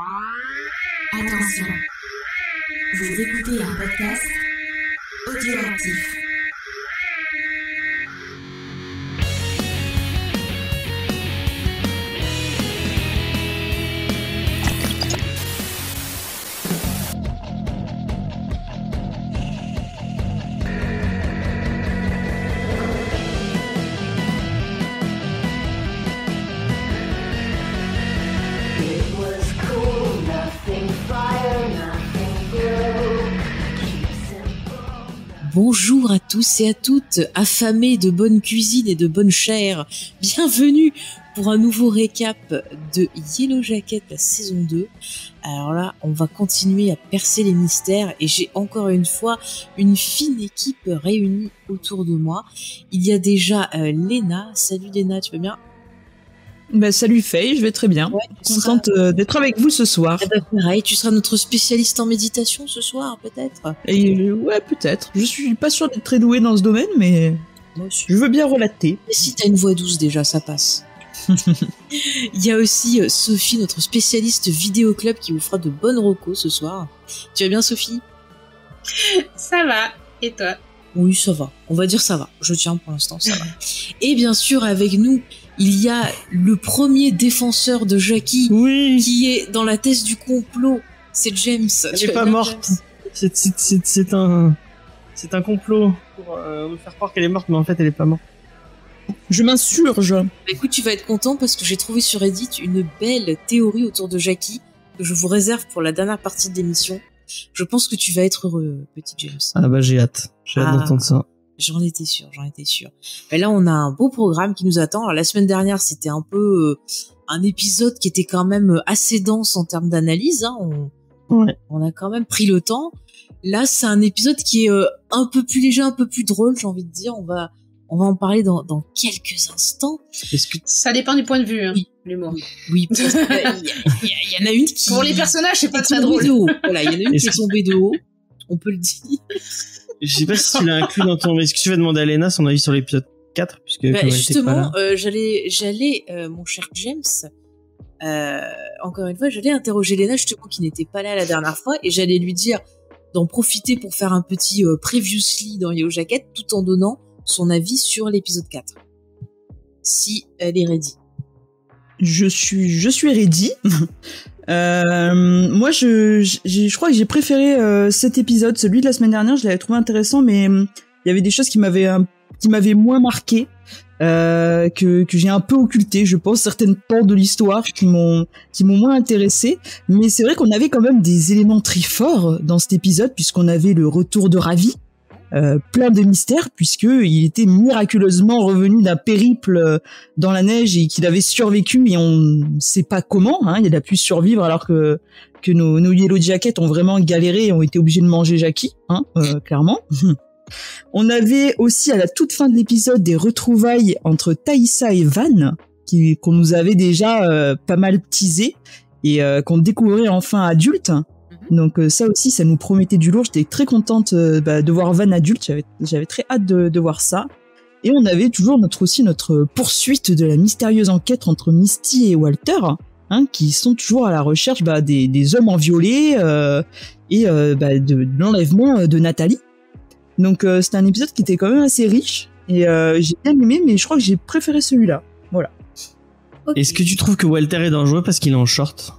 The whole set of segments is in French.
Attention, vous écoutez un podcast audioactif. Bonjour à tous et à toutes, affamés de bonne cuisine et de bonne chair. Bienvenue pour un nouveau récap de Yellow Jacket, la saison 2. Alors là, on va continuer à percer les mystères et j'ai encore une fois une fine équipe réunie autour de moi. Il y a déjà Léna. Salut Léna, tu vas bien ? Bah, salut Faye, je vais très bien. Ouais, contente d'être avec vous ce soir. Eh ben, pareil, tu seras notre spécialiste en méditation ce soir, peut-être ? Et ouais, peut-être. Je suis pas sûre d'être très douée dans ce domaine, mais je veux bien relater. Et si t'as une voix douce déjà, ça passe. Il y a aussi Sophie, notre spécialiste vidéo club, qui vous fera de bonnes recos ce soir. Tu vas bien, Sophie ? Ça va. Et toi ? Oui, ça va. On va dire ça va. Je tiens pour l'instant, ça va. Et bien sûr, avec nous, il y a le premier défenseur de Jackie, oui, qui est dans la thèse du complot. C'est James. Elle est pas morte. C'est un complot pour nous faire croire qu'elle est morte, mais en fait, elle est pas morte. Je m'insurge. Écoute, tu vas être content parce que j'ai trouvé sur Reddit une belle théorie autour de Jackie que je vous réserve pour la dernière partie de l'émission. Je pense que tu vas être heureux, petit James. Ah bah j'ai hâte d'entendre ça. J'en étais sûr. Et là, on a un beau programme qui nous attend. Alors, la semaine dernière, c'était un peu un épisode qui était quand même assez dense en termes d'analyse. Hein. On a quand même pris le temps. Là, c'est un épisode qui est un peu plus léger, un peu plus drôle, j'ai envie de dire. On va en parler dans quelques instants. Est-ce que ça dépend du point de vue, hein, oui. L'humour. Oui, il y en a une qui... Pour les personnages, c'est pas très drôle. Voilà, il y en a une qui est tombée de haut. On peut le dire. Je sais pas si tu l'as inclus dans ton... Est-ce que tu vas demander à Léna son avis sur l'épisode 4 puisque justement, j'allais mon cher James, encore une fois, j'allais interroger Léna, justement, qui n'était pas là la dernière fois, et j'allais lui dire d'en profiter pour faire un petit previously dans Yellow Jacket, tout en donnant son avis sur l'épisode 4. Si elle est ready. Je suis ready. Moi, je crois que j'ai préféré cet épisode, celui de la semaine dernière. Je l'avais trouvé intéressant, mais il y avait des choses qui m'avaient moins marqué, que j'ai un peu occulté. Je pense certaines pans de l'histoire qui m'ont moins intéressé. Mais c'est vrai qu'on avait quand même des éléments très forts dans cet épisode, puisqu'on avait le retour de Ravi. Plein de mystères puisque il était miraculeusement revenu d'un périple dans la neige et qu'il avait survécu et on ne sait pas comment, hein, il a pu survivre alors que nos Yellow Jackets ont vraiment galéré et ont été obligés de manger Jackie, hein, clairement. On avait aussi à la toute fin de l'épisode des retrouvailles entre Taissa et Van qu'on nous avait déjà pas mal teasé et qu'on découvrait enfin adulte. Donc ça aussi, ça nous promettait du lourd. J'étais très contente de voir Van adulte. J'avais très hâte de voir ça. Et on avait toujours notre poursuite de la mystérieuse enquête entre Misty et Walter, hein, qui sont toujours à la recherche des hommes enviolés et de l'enlèvement de Nathalie. Donc c'était un épisode qui était quand même assez riche et j'ai bien aimé, mais je crois que j'ai préféré celui-là. Voilà. Okay. Est-ce que tu trouves que Walter est dangereux parce qu'il est en short?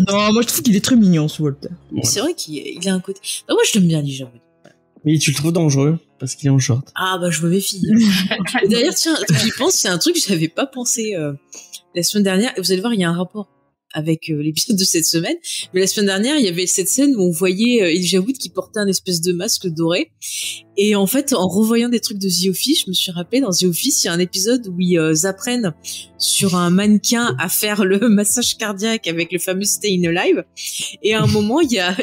Non, moi je trouve qu'il est très mignon ce Walter. Ouais. C'est vrai qu'il a un côté... Bah, moi je l'aime bien, j'avoue. Oui, tu le trouves dangereux parce qu'il est en short. Ah bah je me méfie. D'ailleurs, tiens, j'y pense, c'est un truc que j'avais pas pensé la semaine dernière. Et vous allez voir, il y a un rapport avec l'épisode de cette semaine. Mais la semaine dernière, il y avait cette scène où on voyait Elijah Wood qui portait un espèce de masque doré. Et en fait, en revoyant des trucs de The Office, je me suis rappelé, dans The Office, il y a un épisode où ils apprennent sur un mannequin à faire le massage cardiaque avec le fameux Staying Alive. Et à un moment, il y a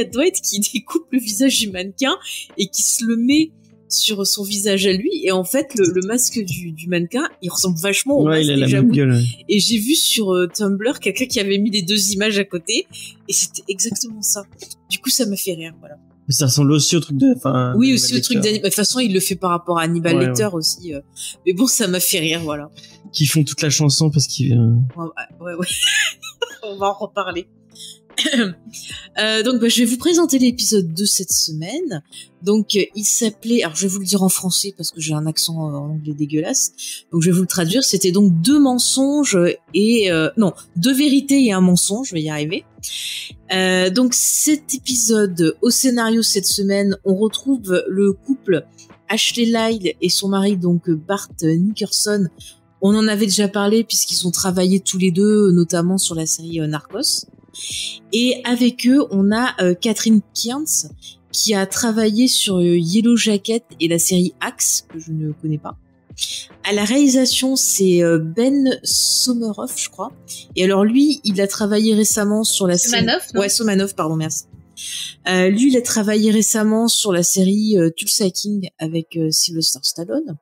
Dwight qui découpe le visage du mannequin et qui se le met sur son visage à lui, et en fait le masque du mannequin il ressemble vachement au masque il a la déjà même gueule. Et j'ai vu sur Tumblr quelqu'un qui avait mis les deux images à côté et c'était exactement ça. Du coup ça m'a fait rire, voilà. Ça ressemble aussi au truc de, enfin. Oui, aussi au truc d'Hannibal. De toute façon, il le fait par rapport à Hannibal Ouais, Lecter aussi. Mais bon, ça m'a fait rire, voilà. Qui font toute la chanson parce qu'ils. Ouais. On va en reparler. Donc, je vais vous présenter l'épisode de cette semaine. Donc, il s'appelait, alors je vais vous le dire en français parce que j'ai un accent en anglais dégueulasse. Donc, je vais vous le traduire. C'était donc 2 mensonges et non, 2 vérités et un mensonge. Je vais y arriver. Donc, cet épisode, au scénario cette semaine, on retrouve le couple Ashley Lyle et son mari, donc Bart Nickerson. On en avait déjà parlé puisqu'ils ont travaillé tous les deux, notamment sur la série Narcos. Et avec eux, on a Catherine Kearns qui a travaillé sur Yellow Jacket et la série Axe, que je ne connais pas. À la réalisation, c'est Ben Someroff, je crois. Et alors lui, il a travaillé récemment sur la série... Ouais, Somanov, pardon, merci. Lui, il a travaillé récemment sur la série Tulsa King avec Sylvester Stallone.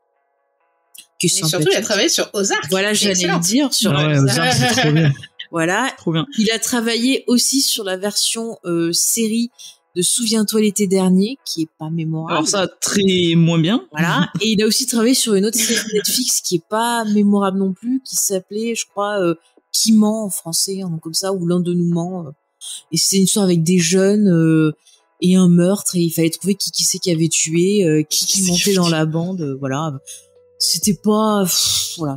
Mais surtout, il a travaillé sur Ozark. Voilà, j'allais le dire. Sur Ozark, c'est trop bien. Voilà. Trop bien. Il a travaillé aussi sur la version série de Souviens-toi l'été dernier, qui est pas mémorable. Alors ça, très moins bien. Voilà. Et il a aussi travaillé sur une autre série Netflix qui est pas mémorable non plus, qui s'appelait, je crois, Qui ment en français, un nom comme ça, ou L'un de nous ment. Et c'était une histoire avec des jeunes et un meurtre, et il fallait trouver qui c'est qui avait tué, qui montait dans la bande, voilà. C'était pas,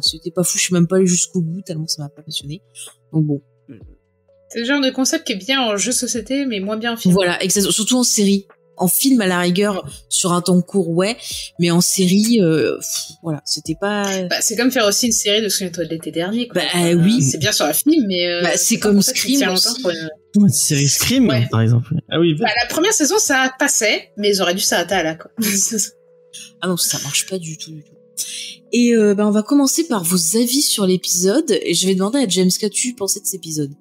c'était pas fou. Je suis même pas allée jusqu'au bout tellement ça m'a pas passionné. Donc bon. C'est le genre de concept qui est bien en jeu de société, mais moins bien en film. Voilà, exactement. Surtout en série. En film, à la rigueur, sur un temps court, ouais. Mais en série, voilà, c'était pas... Bah, c'est comme faire aussi une série de Souviens-toi de l'été dernier, quoi. Oui. C'est bien sur un film, mais... c'est comme Scream aussi. Une série Scream, ouais. Par exemple. Ah oui. La première saison, ça passait, mais ils auraient dû s'arrêter à là, quoi. Ah non, ça marche pas du tout. Et on va commencer par vos avis sur l'épisode. Et je vais demander à James, qu'as-tu pensé de cet épisode?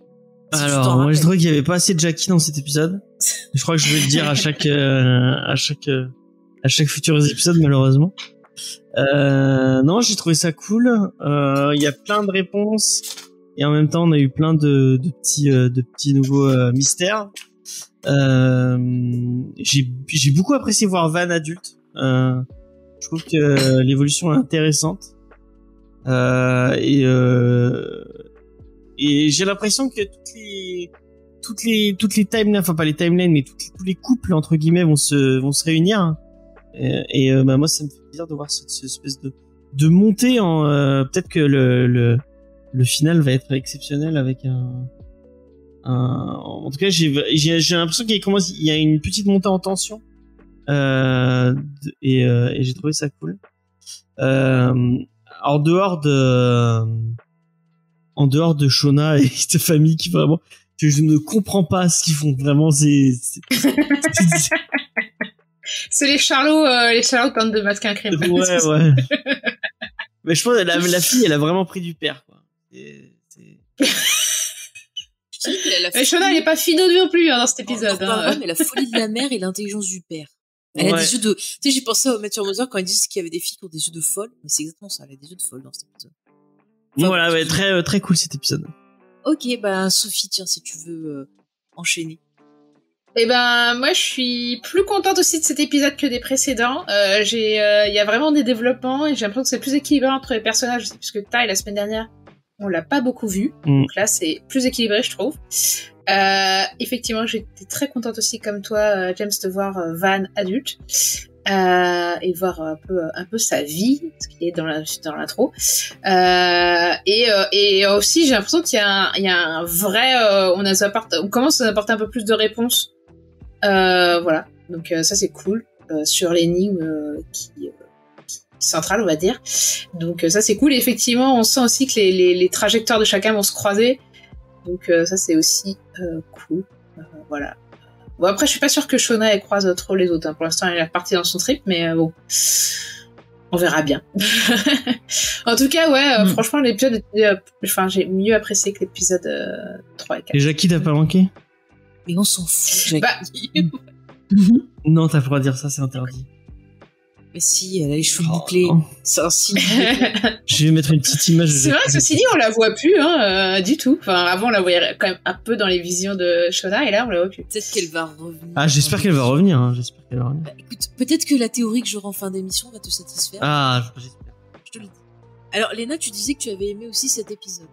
Alors, moi, je trouvais qu'il y avait pas assez de Jackie dans cet épisode. Je crois que je vais le dire à chaque futur épisode, malheureusement. Non, j'ai trouvé ça cool. Il y a plein de réponses. Et en même temps, on a eu plein de petits nouveaux mystères. J'ai beaucoup apprécié voir Van adulte. Je trouve que l'évolution est intéressante. Et j'ai l'impression que toutes les timelines, enfin pas les timelines, mais tous les couples entre guillemets vont se réunir. Moi, ça me fait plaisir de voir cette espèce de montée en. Peut-être que le final va être exceptionnel avec en tout cas, j'ai l'impression il y a une petite montée en tension. Et j'ai trouvé ça cool. En dehors de Shona et cette famille qui vraiment, je ne comprends pas ce qu'ils font vraiment. C'est les Charlots quand de masquer un crime. Ouais. Mais je pense que la fille, elle a vraiment pris du père, quoi. Mais Shona, elle est pas fine non plus dans cet épisode. Mais la folie de la mère et l'intelligence du père. Elle a des yeux de... Tu sais, j'ai pensé à Matthew Mother quand ils disent qu'il y avait des filles qui ont des yeux de folle. Mais c'est exactement ça, elle a des yeux de folle dans cet épisode. Enfin, voilà, ouais, très, très cool cet épisode. Ok, Sophie, tiens, si tu veux enchaîner. Eh moi, je suis plus contente aussi de cet épisode que des précédents. Il y a vraiment des développements et j'ai l'impression que c'est plus équilibré entre les personnages aussi, puisque Ty, la semaine dernière, on l'a pas beaucoup vu. Donc là, c'est plus équilibré, je trouve. Effectivement, j'étais très contente aussi, comme toi, James, de voir Van adulte et voir un peu sa vie, ce qu'il est dans l'intro. Et aussi, j'ai l'impression qu'il y a un vrai, on commence à apporter un peu plus de réponses. Voilà. Donc ça, c'est cool sur l'énigme qui centrale, on va dire. Donc ça, c'est cool. Et effectivement, on sent aussi que les trajectoires de chacun vont se croiser. Donc ça, c'est aussi cool. Voilà. Bon, après, je suis pas sûre que Shona elle croise trop les autres. Hein. Pour l'instant, elle est repartie dans son trip, mais bon, on verra bien. En tout cas, ouais, franchement, l'épisode était... j'ai mieux apprécié que l'épisode 3 et 4. Et Jackie, t'as pas manqué? Mais on s'en fout, Jackie. Non, t'as pas le droit de dire ça, c'est interdit. Mais si, elle a les cheveux bouclés. C'est un signe. Je vais mettre une petite image. C'est vrai que ceci dit, on la voit plus, du tout. Enfin, avant, on la voyait quand même un peu dans les visions de Shona, et là, on la voit plus. Peut-être qu'elle va revenir. Ah, j'espère qu'elle va revenir. Bah, écoute, peut-être que la théorie que j'aurai en fin d'émission va te satisfaire. Ah, j'espère. Je te le dis. Alors, Léna, tu disais que tu avais aimé aussi cet épisode.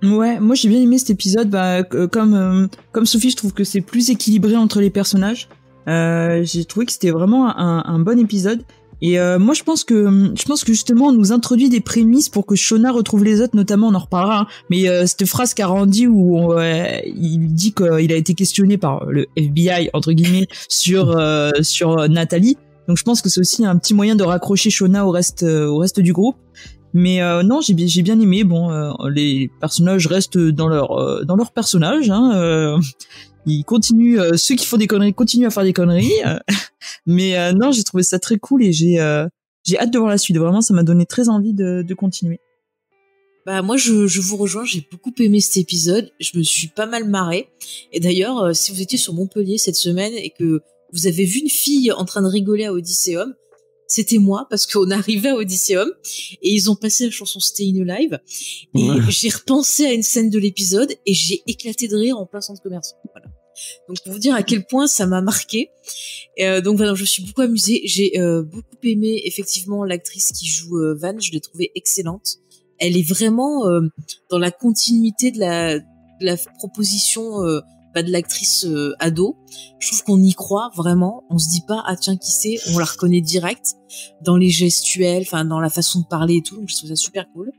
Ouais, moi j'ai bien aimé cet épisode. Comme Sophie, je trouve que c'est plus équilibré entre les personnages. J'ai trouvé que c'était vraiment un bon épisode. Et moi je pense que justement on nous introduit des prémices pour que Shona retrouve les autres, notamment on en reparlera. Mais cette phrase qu'a Randy où il dit qu'il a été questionné par le FBI entre guillemets sur Nathalie. Donc je pense que c'est aussi un petit moyen de raccrocher Shona au reste du groupe. Mais non, j'ai bien aimé. Bon, les personnages restent dans leur personnage. Ils continuent, ceux qui font des conneries continuent à faire des conneries. Mais non, j'ai trouvé ça très cool et j'ai hâte de voir la suite. Vraiment, ça m'a donné très envie de continuer. Bah moi, je vous rejoins. J'ai beaucoup aimé cet épisode. Je me suis pas mal marrée. Et d'ailleurs, si vous étiez sur Montpellier cette semaine et que vous avez vu une fille en train de rigoler à Odysseum, c'était moi, parce qu'on arrivait à Odysseum et ils ont passé la chanson Stayin' Alive et j'ai repensé à une scène de l'épisode et j'ai éclaté de rire en plein centre commercial. Voilà. Donc pour vous dire à quel point ça m'a marqué. Donc voilà, je me suis beaucoup amusée. J'ai beaucoup aimé effectivement l'actrice qui joue Van. Je l'ai trouvée excellente. Elle est vraiment dans la continuité de la proposition de l'actrice ado. Je trouve qu'on y croit vraiment. On se dit pas ah tiens qui c'est, on la reconnaît direct dans les gestuels, enfin dans la façon de parler et tout. Donc je trouve ça super cool.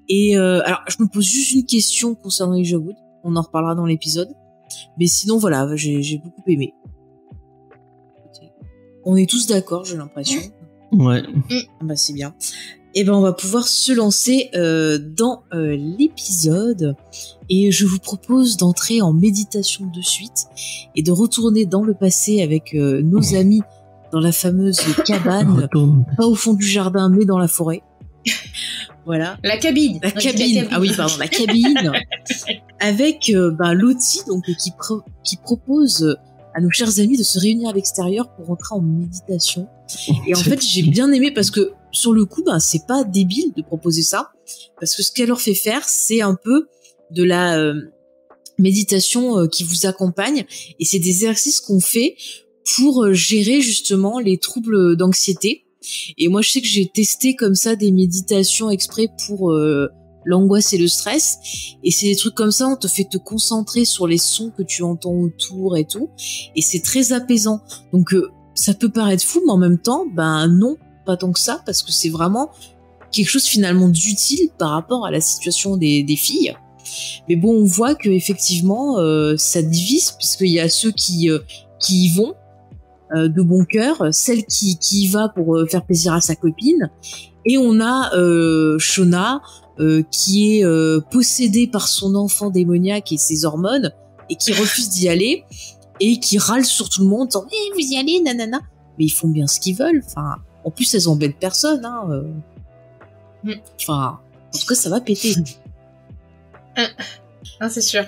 Et alors je me pose juste une question concernant Elijah Wood. On en reparlera dans l'épisode. Mais sinon voilà, j'ai beaucoup aimé. On est tous d'accord, j'ai l'impression. Ouais. Bah c'est bien. Et ben on va pouvoir se lancer dans l'épisode et je vous propose d'entrer en méditation de suite et de retourner dans le passé avec nos amis dans la fameuse cabane, pas au fond du jardin mais dans la forêt. Voilà. La cabine. La cabine. Ah oui, pardon, la cabine. Avec Lottie donc qui propose à nos chers amis de se réunir à l'extérieur pour entrer en méditation. Et en fait, j'ai bien aimé parce que sur le coup, c'est pas débile de proposer ça, parce que ce qu'elle leur fait faire, c'est un peu de la méditation qui vous accompagne, et c'est des exercices qu'on fait pour gérer justement les troubles d'anxiété. Et moi, je sais que j'ai testé comme ça des méditations exprès pour l'angoisse et le stress, et c'est des trucs comme ça, on te fait te concentrer sur les sons que tu entends autour et tout, et c'est très apaisant. Donc ça peut paraître fou, mais en même temps, non, pas tant que ça, parce que c'est vraiment quelque chose finalement d'utile par rapport à la situation des filles. Mais bon, on voit que effectivement ça divise, puisqu'il y a ceux qui y vont de bon cœur, celle qui y va pour faire plaisir à sa copine, et on a Shona qui est possédée par son enfant démoniaque et ses hormones, et qui refuse d'y aller, et qui râle sur tout le monde en disant vous y allez, nanana. Mais ils font bien ce qu'ils veulent. Enfin, en plus elles embêtent personne. Enfin, en tout cas ça va péter. Non, c'est sûr.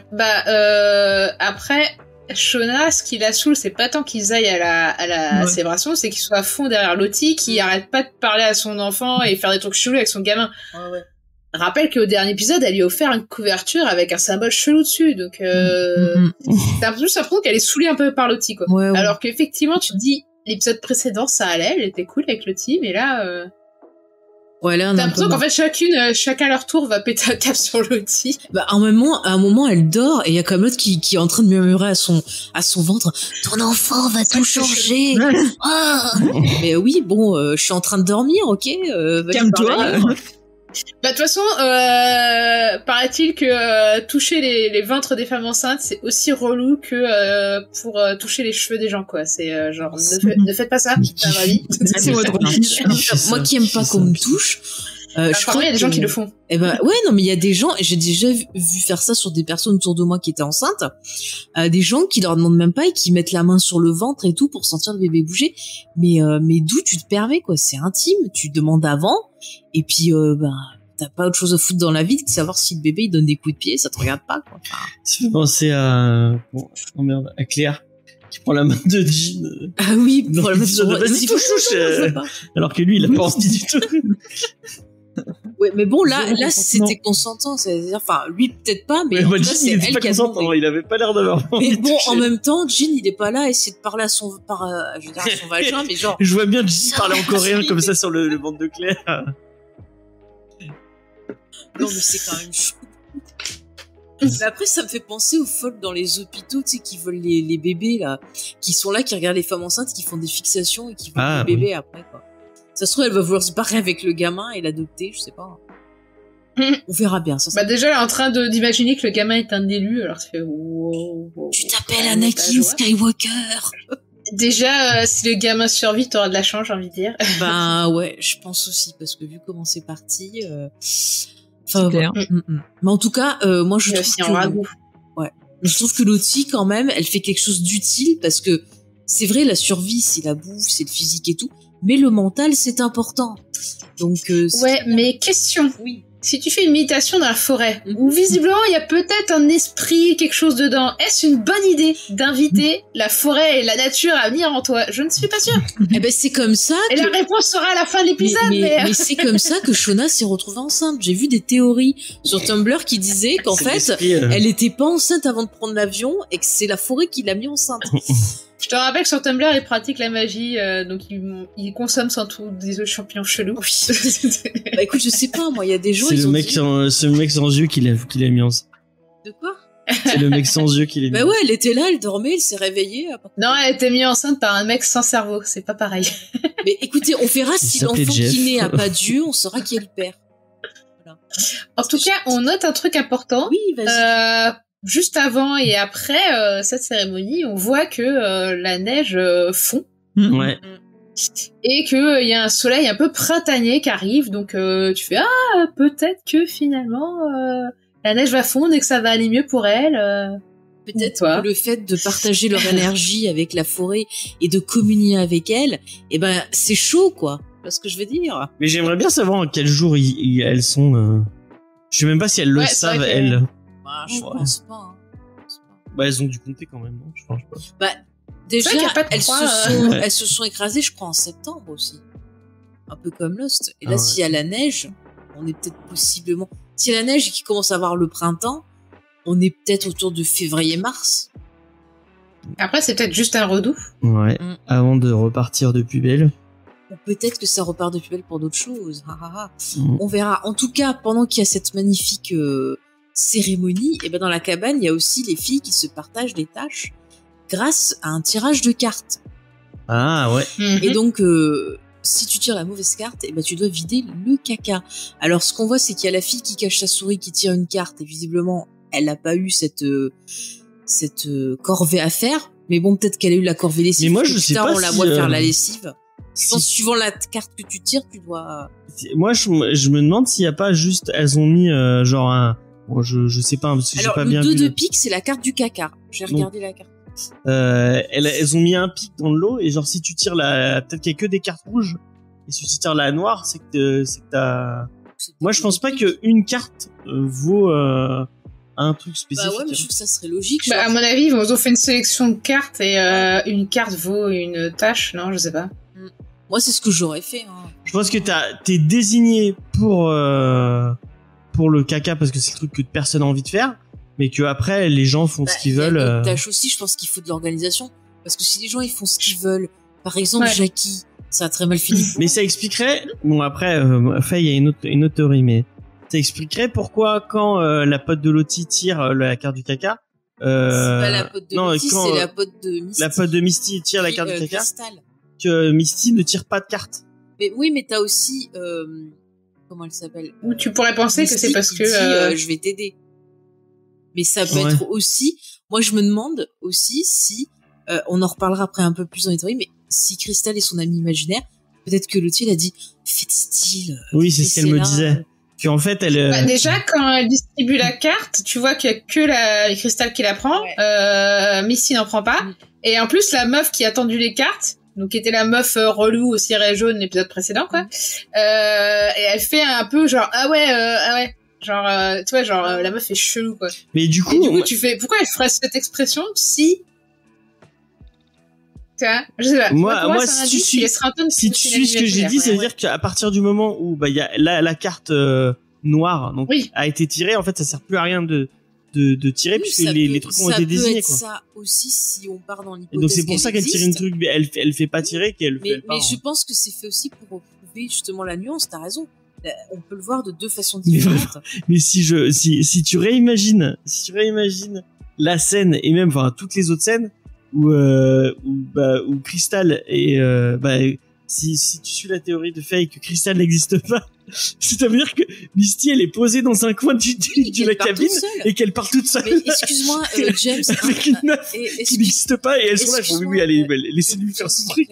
Après, Shona, ce qui la saoule, c'est pas tant qu'ils aillent à la célébration, c'est qu'ils soient à fond derrière Lottie, qui arrête pas de parler à son enfant et faire des trucs chelous avec son gamin. Ouais. Rappelle qu'au dernier épisode, elle lui a offert une couverture avec un symbole chelou dessus, donc t'as plus l'impression qu'elle est saoulée un peu par Lottie, quoi. Ouais. Alors qu'effectivement, tu te dis, l'épisode précédent, ça allait, elle était cool avec Lottie, mais là... Ouais, là, t'as l'impression qu'en fait, chacun à leur tour va péter un câble sur Lottie. À un moment, elle dort, et il y a comme l'autre qui est en train de murmurer à son ventre, ton enfant va tout changer. Mais oui, bon, je suis en train de dormir, ok, calme-toi. De toute façon, paraît-il que toucher les ventres des femmes enceintes, c'est aussi relou que pour toucher les cheveux des gens, quoi. C'est genre, ne faites pas ça, c'est ma vie. Moi qui aime pas qu'on me touche, je crois qu'il y a des gens qui le font. Ouais, non, mais il y a des gens, j'ai déjà vu faire ça sur des personnes autour de moi qui étaient enceintes, des gens qui leur demandent même pas et qui mettent la main sur le ventre et tout pour sentir le bébé bouger. Mais d'où tu te permets, quoi? C'est intime, tu demandes avant, et puis t'as pas autre chose à foutre dans la vie que de savoir si le bébé il donne des coups de pied, ça te regarde pas, quoi. Ça fait penser à Claire qui prend la main de Jean. Ah oui, Dans pour le mettre l'épisode de base, il faut chouche, alors que lui, il a pas envie du tout. Ouais, mais bon, là, Zéro c'était consentant. C'est-à-dire, enfin, lui, peut-être pas, mais Mais en moi, tout Jean, cas, il c'est était elle pas qui a consentant, demandé. il avait pas l'air d'avoir envie Mais de bon, toucher. en même temps, Jean, il est pas là à essayer de parler à son, je veux dire, à son vagin, mais genre, Je vois bien Jean parler en coréen comme ça sur le ventre de Claire. non, mais c'est quand même chou. Mais après, ça me fait penser aux folles dans les hôpitaux, tu sais, qui veulent les bébés, là, qui sont là, qui regardent les femmes enceintes, qui font des fixations et qui veulent Ah, les bébés après, quoi. Ça se trouve, elle va vouloir se barrer avec le gamin et l'adopter, je sais pas. On verra bien, ça. Bah déjà, elle est en train d'imaginer que le gamin est un élu, alors ça fait wow. Tu t'appelles Anakin Skywalker. Déjà, si le gamin survit, t'auras de la chance, j'ai envie de dire. Ben ouais, je pense aussi, parce que vu comment c'est parti... Enfin, clair. voilà. Mais en tout cas, moi je Il y a trouve aussi un ragoût. je trouve que Lottie, quand même, elle fait quelque chose d'utile, parce que c'est vrai, la survie, c'est la bouffe, c'est le physique et tout, mais le mental, c'est important. Donc, c'est Ouais, très bien. mais question. Oui. Si tu fais une méditation dans la forêt, Mhm. où visiblement il y a peut-être un esprit, quelque chose dedans, est-ce une bonne idée d'inviter la forêt et la nature à venir en toi? Je ne suis pas sûre. Eh ben, c'est comme ça Et que... la réponse sera à la fin de l'épisode, mais c'est comme ça que Shona s'est retrouvée enceinte. J'ai vu des théories sur Tumblr qui disaient qu'en C'est fait, l'esprit, elle était pas enceinte avant de prendre l'avion et que c'est la forêt qui l'a mis enceinte. Je te rappelle que sur Tumblr, ils pratiquent la magie, donc ils consomment sans tout des champignons chelous. Bah écoute, je sais pas, moi, il y a des gens, C'est ils le ont mec dit... ce mec sans yeux qui l'a mis en... De quoi? C'est le mec sans yeux qui l'a mis. Bah ouais, elle était là, elle dormait, elle s'est réveillée. Non, elle était mise enceinte par un mec sans cerveau, c'est pas pareil. Mais écoutez, on verra si s'appelait l'enfant Jeff. qui naît a pas Dieu, on saura qui est le père. En tout cas, on note un truc important. Oui, vas-y. Juste avant et après cette cérémonie, on voit que la neige fond Ouais. et que il y a un soleil un peu printanier qui arrive. Donc tu fais peut-être que finalement la neige va fondre et que ça va aller mieux pour elle. Peut-être Quoi. que le fait de partager leur énergie avec la forêt et de communier avec elle, eh ben, c'est chaud, quoi. Tu vois ce que je veux dire? Mais j'aimerais bien savoir en quel jour elles sont. Je sais même pas si elles le Ouais, c'est savent, vrai que- elles. Bah, je Ouais. pense pas. Hein. Bah, elles ont dû compter quand même, non? Je pense pas. Bah, déjà, C'est vrai qu'il y a pas de elles, croix, elles se sont écrasées, je crois, en septembre aussi. Un peu comme Lost. Et là, Ah ouais. s'il y a la neige, on est peut-être possiblement... S'il y a la neige et qu'il commence à avoir le printemps, on est peut-être autour de février-mars. Après, c'est peut-être juste un redout. Ouais. Mm. Avant de repartir de plus belle. Ou peut-être que ça repart de plus belle pour d'autres choses. Ha, ha, ha. Mm. On verra. En tout cas, pendant qu'il y a cette magnifique cérémonie, et ben dans la cabane, il y a aussi les filles qui se partagent les tâches grâce à un tirage de cartes. Ah, ouais. Et donc, si tu tires la mauvaise carte, et ben tu dois vider le caca. Alors, ce qu'on voit, c'est qu'il y a la fille qui cache sa souris, qui tire une carte, et visiblement, elle n'a pas eu cette corvée à faire. Mais bon, peut-être qu'elle a eu la corvée lessive. Mais moi, parce que je plus sais tard, pas on la si, voit faire la lessive. Je Si- pense que suivant la carte que tu tires, tu dois... Moi, je me demande s'il y a pas juste, elles ont mis genre un. Bon, je sais pas parce que j'ai Alors, pas le bien 2 vu. de pique, c'est la carte du caca. J'ai regardé la carte. Elles ont mis un pic dans le lot et genre si tu tires peut-être qu'il y a que des cartes rouges et si tu tires la noire, c'est que t'as. Moi, je pense pas que une carte vaut un truc spécifique. Bah ouais, mais je trouve que ça serait logique. Bah, à genre. mon avis, ils ont fait une sélection de cartes et une carte vaut une tâche, non, je sais pas. Moi, c'est ce que j'aurais fait. Hein. Je pense que t'es désigné pour le caca parce que c'est le truc que personne a envie de faire, mais que après les gens font ce qu'ils il y a veulent. d'autres tâches aussi, je pense qu'il faut de l'organisation. Parce que si les gens ils font ce qu'ils veulent, par exemple Ouais. Jackie, ça a très mal fini. Mais ça expliquerait. Bon après, Faye, il y a une autre théorie, mais ça expliquerait pourquoi quand la pote de Lottie tire la carte du caca. C'est pas la pote de non, Misty, quand, c'est la pote de Misty. la pote de Misty tire la carte du caca, Crystal. que Misty ne tire pas de carte. Mais oui, mais t'as aussi comment elle s'appelle? Ou tu pourrais penser que Misty c'est parce qui que dit, je vais t'aider. Mais ça peut Ouais. être aussi. Moi, je me demande aussi si on en reparlera après un peu plus dans les théories, mais si Crystal est son ami imaginaire, peut-être que Lottie elle a dit faites style. Oui, c'est ce qu'elle me disait. Qu'en fait, elle. bah, déjà, quand elle distribue la carte, tu vois qu'il y a que la Cristal qui la prend. Missy n'en prend pas. Et en plus, la meuf qui a tendu les cartes, donc qui était la meuf relou au ciré jaune l'épisode précédent, quoi. Et elle fait un peu genre ah ouais. Genre, tu vois, genre la meuf est chelou, quoi. Mais du Et coup, du coup, tu fais pourquoi elle ferait cette expression si Tu vois, je sais pas. Moi, c'est un si tu indice qui laissera entendre si que tu c'est suis ce que j'ai dit, ça veut ouais. dire qu'à partir du moment où il y a la carte noire donc Oui. a été tirée, en fait, ça sert plus à rien de tirer Oui, puisque ça les peut- trucs ont été désignés, Ça peut quoi. être ça aussi si on part dans Et l'hypothèse. donc c'est pour ça qu'elle tire une existe. truc, mais elle fait pas tirer, qu'elle fait Mais, elle part. je pense que c'est fait aussi pour prouver justement la nuance. T'as raison. On peut le voir de deux façons Mais différentes. Mais si tu réimagines la scène et même enfin toutes les autres scènes où Crystal et si tu suis la théorie de Faye que Crystal n'existe pas, ça veut dire que Misty elle est posée dans un coin de la cabine et qu'elle part toute seule. Mais excuse-moi, James. Avec une meuf qui n'existe pas et elles sont là. Oui, allez, laissez-lui faire son truc.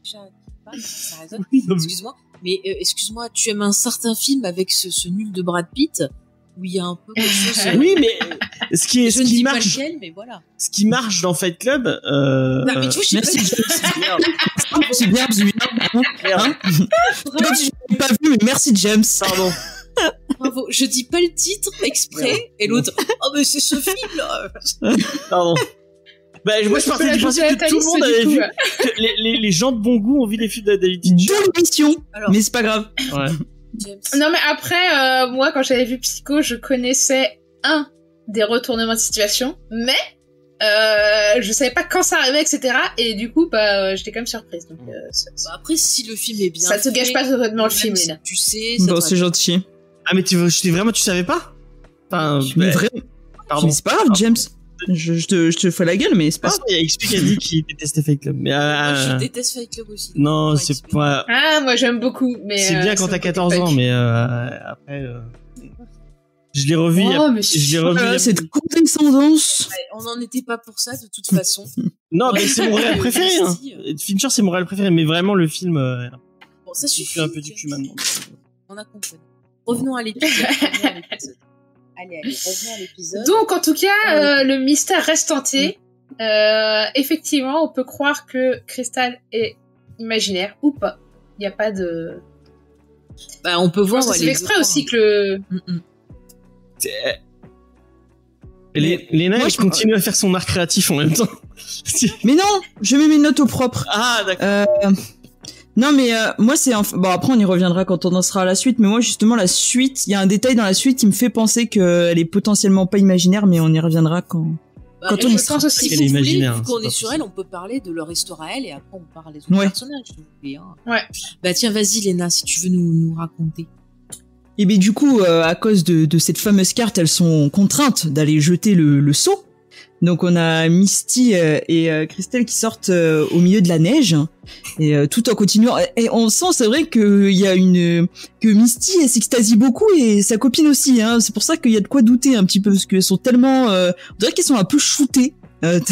Ça résonne. Oui, non, mais- Excuse-moi, mais excuse-moi, tu aimes un certain film avec ce nul de Brad Pitt où il y a un peu quelque chose. Oui, mais ce qui je ne dis marche, pas lequel, mais voilà. ce qui marche dans Fight Club. Non, mais tu vois, je Merci. sais pas. C'est bien, hein Comme si je l'avais pas vu, mais merci James. Pardon. Bravo. Je dis pas le titre exprès et l'autre. Oh mais c'est ce film là. Pardon. Moi, je partais du principe que tout le monde avait vu que les gens de bon goût ont vu les films de David Fincher. Deux l'émission, Alors, mais c'est pas grave. Ouais. James. Non, mais après, moi, quand j'avais vu Psycho, je connaissais un des retournements de situation, mais je savais pas quand ça arrivait, etc. Et du coup, j'étais quand même surprise. Donc, Bah, après, si le film est bien ça te fait, gâche pas complètement le même film, si là. tu sais. Ça Bon, te c'est gentil. Ah, mais tu savais pas? Enfin, Mais vraiment, pardon. mais c'est pas grave, James. Je te fais la gueule, mais c'est De pas toute façon, il y a XP qui a dit qu'il détestait Fight Club. Mais, Moi, je déteste Fight Club aussi. non, Ouais, c'est pas, Ah, moi, j'aime beaucoup, mais... c'est bien quand c'est t'as un peu 14 ans, punk. mais, après, je l'ai revu, Oh, mais je l'ai revu. grave. Cette condescendance. On n'en était pas pour ça, de toute façon. Non, mais c'est mon réel préféré, hein. Misty, Fincher, c'est mon réel préféré, mais vraiment, le film, Bon, ça je suffit. suis un peu du cul maintenant. On a compris. Revenons à l'épisode. Allez, revenons à l'épisode. Donc, en tout cas, le mystère reste entier. Effectivement, on peut croire que Crystal est imaginaire ou pas. Il n'y a pas de... Bah, on peut voir. c'est ouais, fait les exprès deux aussi points. que le... Léna, Moi, elle je- continue à faire son art créatif en même temps. Mais non, je mets mes notes au propre. Ah, d'accord. Non, mais moi, bon, après, on y reviendra quand on en sera à la suite, mais moi, justement, la suite, il y a un détail dans la suite qui me fait penser qu'elle est potentiellement pas imaginaire, mais on y reviendra quand... Bah, Quand je on y pense sera. aussi, Elle si est vous voulez, imaginaire, vu hein, qu'on c'est est pas sur possible. elle, on peut parler de leur histoire à elle et après on parle des autres Ouais. personnages, si vous voulez. Hein. Ouais. Bah tiens, vas-y Léna, si tu veux nous raconter. Et bien du coup, à cause de cette fameuse carte, elles sont contraintes d'aller jeter le seau. Donc on a Misty et Christelle qui sortent au milieu de la neige, et tout en continuant. Et on sent, c'est vrai que il y a que Misty elle s'extasie beaucoup et sa copine aussi. Hein. C'est pour ça qu'il y a de quoi douter un petit peu parce qu'elles sont tellement, on dirait qu'elles sont un peu shootées. Tellement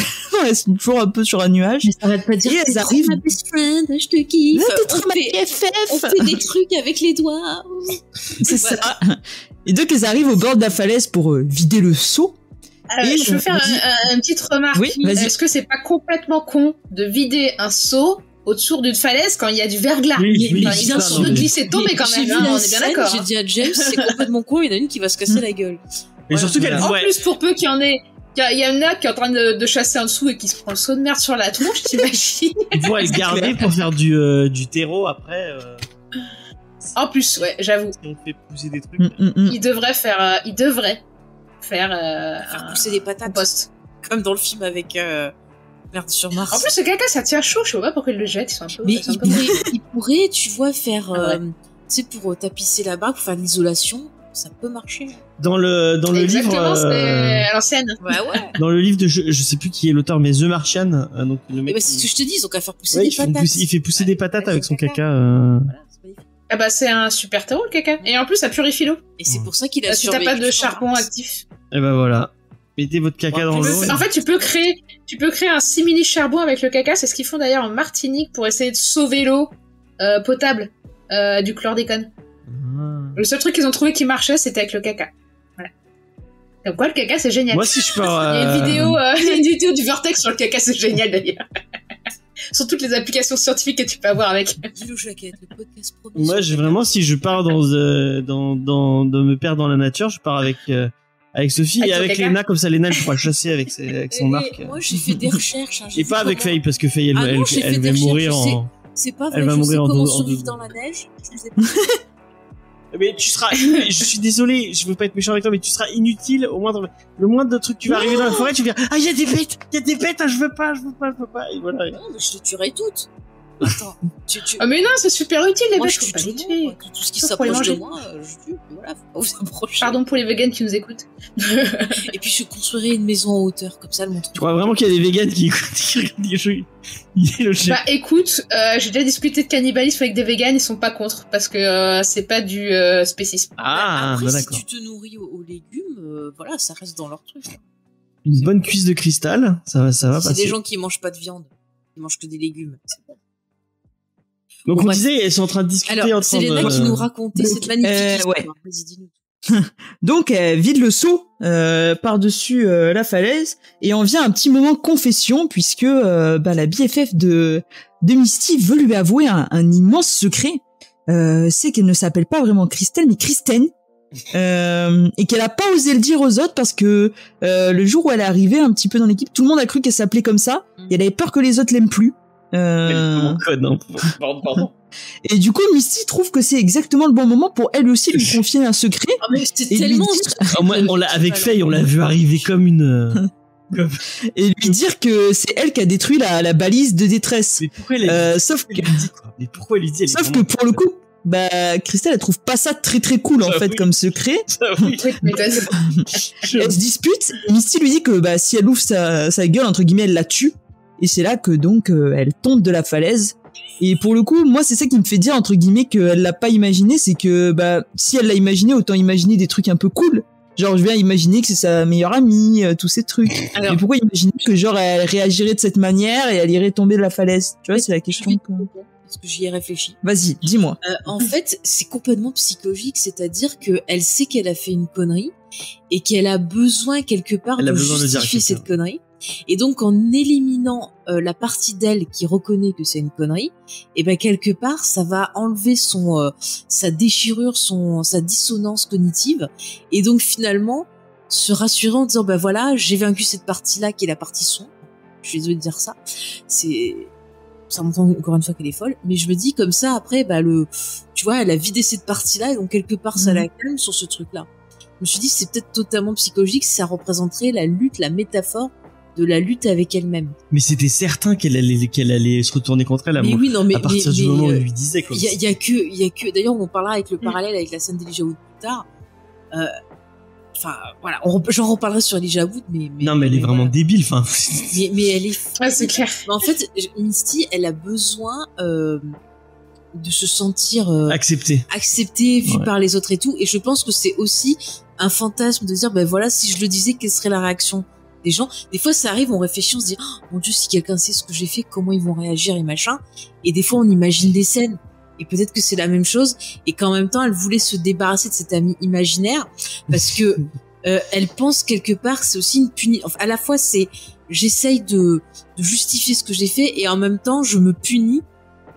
elles sont toujours un peu sur un nuage. Mais ça va pas dire Et elles arrivent. ma best friend, je te kiffe. Là, t'es trop On ma fait- BFF. On fait des trucs avec les doigts. C'est Voilà. ça. Et donc elles arrivent au bord de la falaise pour vider le seau. Et je veux faire une petite remarque. Oui, vas-y. Est-ce que c'est pas complètement con de vider un seau autour d'une falaise quand il y a du verglas? Oui, oui, Enfin, il ça, vient non, de mais- glisser tomber quand J'ai même, vu hein, la on est bien scène, d'accord. J'ai hein. dit à James, c'est complètement con, il y en a une qui va se casser la gueule. Et surtout qu'elle En voit, plus, pour peu qu'il y en ait, il y en a qui est en train de chasser en dessous et qui se prend le seau de merde sur la tronche, t'imagines? elle voit le garder pour faire du terreau après, En plus, ouais, j'avoue. on fait pousser des trucs. Il devrait faire Faire un pousser des patates. compost. Comme dans le film avec Merde sur Mars. En plus, ce caca, ça tient chaud, je sais pas pourquoi ils le jettent, ils sont un peu... Mais ils sont un il peu- pourrait, tu vois, faire, Ouais. tu sais, pour tapisser la barre, pour faire de l'isolation, ça peut marcher. Dans le Exactement, livre, c'est à l'ancienne. Ouais, ouais. dans le livre de je sais plus qui est l'auteur, mais The Martian, donc le Mais mec. bah, c'est ce que je te dis, ils ont qu'à faire pousser Ouais, des il fait patates. il fait pousser des patates Ouais, avec son son caca. Voilà, c'est magnifique. Ah bah, c'est un super terreau, le caca. Et en plus, ça purifie l'eau. Et c'est pour ça qu'il a Si t'as survécu. pas de sur charbon Mars. actif. Et ben voilà. Mettez votre caca dans Tu l'eau. peux- En fait, tu peux créer un simili charbon avec le caca. C'est ce qu'ils font d'ailleurs en Martinique pour essayer de sauver l'eau potable du chlordécone. Le seul truc qu'ils ont trouvé qui marchait, c'était avec le caca. Voilà. Comme quoi, le caca, c'est génial. Moi, si je peux. Il y a une vidéo du Vortex sur le caca, c'est génial d'ailleurs. Sur toutes les applications scientifiques que tu peux avoir avec. Guilou Jaquette, le podcast promis Moi, sur le vraiment, si je pars de me perdre dans la nature, je pars avec avec Sophie et avec Lena, comme ça Lena elle pourra le chasser avec son arc. Moi j'ai fait des recherches. Et pas avec Faye parce que Faye elle va mourir en. C'est pas vrai. Elle va mourir comment survivre dans la neige. Je vous ai pas. Mais tu seras, je suis désolé, je veux pas être méchant avec toi, mais tu seras inutile au moindre, le moindre truc, tu vas arriver dans la forêt, tu vas dire, ah, il y a des bêtes, ah, je veux pas, et voilà. Non, mais je les tuerai toutes. Attends, Ah, mais non, c'est super utile, les moi, bêtes, je faut pas tue les tout tuer. le monde. Tout ce qui s'approche de moi, je tue. Voilà, faut pas vous approcher. Pardon pour les vegans qui nous écoutent. Et puis, je construirai une maison en hauteur, comme ça, le montre. Tu crois vraiment qu'il y a des vegans qui regardent des jeux? Bah, écoute, j'ai déjà discuté de cannibalisme avec des vegans, ils sont pas contre, parce que c'est pas du spécisme. Ah, après, bah si d'accord. tu te nourris aux légumes, voilà, ça reste dans leur truc. Une bonne cuisse de cristal, ça va C'est passer. des gens qui mangent pas de viande, qui mangent que des légumes. C'est bon. Donc Bon, on disait, elles sont en train de discuter Alors, entre c'est Léna qui nous racontait cette magnifique histoire. ouais. Vas-y, dis-nous. Donc elle vide le seau par-dessus la falaise et en vient un petit moment confession puisque la BFF de Misty veut lui avouer un immense secret. C'est qu'elle ne s'appelle pas vraiment Christelle mais Kristen. Et qu'elle a pas osé le dire aux autres parce que le jour où elle est arrivée un petit peu dans l'équipe, tout le monde a cru qu'elle s'appelait comme ça et elle avait peur que les autres l'aiment plus. Pardon. Et du coup, Misty trouve que c'est exactement le bon moment pour elle aussi lui confier un secret. Ah, mais c'était Et lui tellement... dire- Avec Faye, on l'a vu arriver comme une... Et lui dire que c'est elle qui a détruit la balise de détresse. Mais pourquoi elle Sauf que, lui dit quoi? Mais pourquoi elle lui dit elle est sauf que vraiment- pour le coup, Christelle, elle trouve pas ça très très cool en Ah fait oui. comme secret. Ah oui. Oui, mais Elle se dispute. Misty lui dit que si elle ouvre sa gueule entre guillemets, elle la tue. Et c'est là que donc elle tombe de la falaise. Et pour le coup, moi c'est ça qui me fait dire entre guillemets qu'elle l'a pas imaginé, c'est que si elle l'a imaginé, autant imaginer des trucs un peu cool. Genre je viens imaginer que c'est sa meilleure amie, tous ces trucs. Alors- Mais pourquoi imaginer que genre elle réagirait de cette manière et elle irait tomber de la falaise? Tu vois, c'est la question. Parce que j'y ai réfléchi. Vas-y, dis-moi. En fait, c'est complètement psychologique, c'est-à-dire qu'elle sait qu'elle a fait une connerie et qu'elle a besoin quelque part Elle a de besoin de dire à justifier quelqu'un. cette connerie. Et donc, en éliminant la partie d'elle qui reconnaît que c'est une connerie, et quelque part, ça va enlever sa déchirure, sa dissonance cognitive, et donc finalement se rassurer en disant voilà, j'ai vaincu cette partie-là qui est la partie son. Je suis désolée de dire ça. Ça montre encore une fois qu'elle est folle, mais je me dis comme ça après tu vois, elle a vidé cette partie-là et donc quelque part ça la calme sur ce truc-là. Je me suis dit c'est peut-être totalement psychologique, ça représenterait la lutte, la métaphore de la lutte avec elle-même. Mais c'était certain qu'elle allait se retourner contre elle Mais oui, non, mais à partir du moment où elle lui disait quoi. il y a que d'ailleurs on parlera avec le parallèle avec la scène d'Elijah Wood plus tard. Enfin voilà, j'en reparlerai sur Elijah Wood, mais Non, mais elle est vraiment voilà. débile, enfin. Mais elle est Ouais, c'est clair. Mais en fait, Misty, elle a besoin de se sentir Accepté. acceptée, vue Ouais. par les autres et tout. Et je pense que c'est aussi un fantasme de dire, voilà, si je le disais, quelle serait la réaction des gens? Des fois, ça arrive, on réfléchit, on se dit, oh, mon Dieu, si quelqu'un sait ce que j'ai fait, comment ils vont réagir et machin. Et des fois, on imagine des scènes. Et peut-être que c'est la même chose. Et qu'en même temps, elle voulait se débarrasser de cet ami imaginaire parce que elle pense quelque part que c'est aussi une punition. Enfin, à la fois, c'est j'essaye de justifier ce que j'ai fait et en même temps, je me punis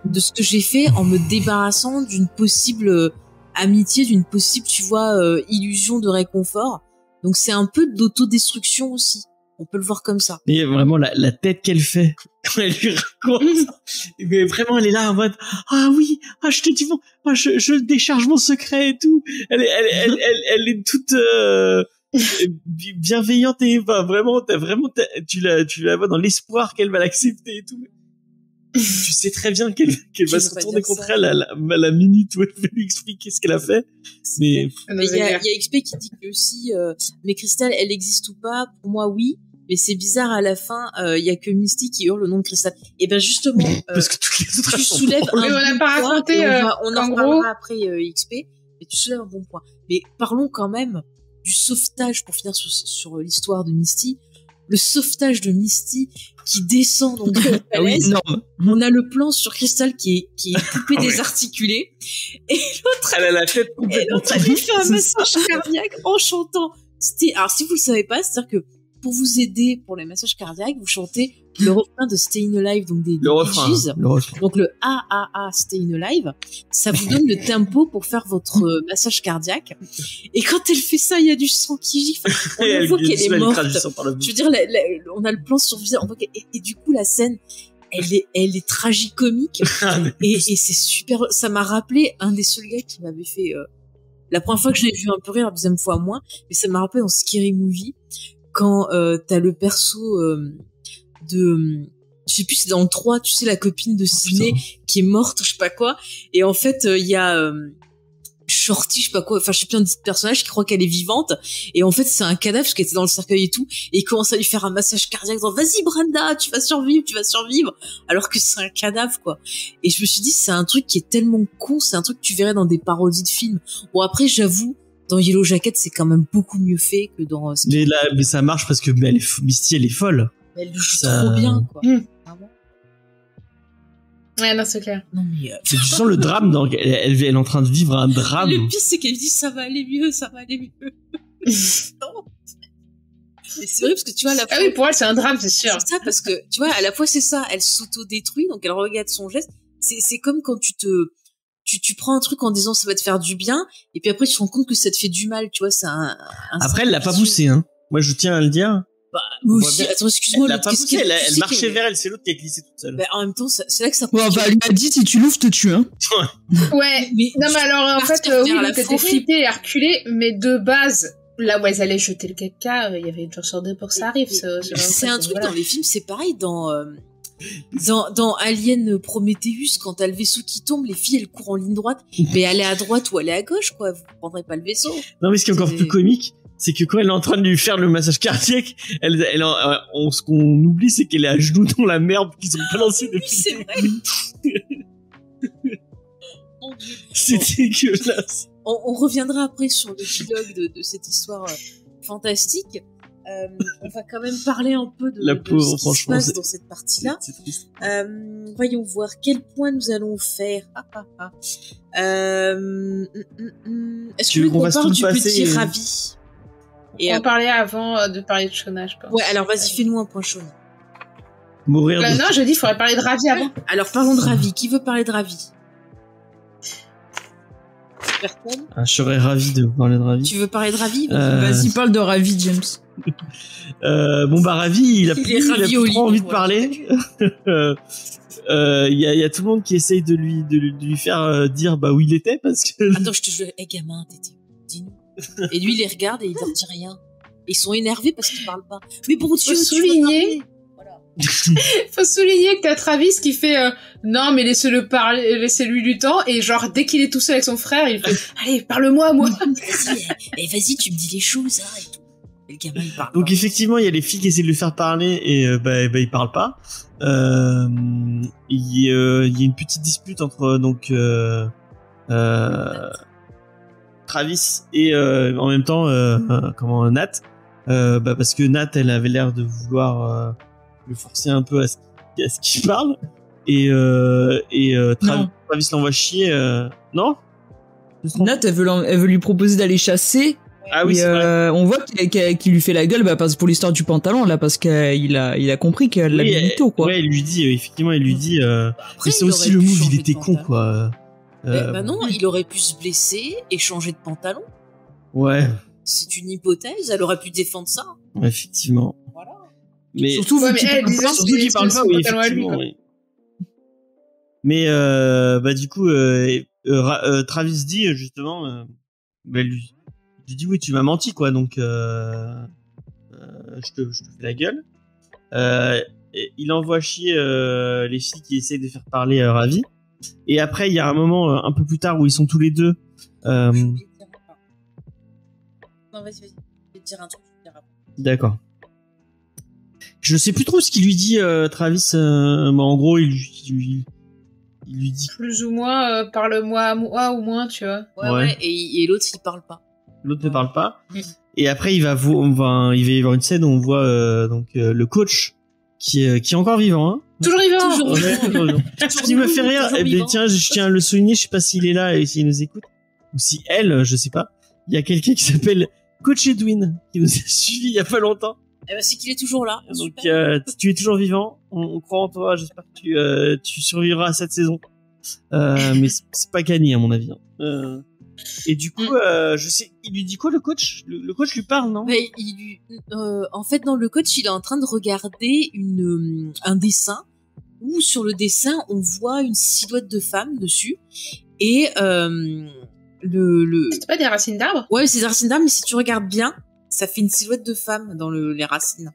de ce que j'ai fait en me débarrassant d'une possible amitié, d'une possible, tu vois, illusion de réconfort. Donc c'est un peu d'autodestruction aussi. On peut le voir comme ça. Et vraiment la tête qu'elle fait quand elle lui raconte. Mais vraiment, elle est là en mode ah oui, je te dis bon, je décharge mon secret et tout. Elle est toute bienveillante et vraiment tu la vois dans l'espoir qu'elle va l'accepter et tout. Tu sais très bien qu'elle va se retourner contre elle à la minute où elle veut lui expliquer ce qu'elle a fait. Mais Mais il y a XP qui dit que aussi, mais Crystal, elle existe ou pas? Pour moi, oui. Mais c'est bizarre, à la fin, il y a que Misty qui hurle le nom de Crystal. Et ben justement, parce que toutes les autres tu sont soulèves Mais on un n'a pas bon raconté, point, et on en en reparlera gros- après XP, mais tu soulèves un bon point. Mais parlons quand même du sauvetage, pour finir sur l'histoire de Misty. Le sauvetage de Misty qui descend donc de la Ah oui, falaise. énorme. On a le plan sur Crystal qui est coupé, Ah ouais. désarticulé. Et l'autre, elle a la tête complètement elle lui fait un massage cardiaque en chantant. Alors, si vous le savez pas, c'est-à-dire que pour vous aider pour les massages cardiaques, vous chantez le refrain de Stayin' Alive, donc des le refrain. Donc le A Stayin' Alive, ça vous donne le tempo pour faire votre massage cardiaque. Et quand elle fait ça, il y a du sang qui gifle. On voit qu'elle est morte. Je veux dire, on a le plan sur le visage, on voit et du coup la scène, elle est tragicomique et c'est super. Ça m'a rappelé un des seuls gars qui m'avait fait la première fois que je l'ai vu un peu rire, la deuxième fois moins, mais ça m'a rappelé dans Scary Movie quand t'as le perso de je sais plus, c'est dans le 3, tu sais, la copine de Sidney qui est morte, je sais pas quoi, et en fait il y a Shorty, je sais pas quoi, enfin je sais plus, un personnage qui croit qu'elle est vivante, et en fait c'est un cadavre parce qu'elle était dans le cercueil et tout, et il commence à lui faire un massage cardiaque, disant vas-y Brenda, tu vas survivre, alors que c'est un cadavre quoi. Et je me suis dit c'est un truc qui est tellement con, c'est un truc que tu verrais dans des parodies de films. Bon après j'avoue, dans Yellow Jacket c'est quand même beaucoup mieux fait que dans mais ça marche parce que Misty elle est folle. Elle joue trop bien quoi. Ouais, non, c'est clair. Non, mais tu sens le drame, elle est en train de vivre un drame. Le pire, c'est qu'elle dit ça va aller mieux. Non. Mais c'est vrai parce que tu vois, à la fois. Ah oui, pour elle, c'est un drame, c'est sûr. C'est ça, parce que, tu vois, à la fois, c'est ça, elle s'auto-détruit, donc elle regarde son geste. C'est comme quand tu prends un truc en disant ça va te faire du bien, et puis après, tu te rends compte que ça te fait du mal, tu vois, c'est un après, elle l'a pas poussé, hein. Moi, je tiens à le dire. Bah, moi aussi, attends, excuse-moi. Elle l'a pas poussé, elle marchait vers elle, c'est l'autre qui a glissé toute seule. Bah, en même temps, c'est là que ça peut. Ouais, bah, elle lui a dit, si tu l'ouvres, je te tue, hein. Ouais. Non, mais alors, en fait, oui, donc t'étais flippé et reculé, mais de base, là où elles allaient jeter le caca, il y avait une chance sur deux pour que ça arrive, c'est un truc, dans les films, c'est pareil, dans Alien Prometheus, quand t'as le vaisseau qui tombe, les filles, elles courent en ligne droite, mais elle est à droite ou elle est à gauche, quoi. Vous prendrez pas le vaisseau. Non, mais ce qui est encore plus comique, c'est que quand elle est en train de lui faire le massage cardiaque, ce qu'on oublie, c'est qu'elle est à genoux dans la merde qu'ils ont balancé depuis. Oui, c'est vrai. Mon Dieu. C'est dégueulasse. On reviendra après sur le dialogue de cette histoire fantastique. On va quand même parler un peu de ce qui se passe dans cette partie-là. C'est triste. Voyons voir quel point nous allons faire. Est-ce que qu'on parle du petit Ravi? Et on parlait avant de parler de Shona, je pense. Ouais, alors vas-y, fais-nous un point Shona. Mourir. Non, je dis, il faudrait parler de Ravi avant. Alors parlons de Ravi. Qui veut parler de Ravi? Personne? Je serais ravi de parler de Ravi. Tu veux parler de Ravi? Vas-y, parle de Ravi, James. Ravi, il a plus trop envie de parler. Il y a tout le monde qui essaye de lui faire dire où il était parce que. Attends, je te jure, gamin, dis-nous. Et lui, il les regarde et il leur dit rien. Ils sont énervés parce qu'ils parlent pas. Mais pour Dieu, souligner. Voilà. Faut souligner que t'as Travis qui fait non mais laissez-le parler, laissez-lui du temps, et genre dès qu'il est tout seul avec son frère, il fait allez parle-moi moi. Vas-y, tu me dis les choses et tout. Et le gamin il parle. Donc pas. Effectivement il y a les filles qui essaient de lui faire parler et il parle pas. Il y a une petite dispute entre Travis et en même temps Nat, parce que Nat elle avait l'air de vouloir le forcer un peu à ce qu'il parle et Travis l'envoie chier. Non, Nat elle veut lui proposer d'aller chasser. Ah oui, on voit qu'il lui fait la gueule pour l'histoire du pantalon là, parce qu'il a compris qu'elle l'a mis mytho, quoi. Ouais, il lui dit effectivement, il lui dit mais c'est aussi le move, il était con quoi. Non, il aurait pu se blesser et changer de pantalon. Ouais. C'est une hypothèse, elle aurait pu défendre ça. Effectivement. Voilà. Mais surtout qu'il parle pas, oui, effectivement, oui. Mais du coup Travis dit justement lui dit oui, tu m'as menti quoi, donc je te fais la gueule. Et il envoie chier les filles qui essayent de faire parler Ravi. Et après, il y a un moment un peu plus tard où ils sont tous les deux. Non, vas-y. Je vais te dire un truc. D'accord. Je sais plus trop ce qu'il lui dit, Travis. En gros, il lui dit plus ou moins parle-moi moi ou moins, tu vois. Ouais. Et l'autre il parle pas. L'autre ne parle pas. Et après, il va y avoir une scène où on voit le coach qui est encore vivant. Hein. Toujours vivant. Ce qui me fait rire, tiens, je tiens à le souligner, je sais pas s'il est là et s'il nous écoute, ou si elle, je sais pas. Il y a quelqu'un qui s'appelle Coach Edwin, qui nous a suivi il y a pas longtemps. Eh ben, c'est qu'il est toujours là. Donc Super. tu es toujours vivant. On croit en toi. J'espère que tu survivras à cette saison. Mais c'est pas gagné à mon avis. Et du coup, je sais, il lui dit quoi le coach? Le coach lui parle, non? Mais en fait, dans le coach, il est en train de regarder un dessin où sur le dessin, on voit une silhouette de femme dessus et C'est pas des racines d'arbres? Ouais, c'est des racines d'arbres, mais si tu regardes bien, ça fait une silhouette de femme dans les racines.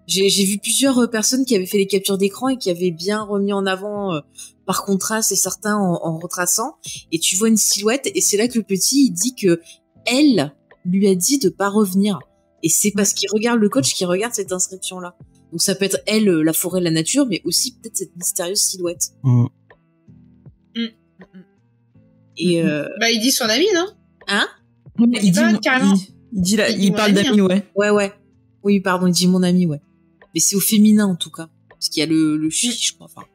J'ai vu plusieurs personnes qui avaient fait les captures d'écran et qui avaient bien remis en avant par contraste et certains en retraçant. Et tu vois une silhouette et c'est là que le petit il dit que elle lui a dit de pas revenir. Et c'est parce qu'il regarde le coach qui regarde cette inscription là. Donc ça peut être elle, la forêt, la nature, mais aussi peut-être cette mystérieuse silhouette. Et Bah il dit son ami, non? Hein? Il dit, carrément. il dit là, Il dit il mon parle ami, d'amis, ouais. Ouais. Oui, pardon, il dit mon ami, ouais. Mais c'est au féminin en tout cas, parce qu'il y a le chi, je crois. Enfin,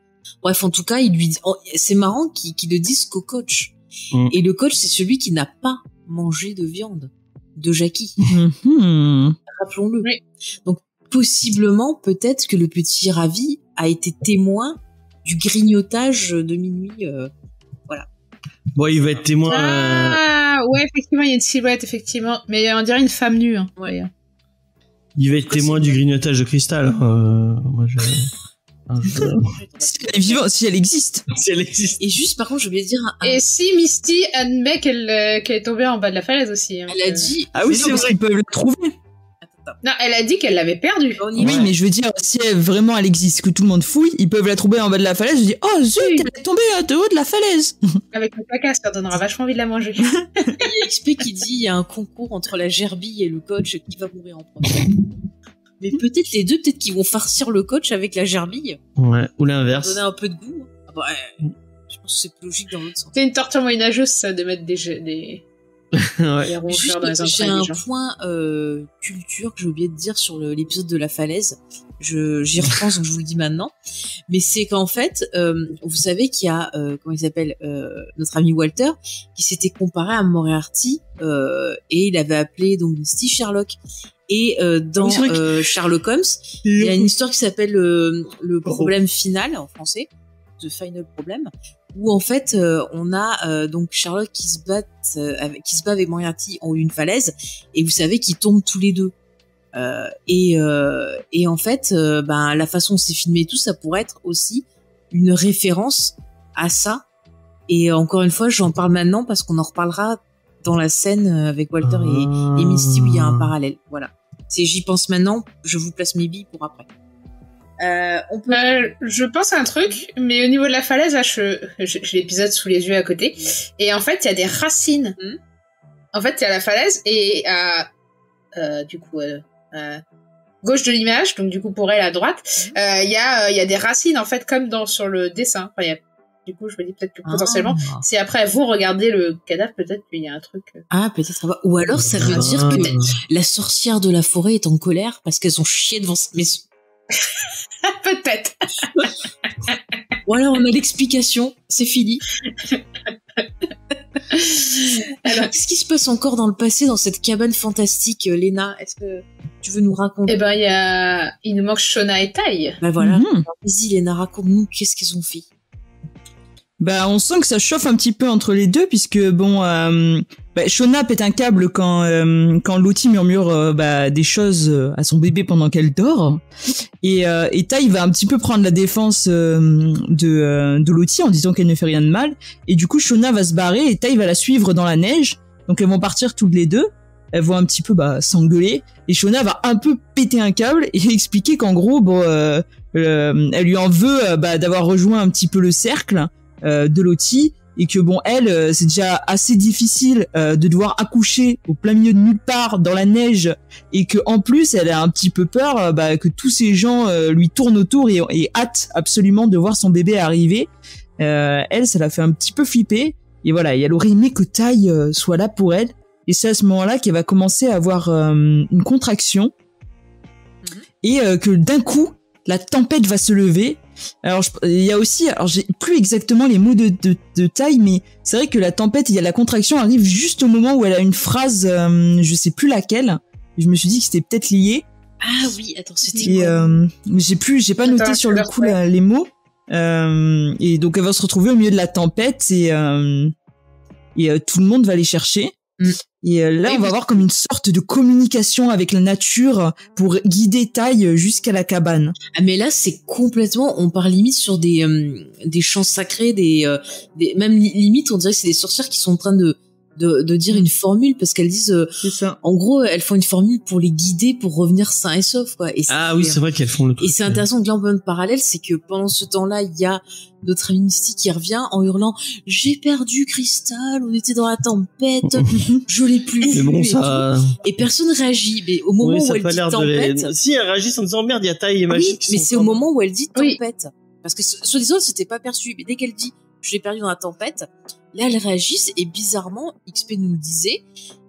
bref, en tout cas, il lui dit. C'est marrant qu'il le dise qu'au coach. Et le coach, c'est celui qui n'a pas mangé de viande de Jackie. Rappelons-le. Oui. Donc possiblement, peut-être que le petit Ravi a été témoin du grignotage de minuit. Voilà. Bon, il va être témoin. Ah ouais, effectivement, il y a une silhouette, effectivement, mais on dirait une femme nue. Hein. Ouais. Il va être témoin du grignotage de cristal. Moi, Si elle est vivante, si elle existe. Si elle existe. Et juste, par contre, je voulais dire. Et si Misty admet qu'elle est tombée en bas de la falaise aussi. Hein, Elle a dit. Ah oui, c'est vrai qu'ils peuvent le trouver. Non, elle a dit qu'elle l'avait perdue. Oui, mais je veux dire, si vraiment elle existe, que tout le monde fouille, ils peuvent la trouver en bas de la falaise. Je dis, oh zut, elle est tombée de haut de la falaise. Avec le caca, ça donnera vachement envie de la manger. Il y a XP qui dit il y a un concours entre la gerbille et le coach qui va mourir en premier. Mais peut-être les deux, peut-être qu'ils vont farcir le coach avec la gerbille. Ouais, ou Pour l'inverse. donner un peu de goût. Ah bah, je pense que c'est plus logique dans l'autre sens. C'est une torture moyenâgeuse, ça, de mettre des Ouais. rongeurs Juste, dans les j'ai entrailles un des gens. point culture que j'ai oublié de dire sur l'épisode de la falaise. J'y repense, donc je vous le dis maintenant. Mais c'est qu'en fait, vous savez qu'il y a, comment il s'appelle, notre ami Walter, qui s'était comparé à Moriarty, et il avait appelé donc Misty Sherlock. Et dans Sherlock Holmes, il y a une histoire qui s'appelle le problème final en français, The Final Problem, où en fait on a donc Sherlock qui se bat avec Moriarty en une falaise, et vous savez qu'ils tombent tous les deux. Et en fait, la façon dont c'est filmé et tout, ça pourrait être aussi une référence à ça. Et encore une fois, j'en parle maintenant parce qu'on en reparlera dans la scène avec Walter et Misty où il y a un parallèle. Voilà. J'y pense maintenant, je vous place mes billes pour après. On peut... je pense à un truc, mais au niveau de la falaise, là, j'ai l'épisode sous les yeux à côté. Et en fait, il y a des racines. En fait, il y a la falaise et du coup, gauche de l'image, donc du coup pour elle à droite, il y a des racines en fait comme sur le dessin. Enfin, du coup, je me dis peut-être que potentiellement, si après vous regardez le cadavre, peut-être qu'il y a un truc. Ah, peut-être. Ou alors ça veut dire que la sorcière de la forêt est en colère parce qu'elles ont chié devant sa maison. Peut-être. Voilà, on a l'explication. C'est fini. Alors, qu'est-ce qui se passe encore dans le passé dans cette cabane fantastique, Léna? Est-ce que tu veux nous raconter? Eh ben, il nous manque Shona et Tai. Bah voilà. Alors, vas-y, Léna, raconte-nous qu'est-ce qu'ils ont fait. Bah, on sent que ça chauffe un petit peu entre les deux, puisque bon, Shona pète un câble quand Lottie murmure des choses à son bébé pendant qu'elle dort, et Tai va un petit peu prendre la défense de Lottie en disant qu'elle ne fait rien de mal, et du coup Shona va se barrer et Tai va la suivre dans la neige, donc elles vont partir toutes les deux. Elles vont un petit peu s'engueuler, et Shona va un peu péter un câble et expliquer qu'en gros elle lui en veut d'avoir rejoint un petit peu le cercle de Lottie, et que bon, elle, c'est déjà assez difficile de devoir accoucher au plein milieu de nulle part dans la neige, et que en plus elle a un petit peu peur que tous ces gens lui tournent autour et hâtent absolument de voir son bébé arriver. Elle, ça l'a fait un petit peu flipper, et voilà, et elle aurait aimé que Tai soit là pour elle, et c'est à ce moment-là qu'elle va commencer à avoir une contraction, et que d'un coup la tempête va se lever. Alors il y a aussi, alors j'ai plus exactement les mots de Tai, mais c'est vrai que la tempête, il y a la contraction arrive juste au moment où elle a une phrase, je sais plus laquelle, et je me suis dit que c'était peut-être lié. Ah oui, attends, c'était Et quoi mais j'ai pas noté Attends, sur je le te coup les mots. Et donc elle va se retrouver au milieu de la tempête et tout le monde va les chercher. Et là, Oui, on va avoir comme une sorte de communication avec la nature pour guider Tai jusqu'à la cabane. Ah mais là c'est complètement, on part limite sur des chants sacrés, même limite on dirait que c'est des sorcières qui sont en train de dire une formule parce qu'elles disent C'est ça. en gros elles font une formule pour les guider pour revenir sains et saufs quoi. Et Ah oui, c'est vrai qu'elles font le truc. Et c'est intéressant de l'emploi parallèle, c'est que pendant ce temps-là, il y a notre ami Misty qui revient en hurlant « J'ai perdu Crystal, on était dans la tempête, je l'ai plus Mais vu. bon, Et ça. tout. Et personne réagit. Mais au moment Oui, ça où a elle pas dit l'air de tempête, Si, elles réagissent en disant merde, il y a taille et magie. oui, mais c'est au moment où elle dit Oui. tempête. Parce que sur les autres, c'était pas perçu. Mais dès qu'elle dit je l'ai perdu dans la tempête, là, elles réagissent et bizarrement, XP nous le disait,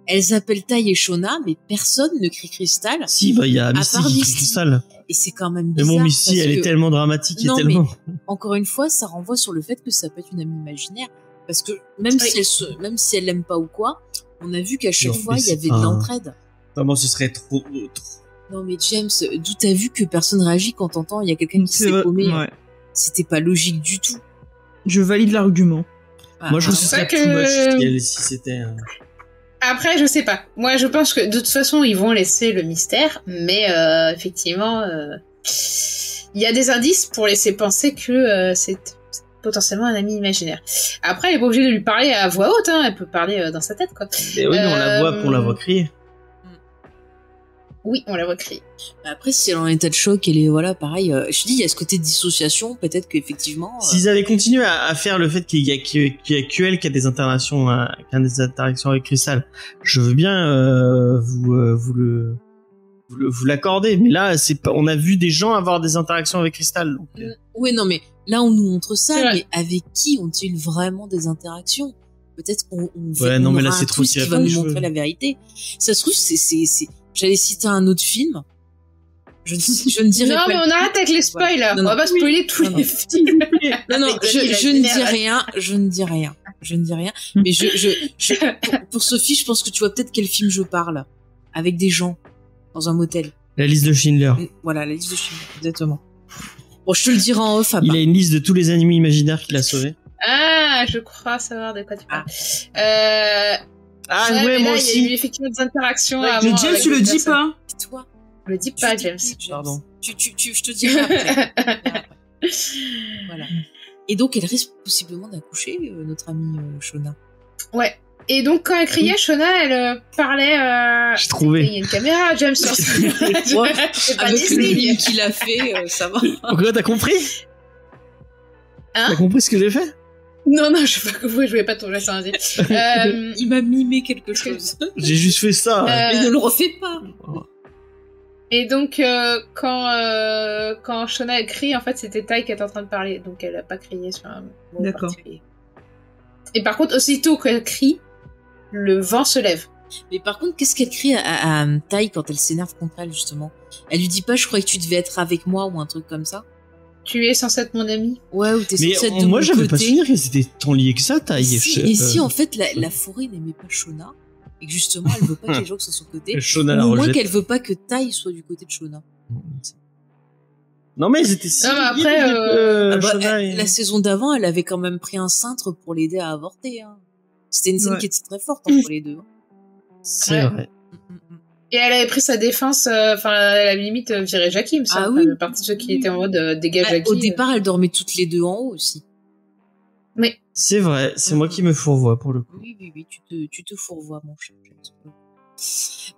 elles appellent Tai et Shona, mais personne ne crie Crystal. Si, bah, il y a À Misty part qui Misty. crie Crystal. Et c'est quand même Mais bizarre. bon, Misty, parce elle que- est tellement dramatique et Non, tellement. Encore une fois, ça renvoie sur le fait que ça peut être une amie imaginaire. Parce que même Oui. si elle l'aime pas ou quoi, on a vu qu'à chaque Non, fois, mais il y c'est avait pas- de l'entraide. Vraiment, ce serait trop. Non mais James, d'où t'as vu que personne réagit quand t'entends il y a quelqu'un qui C'est s'est vrai, paumé? ouais. C'était pas logique du tout. Je valide l'argument. Moi, je trouve que ce c'est serait vrai too que- much si c'était. Après, je sais pas. Moi, je pense que de toute façon, ils vont laisser le mystère, mais effectivement, il y a des indices pour laisser penser que c'est potentiellement un ami imaginaire. Après, elle est pas obligée de lui parler à voix haute, hein. Elle peut parler dans sa tête, quoi. Mais oui, mais on la voit, on la voit crier. Oui, on la voit crier. Après, si elle est en état de choc, elle est voilà, pareil. Je te dis, il y a ce côté de dissociation, peut-être qu'effectivement. S'ils avaient continué à faire le fait qu'il y a que elle qui a des interactions, avec Crystal, je veux bien vous l'accorder. Mais là, c'est pas. On a vu des gens avoir des interactions avec Crystal. Donc, Oui, non, mais là, on nous montre C'est ça, vrai. mais avec qui ont-ils vraiment des interactions? Peut-être qu'on Ouais, non, mais là, aura c'est un trop twist tiré qui par va les nous cheveux. montrer la vérité. Ça se trouve, j'allais citer un autre film. Je ne dirais Non, pas. mais on arrête avec les spoils, là. Non, On va non. pas spoiler tous Non, non. les films. Non, non, Avec je Dani, ne la dis générale. rien, je ne dis rien. Je ne dis rien. Mais pour Sophie, je pense que tu vois peut-être quel film je parle. Avec des gens. Dans un motel. la liste de Schindler. Voilà, la liste de films. Exactement. Bon, je te le dirai en off, Il a une liste de tous les animaux imaginaires qu'il a sauvés. Ah, je crois savoir de quoi tu parles. Ah ouais, ouais, mais moi là, il y a eu aussi. effectivement des interactions Mais avant. James, avec tu le d'autres dis personnes. pas. Et toi? Je le dis Tu pas, dis James. plus, Pardon. Je te dirai après. Voilà. Et donc, elle risque possiblement d'accoucher, notre amie Shona. Ouais. Et donc, quand elle criait, Shona, elle parlait. J'ai Il trouvé. y a une caméra, James, sur ce. Ouais, C'est pas avec le Disney. mime qu'il a fait, ça va. Pourquoi t'as compris? Hein T'as compris ce que j'ai fait? Non, non, je sais pas que vous, je voulais pas tomber sur un dé. Il m'a mimé quelque chose. J'ai juste fait ça. Mais ne le refais pas. Et donc, quand Shona elle crie, en fait, c'était Tai qui était en train de parler. Donc, elle a pas crié sur un mot D'accord. particulier. Et par contre, aussitôt qu'elle crie, le vent se lève. Mais par contre, qu'est-ce qu'elle crie à Tai quand elle s'énerve contre elle, justement? Elle lui dit pas, je croyais que tu devais être avec moi, ou un truc comme ça? Tu es censé être mon ami. Ouais, ou t'es Mais censée être de moi, mon j'avais côté. pas souvenir que c'était tant lié que ça, ta Et si, en fait, la forêt n'aimait pas Shona, et que justement, elle veut pas que les gens soient sur son côté. Shona Ou la au moins rejette. qu'elle veut pas que Tai soit du côté de Shona. Non, mais ils étaient si Non, mais liés, après, Ah bah, Shona et- la saison d'avant, elle avait quand même pris un cintre pour l'aider à avorter. Hein. C'était une scène Ouais. qui était très forte entre les deux. C'est Ouais. vrai. Et elle avait pris sa défense, enfin, elle avait limite viré Jackie, il me semble. Ah Enfin, oui. le parti de ceux qui étaient en mode dégage Ah, Jackie. au départ, elles dormaient toutes les deux en haut aussi. Mais C'est vrai, c'est moi qui me fourvoie pour le coup. Oui, tu te fourvoies, mon cher.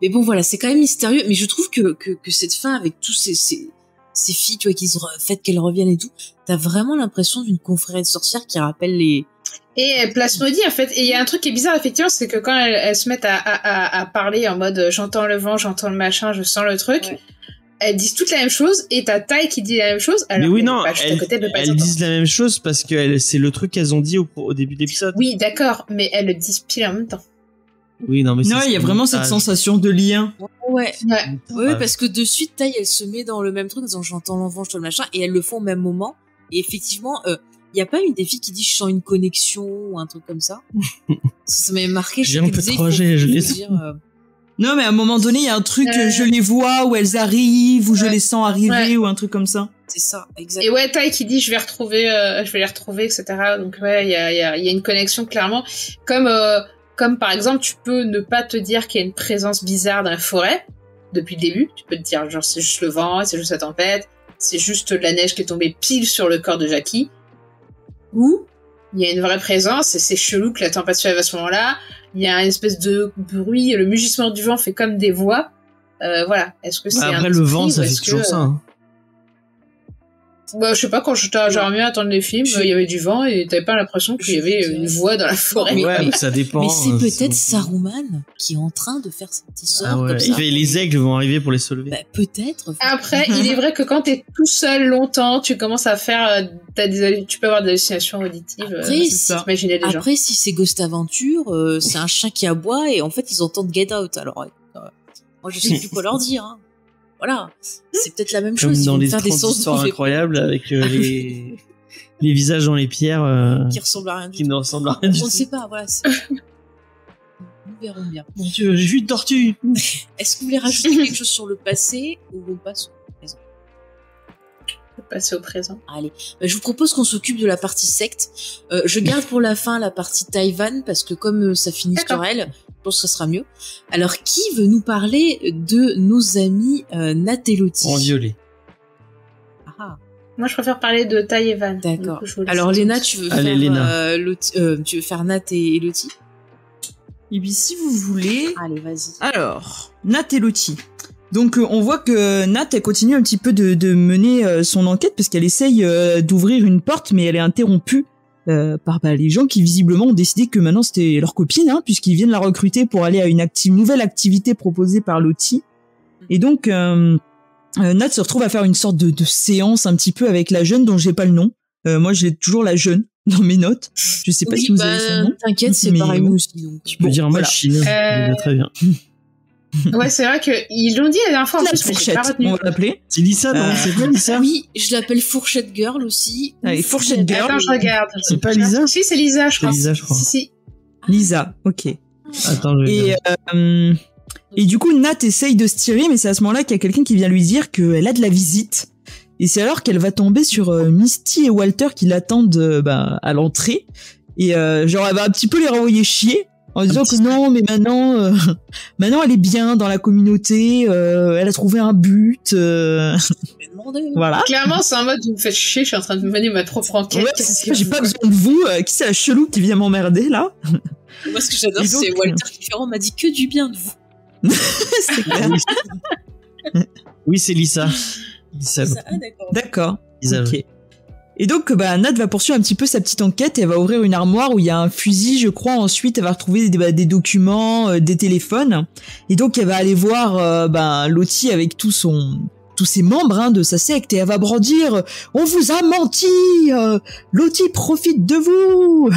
Mais bon, voilà, c'est quand même mystérieux. Mais je trouve que cette fin, avec tous ces filles, tu vois, fait qu'elles reviennent et tout, t'as vraiment l'impression d'une confrérie de sorcières qui rappelle les... Et Plasmodie, en fait. Et il y a un truc qui est bizarre, effectivement, c'est que quand elles se mettent à parler en mode j'entends le vent, j'entends le machin, je sens le truc, Ouais. elles disent toutes la même chose, et t'as Tai qui dit la même chose, alors Mais oui, qu'elle non, est pas juste à côté, elle peut pas elles s'entendre. disent la même chose parce que c'est le truc qu'elles ont dit au début de l'épisode. Oui, d'accord, mais elles le disent pile en même temps. Oui, non, mais Non, c'est il y a vraiment cette montage. sensation de lien. Ouais. Ouais. Oui, parce que de suite, Tai, elle se met dans le même truc, en disant j'entends l'enfant, j'entends le machin, et elles le font au même moment. Et effectivement, il y a pas une des filles qui dit je sens une connexion ou un truc comme ça. Ça m'avait marqué. J'ai un peu disais, 3G, je l'ai. dire, Non, mais à un moment donné, il y a un truc, je les vois, où elles arrivent, ou je les sens arriver, ou un truc comme ça. C'est ça, exactement. Et ouais, Tai qui dit je vais les retrouver, etc. Donc ouais, il y a une connexion clairement. Comme par exemple, tu peux ne pas te dire qu'il y a une présence bizarre dans la forêt depuis le début. Tu peux te dire genre c'est juste le vent, c'est juste la tempête, c'est juste de la neige qui est tombée pile sur le corps de Jackie. Ou il y a une vraie présence et c'est chelou que la tempête se lève à ce moment-là. Il y a une espèce de bruit, le mugissement du vent fait comme des voix. Voilà. Est-ce que c'est après le vent, ça fait toujours ça. Hein. Bah, je sais pas, quand j'aurais mieux attendre les films, il y avait du vent et t'avais pas l'impression qu'il y avait une voix dans la forêt. Ouais, ça dépend. Mais c'est peut-être Saruman qui est en train de faire ses petits sorts comme ça. Les aigles vont arriver pour les soulever. Bah, peut-être. Après, il est vrai que quand t'es tout seul longtemps, tu commences à faire, tu peux avoir des hallucinations auditives. Imaginer les gens. Après, si c'est Ghost Adventure, c'est un chien qui aboie et en fait, ils entendent Get Out. Alors, moi, je sais plus quoi leur dire, hein. Voilà, c'est peut-être la même chose. Comme dans les faire des histoires incroyables avec les visages dans les pierres qui ressemblent à rien du qui tout. ne ressemblent à rien du tout. On ne sait pas, voilà. Nous verrons bien. Mon Dieu, j'ai vu une tortue. Est-ce que vous voulez rajouter quelque chose sur le passé ou on passe au présent? Passer au présent. Allez, je vous propose qu'on s'occupe de la partie secte. Je garde pour la fin la partie Taïwan parce que comme ça finit sur elle, je pense que ça sera mieux. Alors, qui veut nous parler de nos amis Nat et Lottie? En violet. Ah. Moi, je préfère parler de Taïwan. D'accord. Alors, Léna, tu veux tu veux faire Nat et Lottie? Et puis, si vous voulez... Allez, vas-y. Alors, Nat et Lottie. Donc on voit que Nat elle continue un petit peu de mener son enquête parce qu'elle essaye d'ouvrir une porte mais elle est interrompue par les gens qui visiblement ont décidé que maintenant c'était leur copine puisqu'ils viennent la recruter pour aller à une nouvelle activité proposée par Lottie. Et donc Nat se retrouve à faire une sorte de séance un petit peu avec la jeune dont j'ai pas le nom. Moi j'ai toujours la jeune dans mes notes. Je sais pas si vous avez son nom. T'inquiète, c'est pareil moi aussi. Donc. Tu peux dire machine. Très bien. Ouais, c'est vrai qu'ils l'ont dit la dernière fois en plus, mais j'ai pas retenu. On va l'appeler. C'est Lisa, non? C'est pas Lisa? Oui, je l'appelle Fourchette Girl aussi. Allez, Fourchette Girl. Attends, je regarde. C'est pas Lisa? Si, c'est Lisa, je crois. C'est Lisa, je crois. Si. Lisa, ok. Attends, et du coup, Nat essaye de se tirer, mais c'est à ce moment-là qu'il y a quelqu'un qui vient lui dire qu'elle a de la visite. Et c'est alors qu'elle va tomber sur Misty et Walter qui l'attendent à l'entrée. Et genre, elle va un petit peu les renvoyer chier. En disant que non, mais maintenant elle est bien dans la communauté, elle a trouvé un but. Voilà. Clairement, c'est en mode vous me faites chier, je suis en train de mener ma propre enquête. Ouais, j'ai pas besoin de vous. Qui c'est la chelou qui vient m'emmerder là? Moi, ce que j'adore, c'est Walter qui m'a dit que du bien de vous. C'est clair. Oui, c'est Lisa. Lisa. Ah, d'accord. Lisa, ok. Et donc, Nat va poursuivre un petit peu sa petite enquête et elle va ouvrir une armoire où il y a un fusil, je crois. Ensuite, elle va retrouver des documents, des téléphones. Et donc, elle va aller voir Lottie avec tous ses membres de sa secte et elle va brandir « On vous a menti Lottie profite de vous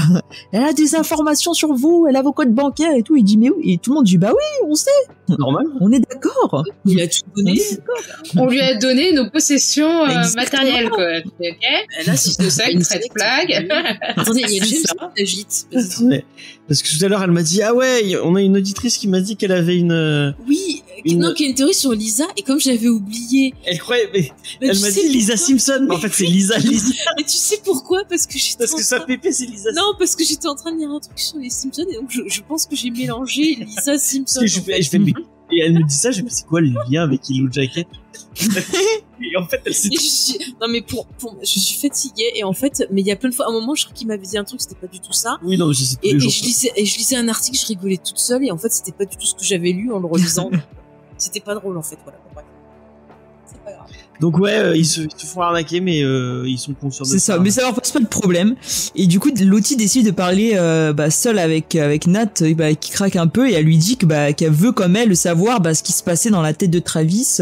Elle a des informations sur vous, elle a vos codes bancaires et tout. » Il dit « Mais oui ?» Et tout le monde dit « Bah oui, on sait. Normal. On est d'accord. » Il a tout donné. On lui a donné nos possessions matérielles, quoi. Ok. Et là, c'est de ça, une trade flag. Attendez, il y a James qui agite. Parce que tout à l'heure, elle m'a dit « Ah ouais, on a une auditrice qui m'a dit qu'elle avait une... » Oui, non, qui a une théorie sur Lisa, et comme j'avais oublié... Elle croyait... Mais elle m'a dit Lisa Simpson, mais en fait c'est Lisa. Mais tu sais pourquoi? Parce que sa pépé c'est Lisa. Non, parce que j'étais en train de lire un truc sur les Simpsons, et donc je pense que j'ai mélangé Lisa Simpson. Et elle me dit ça, je me dis c'est quoi le lien avec Yellow Jacket? Et en fait elle s'est... Non mais je suis fatiguée, et en fait, mais il y a plein de fois, à un moment je crois qu'il m'avait dit un truc, c'était pas du tout ça. Oui, non, mais je sais tous les jours. Je lisais un article, je rigolais toute seule, et en fait c'était pas du tout ce que j'avais lu en le relisant. C'était pas drôle en fait, voilà. C'est pas grave. Donc ouais, ils se font arnaquer, mais ils sont conscients de ça. C'est ça, mais ça leur pose pas de problème. Et du coup, Lottie décide de parler seule avec Nat, qui craque un peu, et elle lui dit qu'elle veut comme elle savoir ce qui se passait dans la tête de Travis,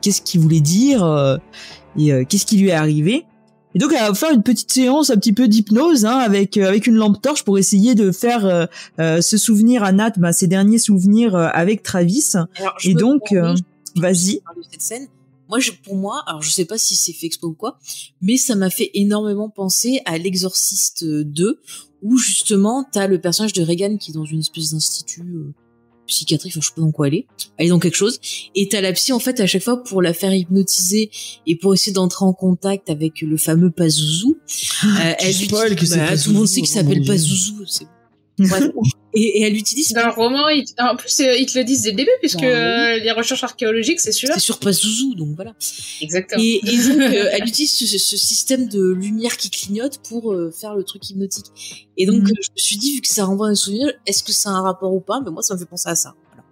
qu'est-ce qu'il voulait dire, et qu'est-ce qui lui est arrivé. Et donc elle va faire une petite séance un petit peu d'hypnose avec une lampe torche pour essayer de faire se souvenir à Nat ses derniers souvenirs avec Travis. Alors, et donc vas-y. De cette scène. Pour moi, alors je sais pas si c'est fait exprès ou quoi, mais ça m'a fait énormément penser à l'Exorciste 2, où justement t'as le personnage de Regan qui est dans une espèce d'institut psychiatrie, enfin je sais pas dans quoi elle est dans quelque chose, et t'as la psy en fait à chaque fois pour la faire hypnotiser et pour essayer d'entrer en contact avec le fameux Pazuzu, elle lui dit, tout le monde sait qu'il s'appelle Pazuzu, c'est bref. Et elle utilise dans le roman, en plus ils te le disent dès le début puisque les recherches archéologiques c'est sur Pazuzu, donc voilà. Exactement. Et donc elle utilise ce système de lumière qui clignote pour faire le truc hypnotique. Et donc je me suis dit, vu que ça renvoie à un souvenir, est-ce que ça a un rapport ou pas? Mais moi ça me fait penser à ça. Voilà.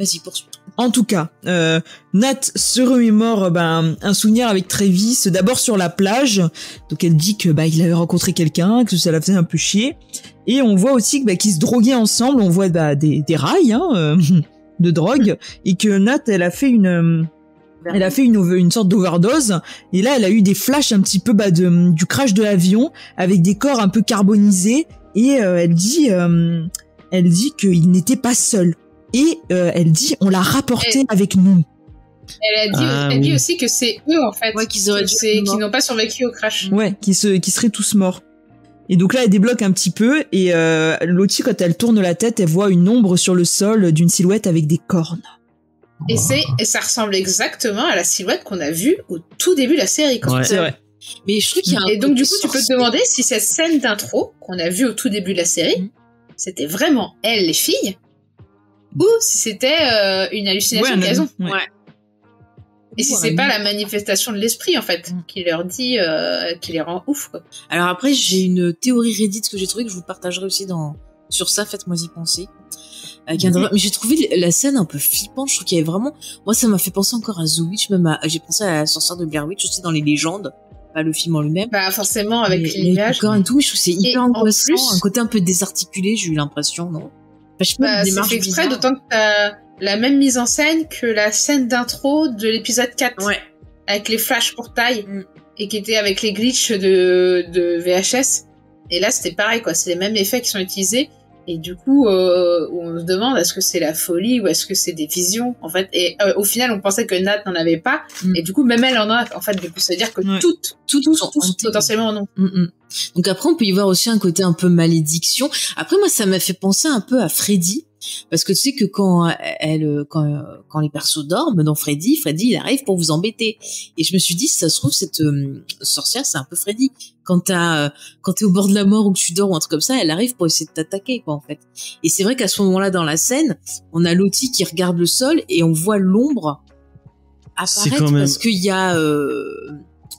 Vas-y, poursuis. En tout cas, Nat se remémore un souvenir avec Travis, d'abord sur la plage. Donc elle dit que il avait rencontré quelqu'un, que ça la faisait un peu chier. Et on voit aussi qu'ils se droguaient ensemble. On voit des rails de drogue, et que Nat elle a fait une sorte d'overdose. Et là elle a eu des flashs un petit peu du crash de l'avion avec des corps un peu carbonisés. Et elle dit qu'il n'était pas seul. Et elle dit on l'a rapporté avec nous. Elle a dit aussi que c'est eux en fait qui n'ont pas survécu au crash. Ouais, qui seraient tous morts. Et donc là elle débloque un petit peu, et Lottie, quand elle tourne la tête, elle voit une ombre sur le sol d'une silhouette avec des cornes. Et ça ressemble exactement à la silhouette qu'on a vue au tout début de la série. Ouais. C'est vrai. Mais je trouve qu'il y a et donc du coup tu peux te demander si cette scène d'intro qu'on a vue au tout début de la série, c'était vraiment elles les filles, ou si c'était une hallucination qu'elles ont. Ouais. Et si c'est pas la manifestation de l'esprit en fait qui leur dit, qui les rend ouf quoi. Alors après j'ai une théorie Reddit que j'ai trouvée, que je vous partagerai aussi sur ça, faites-moi y penser. Mais j'ai trouvé la scène un peu flippante. Je trouve qu'il y avait vraiment, moi ça m'a fait penser encore à The Witch, même j'ai pensé à la sorcière de Blair Witch aussi dans les légendes, pas le film en lui-même. Bah forcément avec l'image. Et tout, mais je trouve que c'est hyper angoissant, un côté un peu désarticulé, j'ai eu l'impression, non? C'est fait exprès, d'autant que t'as la même mise en scène que la scène d'intro de l'épisode 4. Ouais. Avec les flash portails. Et qui était avec les glitches de VHS. Et là, c'était pareil, quoi. C'est les mêmes effets qui sont utilisés. Et du coup, on se demande est-ce que c'est la folie ou est-ce que c'est des visions, en fait. Et au final, on pensait que Nat n'en avait pas. Et du coup, même elle en a, en fait. Du coup, ça veut dire que tous potentiellement non. Donc après, on peut y voir aussi un côté un peu malédiction. Après, moi, ça m'a fait penser un peu à Freddy. Parce que tu sais que quand les persos dorment dans Freddy, il arrive pour vous embêter. Et je me suis dit, si ça se trouve, cette sorcière, c'est un peu Freddy. Quand t'es au bord de la mort ou que tu dors ou un truc comme ça, elle arrive pour essayer de t'attaquer, quoi, en fait. Et c'est vrai qu'à ce moment-là, dans la scène, on a Lottie qui regarde le sol et on voit l'ombre apparaître parce qu'il y a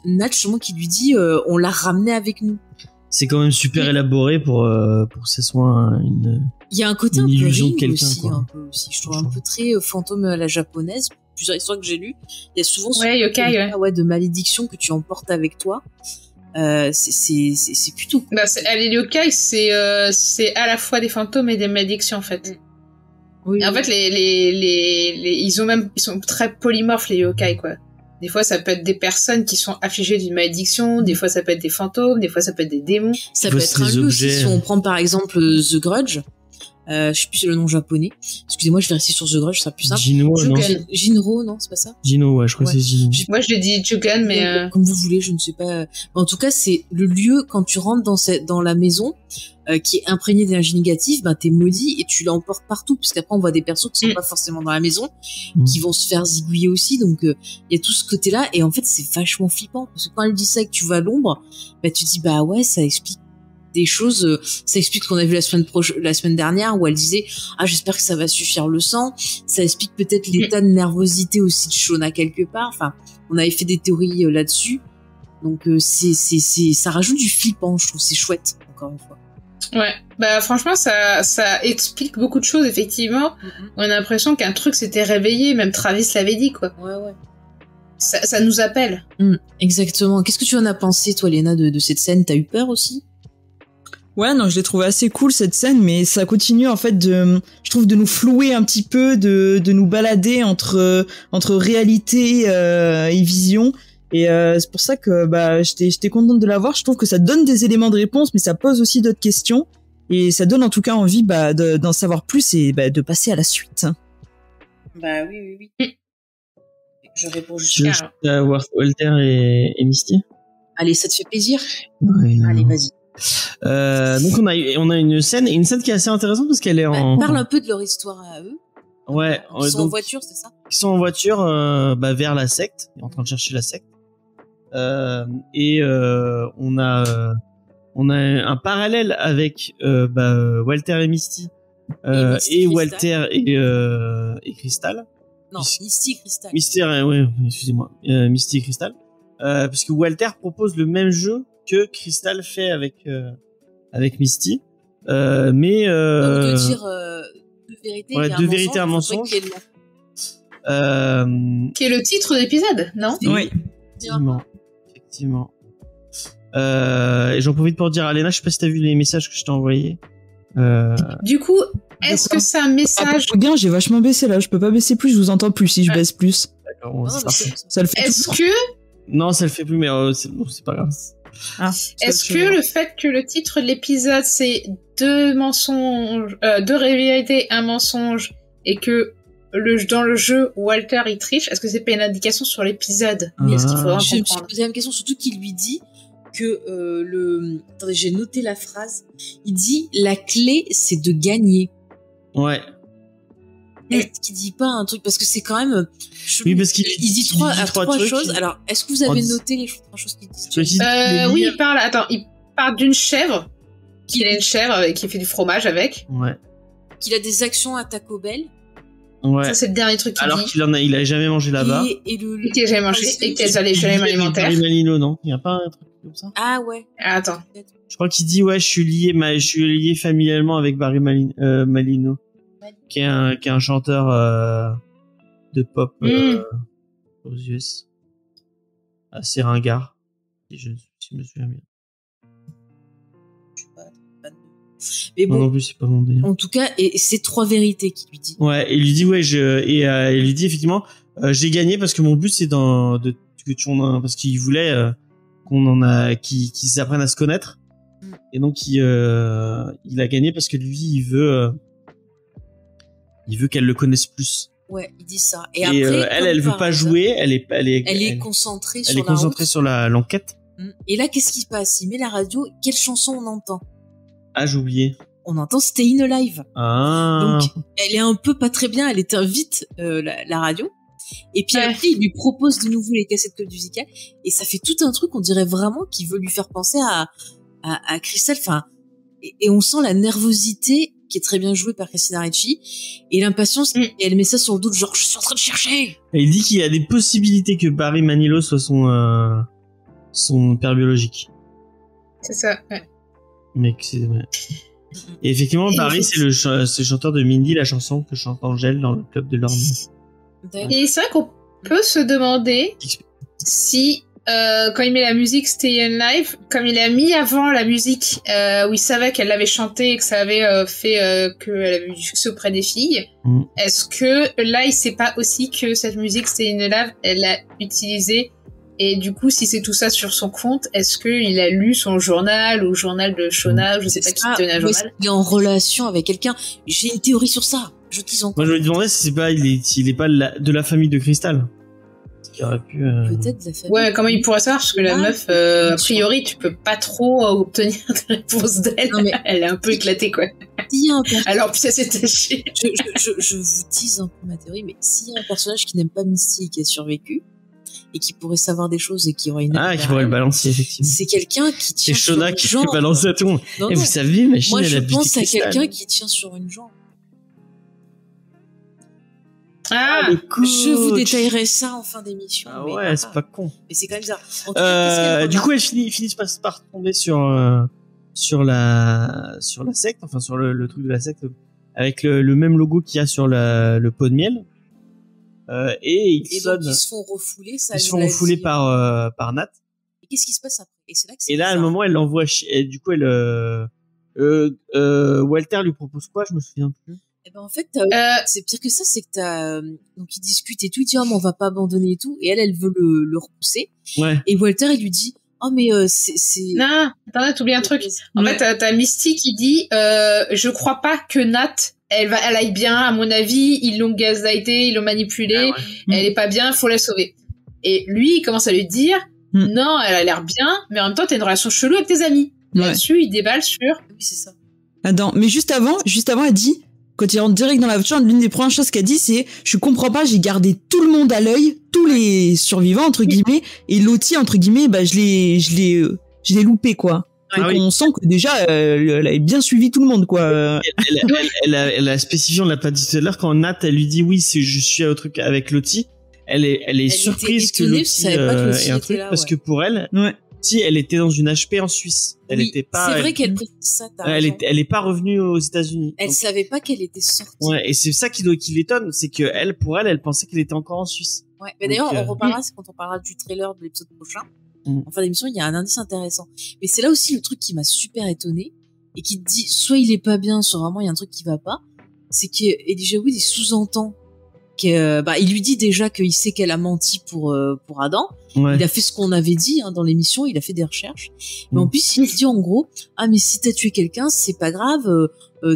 Nat, justement, qui lui dit, on l'a ramené avec nous. C'est quand même super élaboré pour que ce soit il y a un côté un peu illusion de Ring quelqu'un, aussi, quoi. un peu aussi. Je trouve un peu très fantôme à la japonaise. Plusieurs histoires que j'ai lues, il y a souvent yokai, de malédiction que tu emportes avec toi. C'est plutôt cool. Les yokai, c'est à la fois des fantômes et des malédictions en fait. Oui, en fait, ils sont très polymorphes les yokai quoi. Des fois, ça peut être des personnes qui sont affligées d'une malédiction, des fois, ça peut être des fantômes, des fois, ça peut être des démons. Ça peut être un lieu aussi, si on prend par exemple The Grudge. Je sais plus le nom japonais. Excusez-moi, je vérifie sur The Grudge, ça sera plus simple. Jinro, non, c'est pas ça? Jinro, ouais, je crois que c'est Jinro. Moi, je l'ai dit Jugan, mais comme vous voulez, je ne sais pas. En tout cas, c'est le lieu quand tu rentres dans la maison qui est imprégnée d'énergie négative, t'es maudit et tu l'emportes partout, parce qu'après on voit des persos qui sont pas forcément dans la maison, qui vont se faire zigouiller aussi. Donc il y a tout ce côté-là, et en fait c'est vachement flippant parce que quand elle dit ça et que tu vas à l'ombre, tu dis ouais, ça explique des choses, ça explique ce qu'on a vu la semaine dernière où elle disait j'espère que ça va suffire le sang, ça explique peut-être l'état de nervosité aussi de Shona quelque part. Enfin, on avait fait des théories là-dessus, donc ça rajoute du flippant, je trouve. C'est chouette, encore une fois. Ouais, franchement ça explique beaucoup de choses effectivement. On a l'impression qu'un truc s'était réveillé, même Travis l'avait dit quoi. Ouais. Ça nous appelle. Exactement. Qu'est-ce que tu en as pensé toi, Léna, de cette scène? T'as eu peur aussi? Ouais, non, je l'ai trouvé assez cool cette scène, mais ça continue en fait je trouve, de nous flouer un petit peu, de nous balader entre réalité et vision. Et c'est pour ça que j'étais contente de la voir. Je trouve que ça donne des éléments de réponse, mais ça pose aussi d'autres questions, et ça donne en tout cas envie d'en savoir plus et de passer à la suite. Oui. Je réponds juste. Tu veux voir Walter et Misty? Allez, ça te fait plaisir? Ouais, allez, vas-y. Donc on a une scène qui est assez intéressante parce qu'elle est en. Parle un peu de leur histoire à eux. Ouais. Ils sont en voiture, c'est ça? Ils sont en voiture vers la secte, en train de chercher la secte. On a un parallèle avec Walter et Misty, et Walter et Crystal. Non, Misty et Crystal. Misty et Crystal. Parce que Walter propose le même jeu que Crystal fait avec Misty. Mais on peut dire deux vérités, deux vérités, un mensonge. Qui est le titre de l'épisode, non? Oui. Effectivement. Et j'en profite pour dire à Léna, je sais pas si t'as vu les messages que je t'ai envoyés. Du coup, est-ce que c'est un message? Bien, j'ai vachement baissé là, je peux pas baisser plus, je vous entends plus si je baisse plus. D'accord, bon, c'est parfait. Ça le fait. Est-ce que non, ça le fait plus, mais c'est pas grave. Est-ce que le fait que le titre de l'épisode c'est deux mensonges, deux vérités, un mensonge, et que dans le jeu Walter il triche, est-ce que c'est pas une indication sur l'épisode? Est-ce qu'il faudra je me comprendre? suis posé la question, surtout qu'il lui dit que attendez, j'ai noté la phrase. Il dit la clé c'est de gagner. Ouais. Est-ce qu'il dit pas un truc parce que c'est quand même oui, parce qu'il dit trois choses. Alors, est-ce que vous avez noté les trois choses qu'il dit? Oui, il parle d'une chèvre, qu'il a une chèvre et qui fait du fromage avec. Ouais. Qu'il a des actions à Taco Bell. Ouais. Ça, c'est le dernier truc qu'il dit. Alors il a jamais mangé là-bas. Et qu'il a jamais mangé et qu'il a les gemmes alimentaires. Malino, non? Il y a pas un truc comme ça? Ah ouais. Attends. Je crois qu'il dit je suis lié familialement avec Barry Malino. Qui est un chanteur de pop aux US. Assez ringard, si je me souviens bien. Mais bon, moi non plus, c'est pas mon délire. En tout cas, et c'est trois vérités qu'il lui dit. Ouais, et il lui dit il lui dit effectivement j'ai gagné parce que mon but c'est parce qu'il voulait qu'ils apprennent à se connaître. Et donc il a gagné parce que lui il veut qu'elle le connaisse plus. Ouais, il dit ça. Et après, elle veut pas jouer, elle est concentrée sur l'enquête. Et là, qu'est-ce qui se passe? Il met la radio, quelle chanson on entend? Ah, j'ai oublié. On entend Stay in Alive. Ah. Donc, elle est un peu pas très bien, elle éteint vite la radio. Et puis après, il lui propose de nouveau les cassettes club musicales. Et ça fait tout un truc, on dirait vraiment qu'il veut lui faire penser à Crystal. Enfin, et on sent la nervosité qui est très bien jouée par Christina Ricci, et l'impatience, et elle met ça sur le dos, genre, je suis en train de chercher. Et il dit qu'il y a des possibilités que Barry Manilow soit son père biologique. C'est ça, ouais. Mais c'est vrai. Et effectivement, Barry, c'est le chanteur de Mindy, la chanson que chante Angèle dans le club de l'Orme. Et c'est vrai qu'on peut se demander si quand il met la musique Stay in Live, comme il a mis avant la musique où il savait qu'elle l'avait chanté et que ça avait fait qu'elle avait eu du succès auprès des filles, est-ce que là il sait pas aussi que cette musique Stay in Live elle l'a utilisée, et du coup si c'est tout ça sur son compte, est-ce que il a lu son journal ou journal de Shona, je sais pas qui tenait un journal, il est en relation avec quelqu'un? J'ai une théorie sur ça, je dis encore. Moi je me demandais si il est pas de la famille de Crystal. Aurait pu, peut-être la famille. Ouais, comment il pourrait savoir, parce que la meuf, a priori, tu peux pas trop obtenir de réponse d'elle. Non, mais elle est un peu éclatée, quoi. Alors, puis ça s'est taché. Je vous tease un peu ma théorie, mais s'il y a un personnage qui n'aime pas Misty et qui a survécu, et qui pourrait savoir des choses et qui aurait une... qui pourrait le balancer, effectivement. C'est quelqu'un qui tient sur une jambe. C'est Shona qui peut balancer à tout le monde. Non, et vous savez, machine, moi, elle a je pense à quelqu'un qui tient sur une jambe. Ah, je vous détaillerai ça en fin d'émission. Ah ouais, c'est pas con. Mais c'est quand même ça. Du coup, elles finissent par tomber sur la secte, enfin sur le truc de la secte, avec le même logo qu'il y a sur le pot de miel. Et ils se font refouler. Ils se font refouler par Nat. Et qu'est-ce qui se passe après? Et là, à un moment, elle l'envoie. Et du coup, Walter lui propose quoi? Je me souviens plus. Et ben en fait, c'est pire que ça, c'est que donc ils discutent et tout, il dit mais on va pas abandonner et tout, et elle veut le repousser. Ouais. Et Walter il lui dit mais c'est non, attends, t'oublies un truc. En fait, t'as Misty qui dit je crois pas que Nat elle aille bien, à mon avis, ils l'ont gaslighté, ils l'ont manipulée, elle est pas bien, faut la sauver. Et lui, il commence à lui dire non, elle a l'air bien, mais en même temps, t'as une relation chelou avec tes amis. Là-dessus, il déballe sur... Oui, c'est ça. Attends, mais juste avant, elle dit, quand il rentre direct dans la voiture, l'une des premières choses qu'elle dit, c'est, je comprends pas, j'ai gardé tout le monde à l'œil, tous les survivants, entre guillemets, et Lottie, entre guillemets, bah, je l'ai loupé, quoi. Donc on sent que déjà, elle avait bien suivi tout le monde, quoi. Elle a spécifié, on l'a pas dit tout à l'heure, quand Nat, elle lui dit, oui, je suis au truc avec Lottie, elle est surprise que Lottie ait un truc, parce que pour elle, si elle était dans une HP en Suisse, elle était pas. C'est vrai qu'elle précise ça. Elle est pas revenue aux États-Unis. Elle savait pas qu'elle était sortie. Ouais, et c'est ça qui l'étonne, c'est que elle pensait qu'elle était encore en Suisse. Ouais, mais d'ailleurs, on reparlera, c'est quand on parlera du trailer de l'épisode prochain. En fin d'émission, il y a un indice intéressant. Mais c'est là aussi le truc qui m'a super étonné et qui te dit, soit il est pas bien, soit vraiment il y a un truc qui va pas. C'est qu'Elijah Wood, il sous-entend il lui dit déjà qu'il sait qu'elle a menti pour Adam. Ouais. Il a fait ce qu'on avait dit dans l'émission, il a fait des recherches. Mais en plus, il dit en gros, mais si t'as tué quelqu'un, c'est pas grave,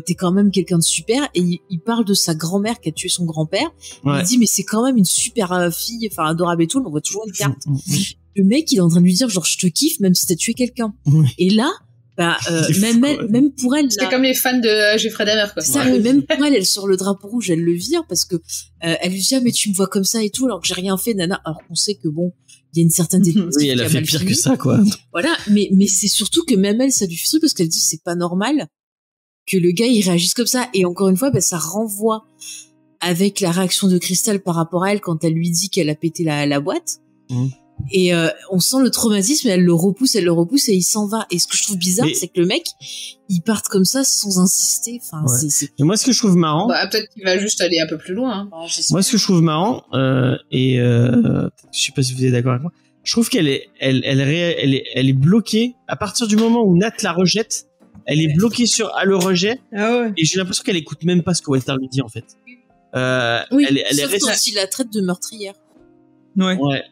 t'es quand même quelqu'un de super. Et il parle de sa grand-mère qui a tué son grand-père. Ouais. Il dit mais c'est quand même une super fille, enfin adorable et tout. On voit toujours une carte. Le mec, il est en train de lui dire genre je te kiffe même si t'as tué quelqu'un. Et là. Même pour elle, c'est comme les fans de Jeffrey Dahmer, quoi. Ça, même pour elle sort le drapeau rouge, elle le vire parce que elle lui dit mais tu me vois comme ça et tout alors que j'ai rien fait, nana. Alors qu'on sait que bon, il y a une certaine oui, elle a fait pire que ça, quoi. Voilà, mais c'est surtout que même elle, ça lui fait truc parce qu'elle dit c'est pas normal que le gars il réagisse comme ça. Et encore une fois, ça renvoie avec la réaction de Crystal par rapport à elle quand elle lui dit qu'elle a pété la boîte. Et on sent le traumatisme et elle le repousse et il s'en va. Et ce que je trouve bizarre, c'est que le mec, il parte comme ça sans insister. Enfin, Et moi, ce que je trouve marrant, peut-être qu'il va juste aller un peu plus loin. Moi, ce que je trouve marrant, je sais pas si vous êtes d'accord avec moi, je trouve qu'elle est bloquée à partir du moment où Nat la rejette. Elle est bloquée sur le rejet. Et j'ai l'impression qu'elle écoute même pas ce que Walter lui dit en fait. Sauf quand il la traite de meurtrière. Ouais.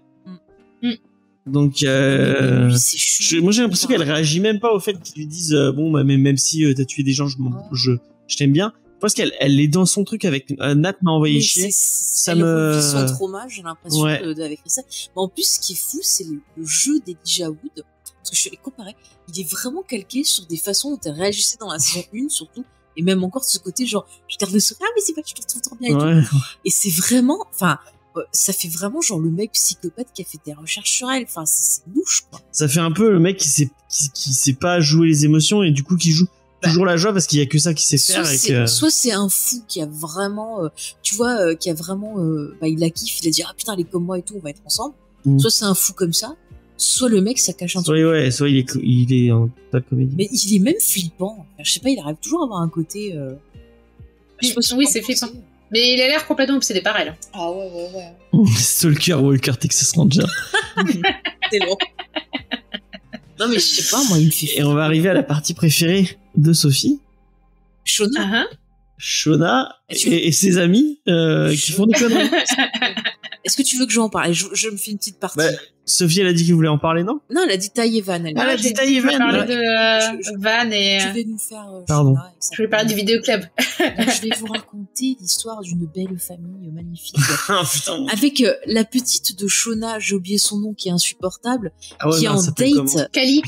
Donc, moi j'ai l'impression qu'elle réagit même pas au fait qu'ils lui disent mais même si t'as tué des gens, je t'aime bien. Je pense qu'elle est dans son truc avec Nat m'a envoyé chier. Ça me son trauma, j'ai l'impression avec ça. Mais en plus, ce qui est fou, c'est le jeu d'Elijah Wood. Parce que je suis allée comparer, il est vraiment calqué sur des façons dont elle réagissait dans la saison 1 surtout, et même encore de ce côté genre je garde le sourire, mais c'est pas que je te retrouve trop bien et tout. Et c'est vraiment, ça fait vraiment genre le mec psychopathe qui a fait des recherches sur elle. Enfin, c'est louche, quoi. Ça fait un peu le mec qui sait pas jouer les émotions et du coup qui joue toujours la joie parce qu'il y a que ça qui sait faire. Soit c'est un fou qui a vraiment, qui a vraiment, il la kiffe, il a dit putain elle est comme moi et tout, on va être ensemble. Soit c'est un fou comme ça. Soit le mec ça cache un truc. Soit il est en total comédie. Mais il est même flippant. Je sais pas, il arrive toujours à avoir un côté. Oui, c'est flippant. Mais il a l'air complètement obsédé par elle. Ah ouais. Stalker Walker Texas Ranger. C'est long. Non mais je sais pas, moi il me fait. Et on va arriver à la partie préférée de Sophie. Shona. Shona et ses amis qui font des conneries. Est-ce que tu veux que j'en parle? Je me fais une petite partie. Sophie, elle a dit qu'elle voulait en parler, non? Non, elle a dit taille et Van. Elle a dit taille et Van. Parler de Van et... Je vais nous faire... Pardon. Je vais parler du vidéoclub. Je vais vous raconter l'histoire d'une belle famille magnifique. Putain. Avec la petite de Shona, j'ai oublié son nom, qui est insupportable, qui est en date... Kali.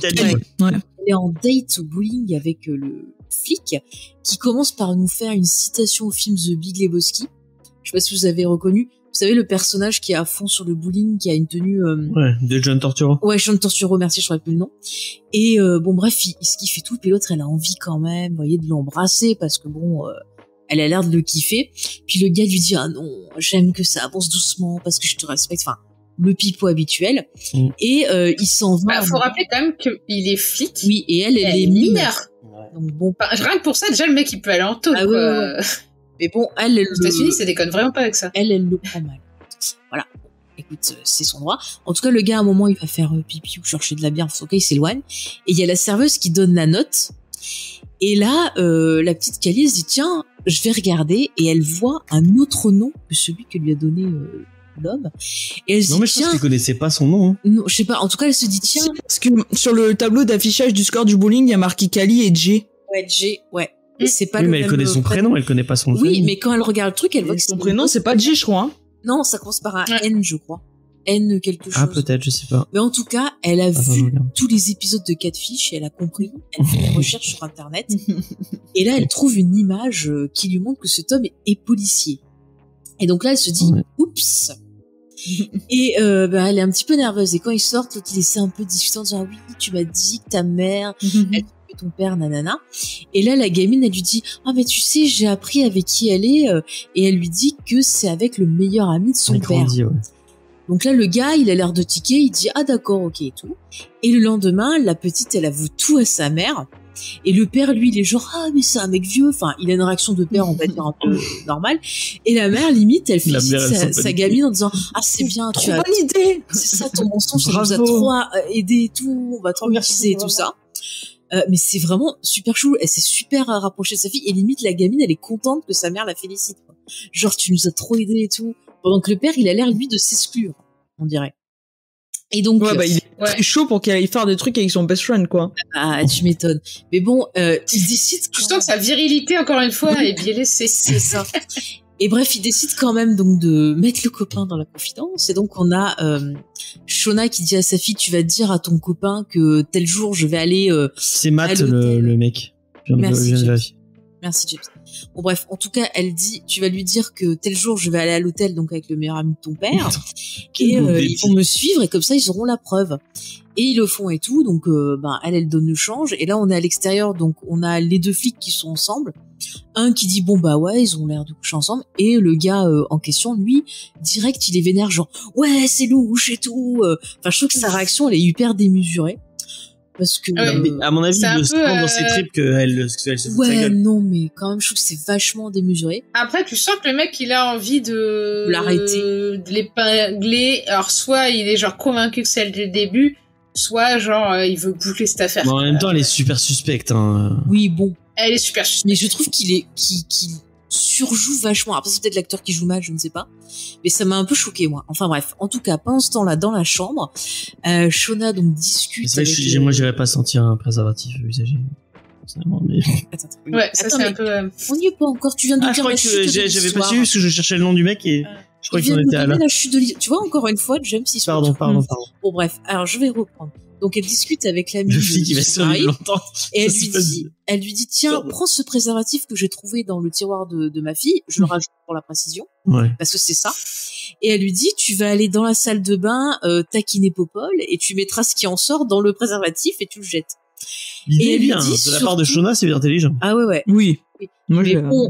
Elle est en date au bowling avec le flic, qui commence par nous faire une citation au film The Big Lebowski. Je sais pas si vous avez reconnu. Vous savez, le personnage qui est à fond sur le bowling, qui a une tenue... de John Torturo. Ouais, John Torturo, merci, je ne plus le nom. Et bref, il se kiffe et tout, puis l'autre, elle a envie quand même, vous voyez, de l'embrasser, parce que elle a l'air de le kiffer. Puis le gars lui dit, ah non, j'aime que ça avance doucement, parce que je te respecte, enfin, le pipeau habituel. Et il s'en va... faut rappeler quand même qu'il est flic. Oui, et elle est mineure. Donc bon... rien que pour ça, déjà, le mec, il peut aller en taule, quoi. Ouais. Mais bon, elle aux États-Unis, ça déconne vraiment pas avec ça. Elle le prend mal. Voilà. Écoute, c'est son droit. En tout cas, le gars, à un moment, il va faire pipi ou chercher de la bière. Il s'éloigne. Et il y a la serveuse qui donne la note. Et là, la petite Kali se dit, tiens, je vais regarder. Et elle voit un autre nom que celui que lui a donné l'homme. Et elle se dit, mais je pense qu'elle connaissait pas son nom. Non, je sais pas. En tout cas, elle se dit, tiens. Parce que sur le tableau d'affichage du score du bowling, il y a marqué Kali et Jay. Ouais, Jay, ouais. C'est pas mais elle connaît son prénom, elle connaît pas son nom. Oui, mais quand elle regarde le truc, elle voit que son prénom, c'est pas Jay, je crois. Non, ça commence par un N, je crois. N quelque chose. Ah, peut-être, je sais pas. Mais en tout cas, elle a Attends, je vu regarde. tous les épisodes de Catfish et elle a compris. Elle fait des recherches sur Internet. Et là, elle trouve une image qui lui montre que cet homme est policier. Et donc là, elle se dit, Ouais. oups. Et elle est un petit peu nerveuse. Et quand ils sortent, l'autre, il essaie un peu discutant, en disant, oui, tu m'as dit que ta mère, elle tuait ton père, nanana. Et là, la gamine, elle lui dit, ah, mais tu sais, j'ai appris avec qui elle est. Et elle lui dit que c'est avec le meilleur ami de son Il père. grandit, ouais. Donc là, le gars, il a l'air de tiquer, il dit « Ah d'accord, ok » et tout. Et le lendemain, la petite, elle avoue tout à sa mère. Et le père, lui, il est genre « Ah, mais c'est un mec vieux ». Enfin, il a une réaction de père, on va dire, un peu normale. Et la mère, limite, elle La félicite mère, elle sa gamine en disant « Ah, c'est bien, tu as... bonne idée. C'est ça, ton mensonge, ça nous a Bravo. trop aidé et tout, on va trop Merci, utiliser et tout ça. » Mais c'est vraiment super chou. Elle s'est super rapprochée de sa fille. Et limite, la gamine, elle est contente que sa mère la félicite, quoi. Genre, tu nous as trop aidé et tout. Pendant que le père, il a l'air, lui, de s'exclure, on dirait. Et donc, Ouais, bah, il est Ouais. très chaud pour qu'il aille faire des trucs avec son best friend, quoi. ah, tu m'étonnes. Mais bon, il décide. Tu sens que sa virilité, encore une fois, est bien laissée. C'est ça. Et bref, il décide quand même donc de mettre le copain dans la confidence. Et donc on a Shona qui dit à sa fille, tu vas dire à ton copain que tel jour je vais aller. C'est Matt, à l'hôtel. le mec. Je viens de Merci, James. vérifier. Merci James. Bon bref, en tout cas, elle dit, tu vas lui dire que tel jour je vais aller à l'hôtel donc avec le meilleur ami de ton père. Et mauvais ils vont me suivre et comme ça ils auront la preuve. Et ils le font et tout, donc elle donne le change. Et là on est à l'extérieur, donc on a les deux flics qui sont ensemble. Un qui dit bon bah ouais ils ont l'air de coucher ensemble, et le gars en question, lui, direct il est vénère genre ouais c'est louche et tout. Enfin je trouve que sa réaction elle est hyper démesurée parce que Ouais, À mon avis, C'est un il se peu, prend dans ses tripes qu'elle se fout de sa ouais gueule. non mais quand même je trouve que c'est vachement démesuré. Après, tu sens que le mec, il a envie de L'arrêter. de l'épingler. Alors, soit il est genre convaincu que c'est elle dès le début, soit genre il veut boucler cette affaire. Mais en même temps, elle est super suspecte. Hein. Oui bon, Elle est super mais je trouve qu'il surjoue vachement. Après c'est peut-être l'acteur qui joue mal, je ne sais pas, mais ça m'a un peu choqué moi. Enfin bref, en tout cas pendant ce temps-là dans la chambre, Shona donc discute. C'est vrai que avec moi, j'irais pas sentir un préservatif usagé. Personnellement, mais... Attends, Ouais, ça attends, c'est mais un peu. on n'y est pas encore. Tu viens de Ah, je dire crois la que chute de j'avais pas l'histoire. suivi parce que je cherchais le nom du mec et je crois Il qu'ils vient en de étaient à donner là. la chute de l'histoire. Tu vois encore une fois, James il se Pardon. retrouve. Bon bref, alors je vais reprendre. Donc elle discute avec l'ami Le de flic qui va son survivre mari, longtemps. et elle Ça, lui c'est pas dit, tiens, Pardon. prends ce préservatif que j'ai trouvé dans le tiroir de ma fille. Je le rajoute pour la précision Ouais. parce que c'est ça. Et elle lui dit, tu vas aller dans la salle de bain taquiner Popol et tu mettras ce qui en sort dans le préservatif et tu le jettes. L'idée Et est elle lui bien. dit De la part de surtout- Shona, c'est bien intelligent. Ah ouais. Oui. Moi, Mais je... bon,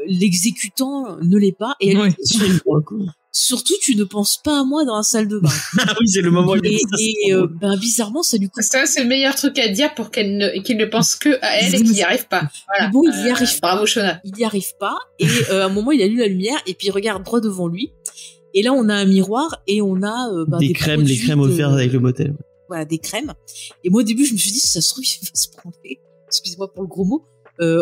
l'exécutant ne l'est pas. Et elle Ouais. lui dit, Pour le coup. surtout, tu ne penses pas à moi dans la salle de bain. Ah oui, c'est le moment où il Et, dit ça, c'est trop drôle. bizarrement, ça lui coûte. Ça, c'est le meilleur truc à dire pour qu'il ne pense que à elle et qu'il n'y arrive pas. Voilà. Mais bon, il y arrive Bravo Shona. Il n'y arrive pas. Et à un moment, il allume la lumière et puis il regarde droit devant lui. Et là, on a un miroir et on a Des des crèmes, les produits crèmes offertes avec le motel. Voilà, des crèmes. Et moi, au début, je me suis dit, si ça se trouve, il va se prendre. Excusez-moi pour le gros mot.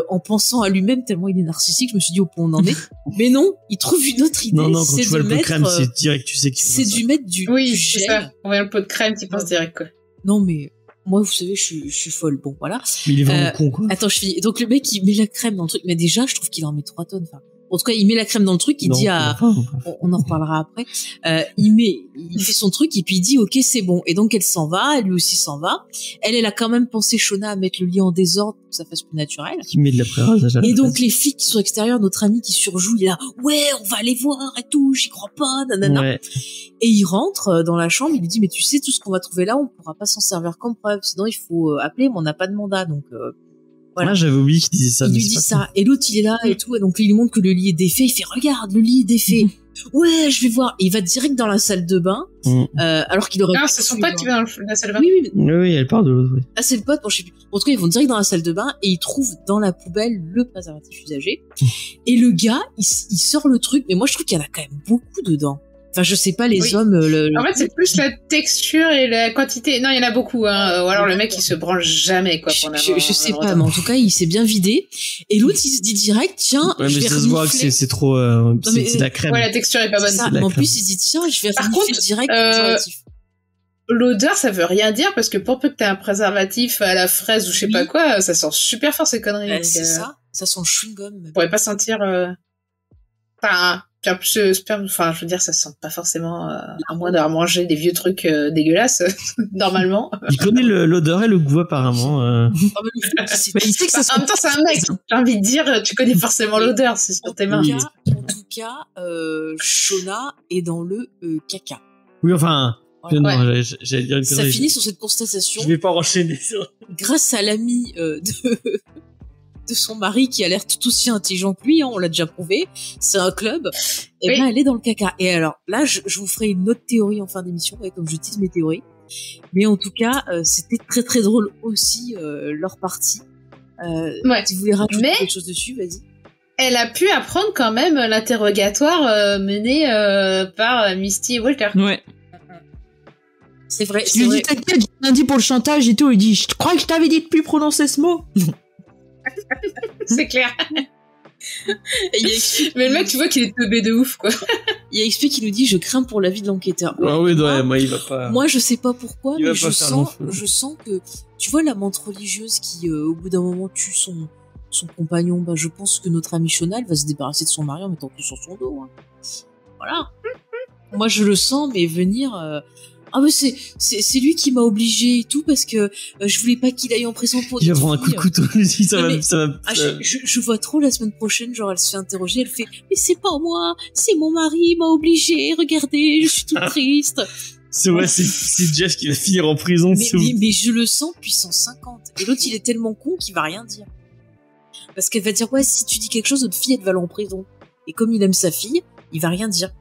En pensant à lui-même tellement il est narcissique, je me suis dit au point où on en est. Mais non, il trouve une autre idée. Non, quand c'est tu vois de le pot de mettre, crème, c'est direct, tu sais qu'il c'est du mettre du Oui, du c'est gel. ça. On voit le pot de crème, tu penses direct quoi. Non mais moi vous savez je suis folle. Bon voilà. Mais il est vraiment con, quoi. Attends, je finis. Donc le mec il met la crème dans le truc, mais déjà je trouve qu'il en met 3 tonnes. Enfin, en tout cas il met la crème dans le truc, il Non, dit à enfin, on en reparlera après. Il fait son truc et puis il dit ok c'est bon. Et donc elle s'en va, lui aussi s'en va. Elle a quand même pensé Shona à mettre le lit en désordre pour que ça fasse plus naturel. Qui met de la pré-rasage à la Et donc fraise. les flics qui sont extérieurs, notre ami qui surjoue, il est là ouais on va aller voir et tout, j'y crois pas, nanana. Ouais. Et il rentre dans la chambre, il lui dit mais tu sais tout ce qu'on va trouver là, on pourra pas s'en servir comme preuve, sinon il faut appeler, mais on n'a pas de mandat donc. Voilà. Ah, j'avais oublié qu'il disait ça. Il mais lui c'est dit pas ça. Et l'autre, il est là et tout. Et donc, il lui montre que le lit est défait. Il fait, regarde, le lit est défait. Ouais, je vais voir. Et il va direct dans la salle de bain. Alors qu'il aurait Non, pu c'est son suivre. pote qui va dans la salle de bain. Oui. Oui, elle parle de l'autre, oui. Ah, c'est le pote. Bon, je sais plus. En tout cas, ils vont direct dans la salle de bain et ils trouvent dans la poubelle le préservatif usagé. Et le gars, il sort le truc. Mais moi, je trouve qu'il y en a quand même beaucoup dedans. Enfin, je sais pas, les Oui. hommes... En fait, c'est plus la texture et la quantité. Non, il y en a beaucoup, hein. Ou alors le mec, il se branche jamais, quoi. Pour je sais pas, mais en tout cas, il s'est bien vidé. Et l'autre, il se dit direct, tiens, Ouais, je mais vais ça se voit que renifler. c'est trop, mais- c'est de la crème. Ouais, la texture est pas bonne. C'est ça. de la Mais en crème. plus, il se dit, tiens, je vais Par renifler contre, direct le préservatif. L'odeur, ça veut rien dire parce que pour peu que t'aies un préservatif à la fraise ou je sais Oui. pas quoi, ça sent super fort ces conneries. Bah, donc, c'est ça. Ça sent le chewing-gum. On pourrait pas sentir. Enfin, Puis en plus, le sperme, enfin, je veux dire, ça sent pas forcément, à moins d'avoir mangé des vieux trucs dégueulasses, normalement. Il connaît l'odeur et le goût, apparemment. Il sait que ça En même temps, c'est un mec. J'ai envie de dire, tu connais forcément l'odeur, c'est sur tes mains. En tout cas, Shona est dans le caca. Oui, enfin... Voilà. Non, j'allais dire une Ça connerie. finit sur cette constatation. Je vais pas enchaîner. Grâce à l'ami de son mari qui a l'air tout aussi intelligent que lui, hein, on l'a déjà prouvé, c'est un club, et Oui. ben elle est dans le caca. Et alors là, je vous ferai une autre théorie en fin d'émission, comme je tease mes théories. Mais en tout cas, c'était très très drôle aussi leur partie. Ouais. Si vous voulez rajouter Mais- quelque chose dessus, vas-y. Elle a pu apprendre quand même l'interrogatoire mené par Misty et Walter. Ouais. C'est vrai, Je c'est lui vrai. dis, t'inquiète, j'ai rien dit pour le chantage et tout. Il dit, je crois que je t'avais dit de plus prononcer ce mot. C'est clair. Et il y a XP, Mais le mec, tu vois qu'il est teubé de ouf, quoi. il y a XP qui nous dit, je crains pour la vie de l'enquêteur. Ah oui, ouais, moi, il va pas... Moi, je sais pas pourquoi, Il va mais pas faire long feu. je sens que, tu vois, la menthe religieuse qui, au bout d'un moment, tue son compagnon, bah, je pense que notre amie Shona, elle va se débarrasser de son mari en mettant tout sur son dos, hein. Voilà. Moi, je le sens, mais venir, ah, mais c'est lui qui m'a obligé et tout, parce que je voulais pas qu'il aille en prison pour Il va des prendre un coup de filles. couteau, lui, ça Non, mais- va... Ah, je vois trop la semaine prochaine, genre elle se fait interroger, elle fait mais c'est pas moi, c'est mon mari, il m'a obligé, regardez, je suis toute triste. C'est ouais, c'est Jeff qui va finir en prison. Mais je le sens puissance 50. Et l'autre il est tellement con qu'il va rien dire. Parce qu'elle va dire ouais si tu dis quelque chose, notre fille elle va aller en prison. Et comme il aime sa fille, il va rien dire.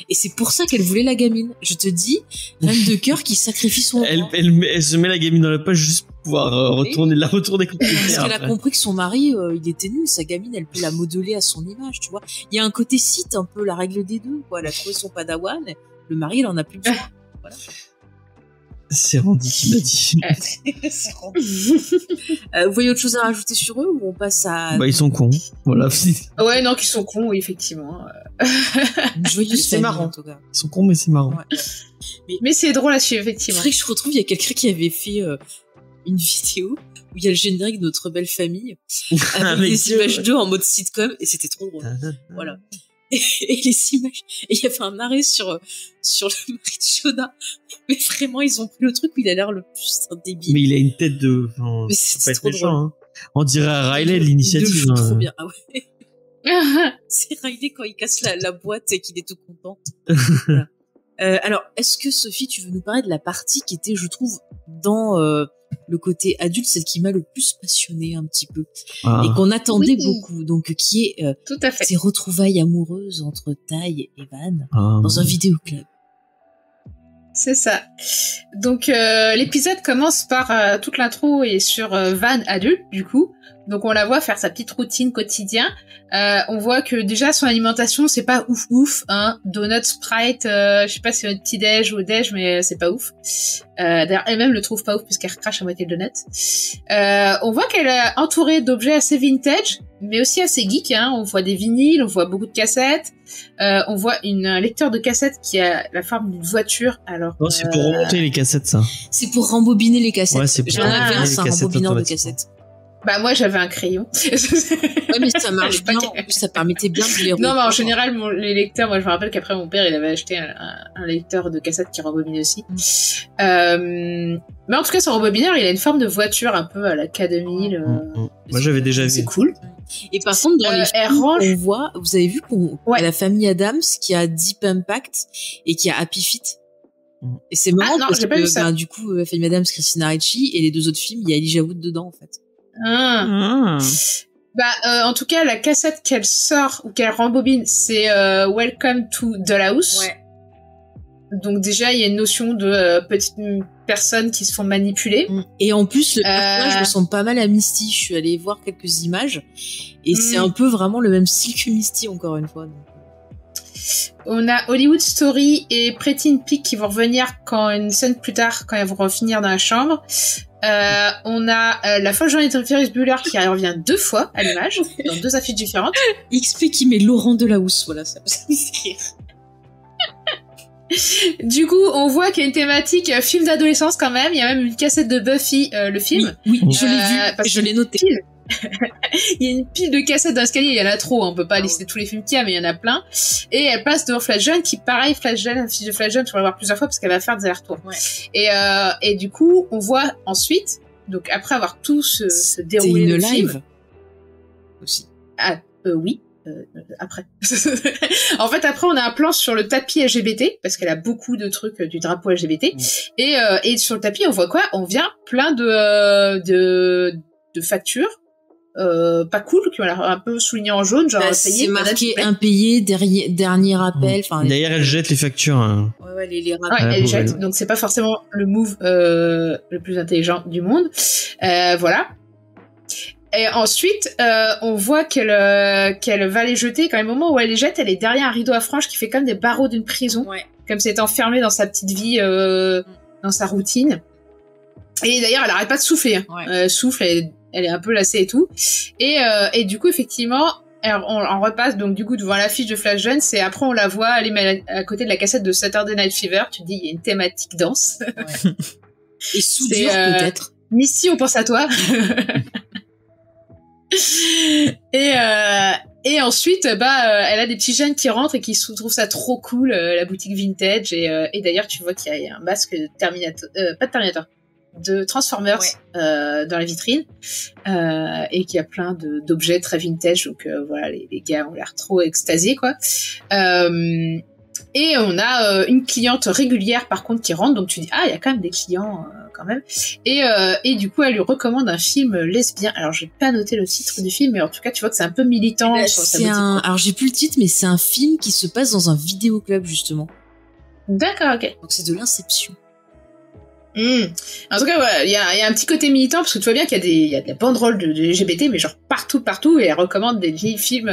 Et c'est pour ça qu'elle voulait la gamine. Je te dis, reine de cœur qui sacrifie son enfant. Elle se met la gamine dans la poche juste pour pouvoir la retourner contre Parce terre qu'elle a après. compris que son mari, il était nul. Sa gamine, elle peut la modeler à son image, tu vois. Il y a un côté site, un peu la règle des deux, quoi. Elle a trouvé son padawan. Le mari, il en a plus besoin. Voilà. C'est Randy qui l'a dit. Vous voyez autre chose à rajouter sur eux ou on passe à Bah, ils sont cons. Voilà. Ouais, non, qu'ils sont cons, oui, effectivement. une joyeuse c'est famille, marrant. en tout cas. Ils sont cons, mais c'est marrant. Ouais. Mais c'est drôle à suivre, C'est effectivement. vrai que je retrouve, il y a quelqu'un qui avait fait une vidéo où il y a le générique de Notre Belle Famille avec Avec des Dieu. images d'eux en mode sitcom et c'était trop drôle. Voilà. Et les images, et il y avait un arrêt sur le mari de Shona. Mais vraiment, ils ont pris le truc où il a l'air le plus débile. Mais il a une tête de... Enfin, Mais faut c'est pas être trop méchant, drôle. hein. On dirait à Riley de Il l'initiative. le joue trop hein. bien. Ah ouais. C'est Riley quand il casse la boîte et qu'il est tout content. Voilà. Alors, est-ce que Sophie, tu veux nous parler de la partie qui était, je trouve, dans le côté adulte, celle qui m'a le plus passionné un petit peu Ah. et qu'on attendait Oui. beaucoup, donc qui est Tout à fait. ces retrouvailles amoureuses entre Ty et Van Ah. dans un vidéoclub. C'est ça. Donc l'épisode commence par toute l'intro et sur Van adulte du coup. Donc on la voit faire sa petite routine quotidienne. On voit que déjà son alimentation c'est pas ouf hein. Donut, Sprite, je sais pas si c'est au petit déj ou au déj mais c'est pas ouf. D'ailleurs elle-même le trouve pas ouf puisqu'elle recrache à moitié le donut. On voit qu'elle est entourée d'objets assez vintage mais aussi assez geek hein. On voit des vinyles, on voit beaucoup de cassettes. On voit un lecteur de cassettes qui a la forme d'une voiture. Alors Non, c'est pour remonter les cassettes, ça. C'est pour rembobiner les cassettes. Ouais, c'est pour J'en avais rembobiner un, les c'est un cassettes rembobineur de automatiquement. cassettes. Bah moi j'avais un crayon. Ouais, mais ça marche Pas bien. que- En plus, ça permettait bien de les Non mais en reprendre. général les lecteurs, moi je me rappelle qu'après mon père il avait acheté un lecteur de cassettes qui rembobinait aussi. Mais en tout cas son rembobineur il a une forme de voiture un peu à la K2000. Moi, j'avais déjà vu. C'est cool. Et par contre, dans les elle films, range- on voit, vous avez vu qu'on Ouais. a la famille Adams qui a Deep Impact et qui a Happy Feet. Et c'est marrant Ah, non, parce j'ai pas vu que ça. ben, du coup, la famille Adams, Christina Ricci et les deux autres films, il y a Elijah Wood dedans en fait. Ah. Ah. Bah en tout cas la cassette qu'elle sort ou qu'elle rembobine c'est Welcome to Dollhouse. Ouais. Donc déjà il y a une notion de petites personnes qui se font manipuler. Et en plus, le personnage Euh. ressemble pas mal à Misty. Je suis allée voir quelques images et c'est un peu vraiment le même style que Misty encore une fois. Donc. On a Hollywood Story et Pretty in Pink qui vont revenir quand une scène plus tard, quand elles vont revenir dans la chambre. On a la folle journée de Ferris Bueller qui revient 2 fois à l'image, dans 2 affiches différentes. XP qui met Laurent Delahousse, voilà ça. Ça me fait rire. Du coup, on voit qu'il y a une thématique film d'adolescence quand même. Il y a même une cassette de Buffy, le film. Oui, je l'ai vu, parce je que l'ai noté. Il y a une pile de cassettes dans l'escalier, il y en a trop, on peut pas lister tous les films qu'il y a, mais il y en a plein. Et elle passe devant Flash Gordon, qui pareil, Flash Gordon, la fiche de Flash Gordon, tu vas la voir plusieurs fois parce qu'elle va faire des allers-retours. Ouais. Et du coup, on voit ensuite, donc après avoir tout ce déroulé une de film, live aussi. Ah, oui. Après. En fait, après, on a un plan sur le tapis LGBT, parce qu'elle a beaucoup de trucs du drapeau LGBT. Et sur le tapis, on voit quoi? On vient plein de factures. Pas cool, qui ont l'air un peu soulignées en jaune, genre payé. C'est marqué impayé, dernier rappel. D'ailleurs, elle jette les factures. Hein. Ouais, les rappels. Ouais, elle jette, donc c'est pas forcément le move le plus intelligent du monde. Voilà. Et ensuite, on voit qu'elle va les jeter. Quand même, au moment où elle les jette, elle est derrière un rideau à franges qui fait comme des barreaux d'une prison. Ouais. Comme si elle était enfermée dans sa petite vie, dans sa routine. Et d'ailleurs, elle arrête pas de souffler. Hein. Ouais. Elle souffle, elle est un peu lassée et tout. Et du coup, effectivement, on repasse donc du coup devant l'affiche de Flash Gordon. C'est après on la voit aller à côté de la cassette de Saturday Night Fever. Tu te dis, il y a une thématique danse. Ouais. Et soudure peut-être. Missy, on pense à toi. Et ensuite, elle a des petits jeunes qui rentrent et qui trouvent ça trop cool, la boutique vintage. Et d'ailleurs, tu vois qu'il y a un masque de Terminator, pas de Terminator, de Transformers dans la vitrine, et qu'il y a plein d'objets très vintage. Donc voilà, les gars ont l'air trop extasiés, quoi. Et on a une cliente régulière, par contre, qui rentre. Donc tu dis, il y a quand même des clients quand même. Et du coup, elle lui recommande un film lesbien. Alors, j'ai pas noté le titre du film, mais en tout cas, tu vois que c'est un peu militant. Alors, j'ai plus le titre, mais c'est un film qui se passe dans un vidéoclub, justement. D'accord, ok. Donc, c'est de l'inception. En tout cas, voilà, il y a un petit côté militant, parce que tu vois bien qu'il y a de la banderole de LGBT, mais genre partout, et elle recommande des films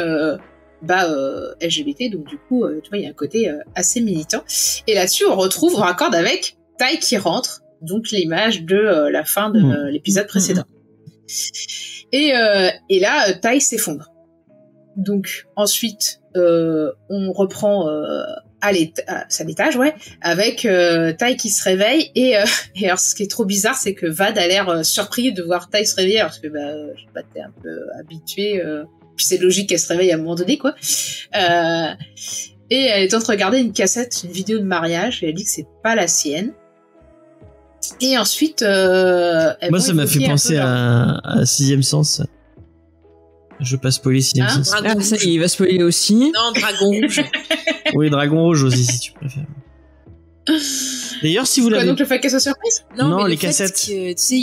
LGBT, donc du coup, tu vois, il y a un côté assez militant. Et là-dessus, on raccorde avec Tai qui rentre, donc l'image de la fin de l'épisode précédent. Et là, Tai s'effondre. Donc ensuite, on reprend à l'étage, avec Tai qui se réveille. Et alors, ce qui est trop bizarre, c'est que Van a l'air surpris de voir Tai se réveiller, parce que t'es un peu habitué. Puis c'est logique qu'elle se réveille à un moment donné, quoi. Et elle est en train de regarder une vidéo de mariage, et elle dit que c'est pas la sienne. Et ensuite, moi, ça m'a fait penser à Sixième Sens. Je passe spoiler Sixième Sens. Ça, il va spoiler aussi. Non, Dragon Rouge. Oui, Dragon Rouge aussi, si tu préfères. D'ailleurs, si vous l'avez. Donc le fait qu'elle soit surprise. Non, les cassettes. Tu sais,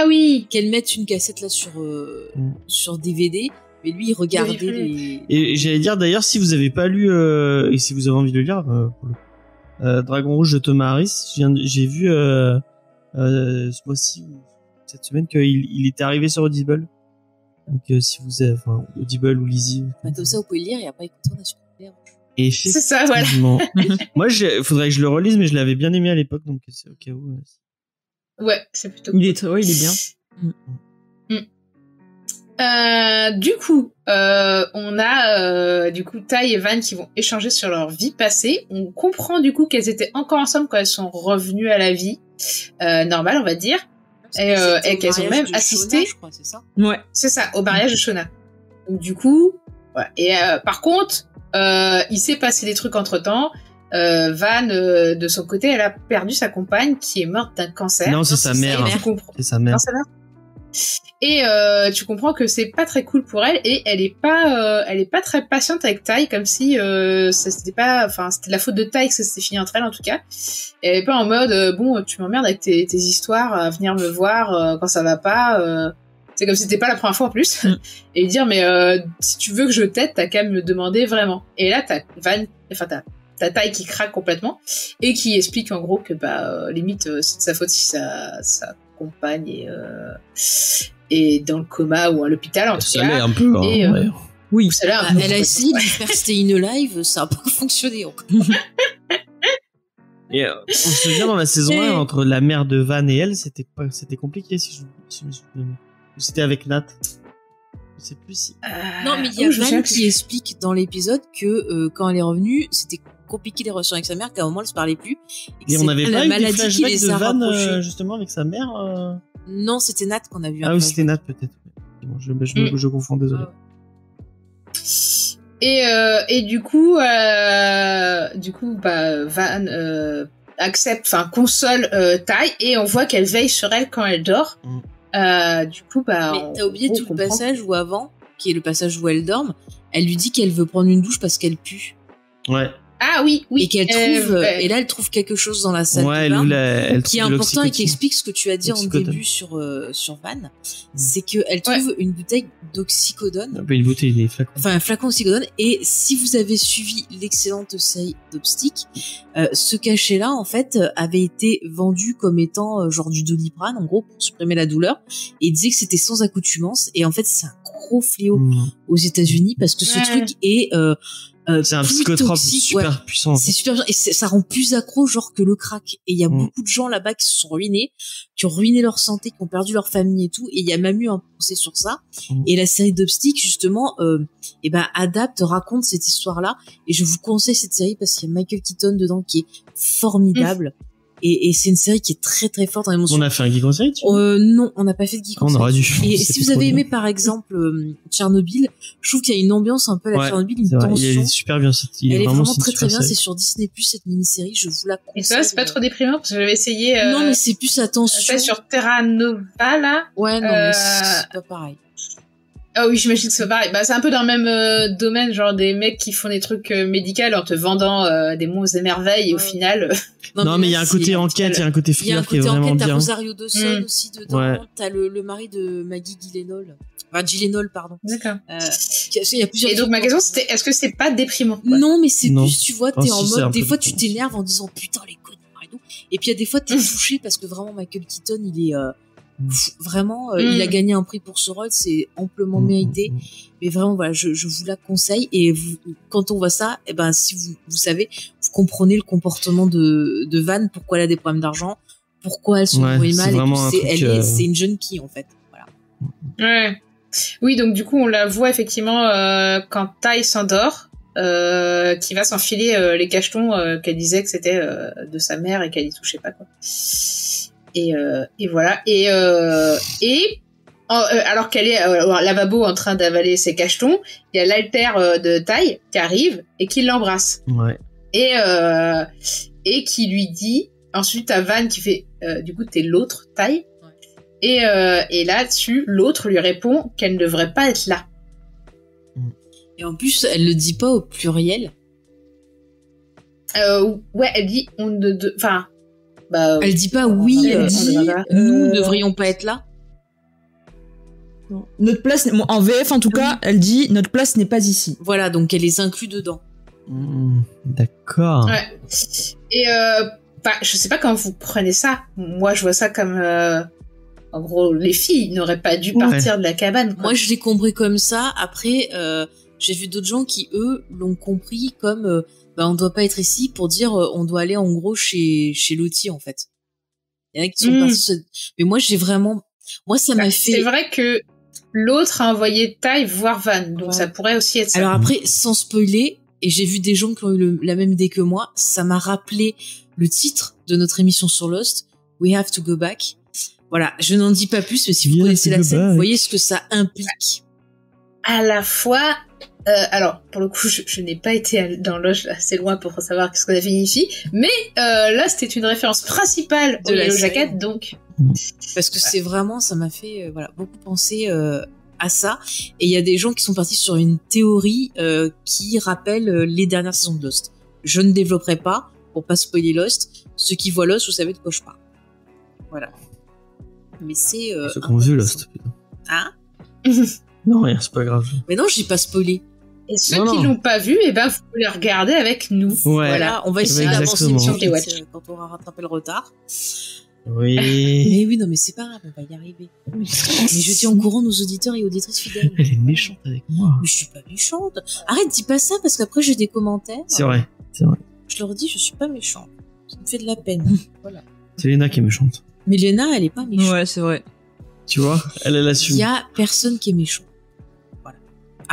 oui. Qu'elle mette une cassette là sur DVD. Mais lui, il regardait les... Et j'allais dire, d'ailleurs, si vous avez pas lu, et si vous avez envie de le lire, Dragon Rouge de Thomas Harris, j'ai vu ce mois-ci, cette semaine, qu'il était arrivé sur Audible. Donc, si vous avez, Audible ou Lizzy. Comme ça, vous pouvez le lire et après écouter, on a super clair. Et c'est ça, voilà. Moi, faudrait que je le relise, mais je l'avais bien aimé à l'époque, donc c'est au cas où. Ouais, c'est plutôt cool. Il est bien. Du coup, on a Tai et Van qui vont échanger sur leur vie passée. On comprend du coup qu'elles étaient encore ensemble quand elles sont revenues à la vie normale, on va dire, et qu'elles ont même assisté. Shona, je crois, c'est ça. Ouais, c'est ça, au mariage de Shona. Donc du coup, voilà. Et par contre, il s'est passé des trucs entre temps. Van, de son côté, elle a perdu sa compagne qui est morte d'un cancer. Non, c'est sa mère. C'est sa mère. Non, sa mère. Et tu comprends que c'est pas très cool pour elle, et elle est pas très patiente avec Tai, comme si c'était de la faute de Tai que ça s'était fini entre elles en tout cas. Elle est pas en mode bon, tu m'emmerdes avec tes histoires à venir me voir quand ça va pas. C'est comme si c'était pas la première fois en plus. Et lui dire mais si tu veux que je t'aide, t'as qu'à me demander vraiment. Et là t'as Tai qui craque complètement et qui explique en gros que limite c'est de sa faute si sa compagne et dans le coma ou à l'hôpital en tout cas. Ça l'est un peu. Oui. Elle a essayé de faire Stay in Alive, ça a pas fonctionné encore. Et on se souvient dans la saison 1 entre la mère de Van et elle, c'était compliqué si je me souviens. Ou c'était avec Nat. Je sais plus si. Non, mais il y a Van qui explique dans l'épisode que quand elle est revenue, c'était compliqué les relations avec sa mère, qu'à un moment elle se parlait plus. Et on n'avait pas eu des flashbacks de Van rapprochés. justement avec sa mère. Non, c'était Nat qu'on a vu. Ah oui, c'était Nat peut-être. Bon, je confonds, désolé. Et du coup, Van accepte, enfin console Ty, et on voit qu'elle veille sur elle quand elle dort. Du coup, mais t'as oublié tout le passage où avant, qui est le passage où elle dorme, elle lui dit qu'elle veut prendre une douche parce qu'elle pue. Ouais. Ah oui. Et qu'elle trouve, et là elle trouve quelque chose dans la salle de bain elle qui est important et qui explique ce que tu as dit en début sur Van, c'est qu'elle trouve une bouteille d'oxycodone. Une bouteille, des flacons. Enfin un flacon d'oxycodone. Et si vous avez suivi l'excellente série d'Opstick, ce cachet-là en fait avait été vendu comme étant genre du Doliprane en gros pour supprimer la douleur, et il disait que c'était sans accoutumance, et en fait c'est un gros fléau aux États-Unis parce que ce truc est c'est un psychotrope super puissant. C'est super puissant et ça rend plus accro genre que le crack. Et il y a beaucoup de gens là-bas qui se sont ruinés, qui ont ruiné leur santé, qui ont perdu leur famille et tout. Et il y a même eu un procès sur ça. Et la série d'Opstick justement, raconte cette histoire-là. Et je vous conseille cette série parce qu'il y a Michael Keaton dedans qui est formidable. Et c'est une série qui est très très forte en émotion. On a fait un geek en série, non, on n'a pas fait de geek en série. On aurait dû. Et si vous avez aimé par exemple Tchernobyl, je trouve qu'il y a une ambiance un peu à la Tchernobyl, une tension. Il est super bien. Elle est vraiment très très bien. C'est sur Disney+, cette mini-série. Je vous la conseille. Et ça, c'est pas trop déprimant parce que j'avais essayé. Non, mais c'est plus attention. Ça sur Terra Nova là. Ouais, non, mais c'est pas pareil. Ah oui, j'imagine que c'est pareil. Bah, c'est un peu dans le même domaine, genre des mecs qui font des trucs médicaux en te vendant des monts et merveilles, et au final. Non, mais il y a un côté enquête, il y a un côté thriller qui est vraiment bien. T'as Rosario Dawson aussi dedans. Ouais. T'as le mari de Maggie Gyllenhaal. Enfin, Gyllenhaal, pardon. D'accord. Il y a plusieurs. Et donc ma question c'était, est-ce que c'est pas déprimant, quoi? Non, mais c'est plus, tu vois, t'es en mode, des fois tu t'énerves en disant putain les connards et tout. Et puis il y a des fois t'es touché parce que vraiment Michael Keaton, il est vraiment, il a gagné un prix pour ce rôle, c'est amplement mérité. Mais vraiment, voilà, je vous la conseille. Et quand on voit ça, si vous savez, vous comprenez le comportement de Van, pourquoi elle a des problèmes d'argent, pourquoi elle se débrouille mal, et puis c'est une junkie en fait. Voilà. Ouais. Oui, donc du coup, on la voit effectivement quand Ty s'endort, qui va s'enfiler les cachetons qu'elle disait que c'était de sa mère et qu'elle y touchait pas, quoi. Et voilà. Alors qu'elle est au lavabo en train d'avaler ses cachetons, il y a l'alter de Ty qui arrive et qui l'embrasse. Ouais. Et qui lui dit, ensuite à Van qui fait, du coup t'es l'autre Ty. Et là-dessus, l'autre lui répond qu'elle ne devrait pas être là. Et en plus, elle le dit pas au pluriel. Ouais, elle dit elle dit pas oui, elle dit nous ne devrions pas être là. Non. Notre place, en VF en tout cas, elle dit notre place n'est pas ici. Voilà, donc elle les inclut dedans. D'accord. Ouais. Et je sais pas comment vous prenez ça. Moi, je vois ça comme en gros, les filles n'auraient pas dû partir de la cabane, quoi. Moi, je l'ai compris comme ça. Après, j'ai vu d'autres gens qui eux l'ont compris comme on doit pas être ici pour dire on doit aller en gros chez Lottie en fait. Il y en a qui sont partis. Mais moi ça m'a fait. C'est vrai que l'autre a envoyé Ty voir Van, donc ça pourrait aussi être ça. Alors après, sans spoiler, et j'ai vu des gens qui ont eu la même idée que moi, ça m'a rappelé le titre de notre émission sur Lost, We Have to Go Back. Voilà, je n'en dis pas plus, mais si vous connaissez la scène, vous voyez ce que ça implique. À la fois. Alors, pour le coup, je n'ai pas été dans Lost assez loin pour savoir ce que ça signifie, mais là, c'était une référence principale de Yellow Jacket, donc. Parce que c'est vraiment, ça m'a fait beaucoup penser à ça. Et il y a des gens qui sont partis sur une théorie qui rappelle les dernières saisons de Lost. Je ne développerai pas pour pas spoiler Lost. Ceux qui voient Lost, vous savez de quoi je parle. Voilà. Mais c'est. Ceux qui ont vu Lost. Hein? Non, rien, c'est pas grave. Mais non, j'ai pas spoilé. Et ceux qui l'ont pas vu, vous pouvez les regarder avec nous. Ouais. Voilà, on va essayer d'avancer quand on aura rattrapé le retard. Oui. Mais oui, non, mais c'est pas grave, on va y arriver. Mais je tiens au courant nos auditeurs et auditrices fidèles. Elle est méchante avec moi. Mais je suis pas méchante. Arrête, dis pas ça parce qu'après j'ai des commentaires. C'est vrai. Je leur dis, je suis pas méchante. Ça me fait de la peine. Voilà. C'est Léna qui est méchante. Mais Léna, elle est pas méchante. Ouais, c'est vrai. Tu vois, elle assume. Il y a personne qui est méchant.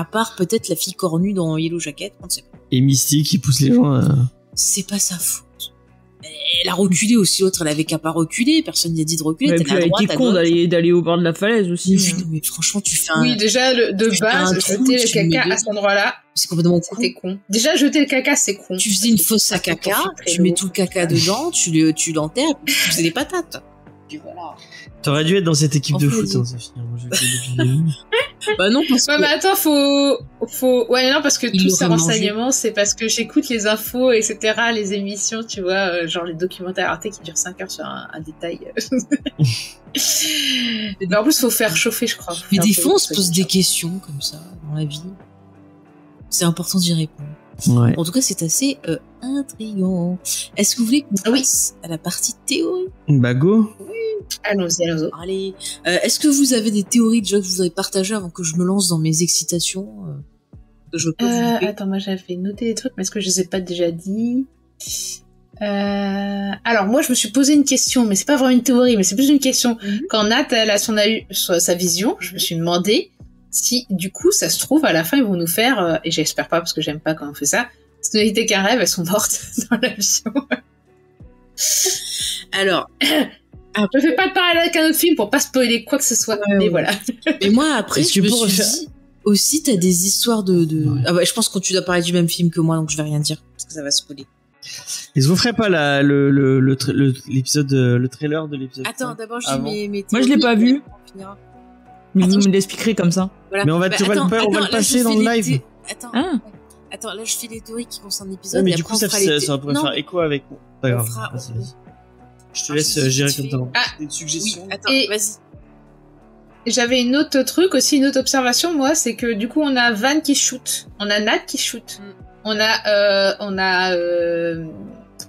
À part peut-être la fille cornue dans Yellow Jacket, on ne sait pas. Et Misty qui pousse les gens à... c'est pas sa faute. Elle a reculé aussi, l'autre, elle avait qu'à pas reculer, personne n'y a dit de reculer, Et t'as puis la elle droite, était con d'aller au bord de la falaise aussi. mais franchement, tu fais un... Oui, déjà, de base, un trou, jeter le tu le mets caca à dedans. cet endroit-là, C'est complètement con. c'était con. Déjà, jeter le caca, c'est con. Tu faisais une fosse à caca, tu mets tout le caca dedans, tu l'enterres, tu faisais des patates. Puis voilà. T'aurais dû être dans cette équipe de Enfin, foot, hein, Sophie. Moi, je le dis. Bah non, parce Ouais, que... mais attends, ouais, non, parce que Il tous ces l'aurait mangé. renseignements, c'est parce que j'écoute les infos, etc., les émissions, tu vois, genre les documentaires Arte qui durent 5 heures sur un détail. Mais en plus, faut faire chauffer, je crois. Mais des fois, on se pose des questions comme ça, dans la vie. C'est important d'y répondre. Ouais. En tout cas, c'est assez intriguant. Est-ce que vous voulez qu'on Oui. passe à la partie théorie? Bah, go. Allons-y. Allez, est-ce que vous avez des théories déjà que vous voudrez partager avant que je me lance dans mes excitations que je peux vous louper Attends, moi j'avais noté des trucs, mais est-ce que je les ai pas déjà dit Alors moi je me suis posé une question, mais c'est pas vraiment une théorie, mais c'est plus une question. Quand Nat elle a eu sa vision, je me suis demandé si du coup ça se trouve à la fin ils vont nous faire, et j'espère pas parce que j'aime pas quand on fait ça, si ce n'était qu'un rêve, elles sont mortes dans l'avion. Alors, Je fais pas de parallèle avec un autre film pour pas spoiler quoi que ce soit, mais ouais. voilà. mais moi après, Est-ce je que me pour suis refaire- dit aussi, t'as des histoires de... Ouais. Ah bah, je pense que tu dois parler du même film que moi, donc je vais rien dire parce que ça va spoiler. Est-ce que vous ferez pas l'épisode, le trailer de l'épisode? Attends, d'abord je Avant. dis mes Moi, je l'ai pas vu. on finira. Mais Attends, vous me l'expliquerez comme ça. Voilà. Mais on va, Bah, on va attends, le là, passer je dans fais le les live. Attends, Ah. attends, là je fais les théories qui concernent l'épisode. Ouais, mais et du après, coup, on fera les ça pourrait non, faire écho avec. Pas on grave. fera- Vas-y. Je te Ah, laisse si, gérer tu comme fais- ça. Ah. Des Oui, suggestions. attends, Et- vas-y. J'avais une autre truc aussi, une autre observation, moi, c'est que du coup, on a Van qui shoot, on a Nat qui shoot, on a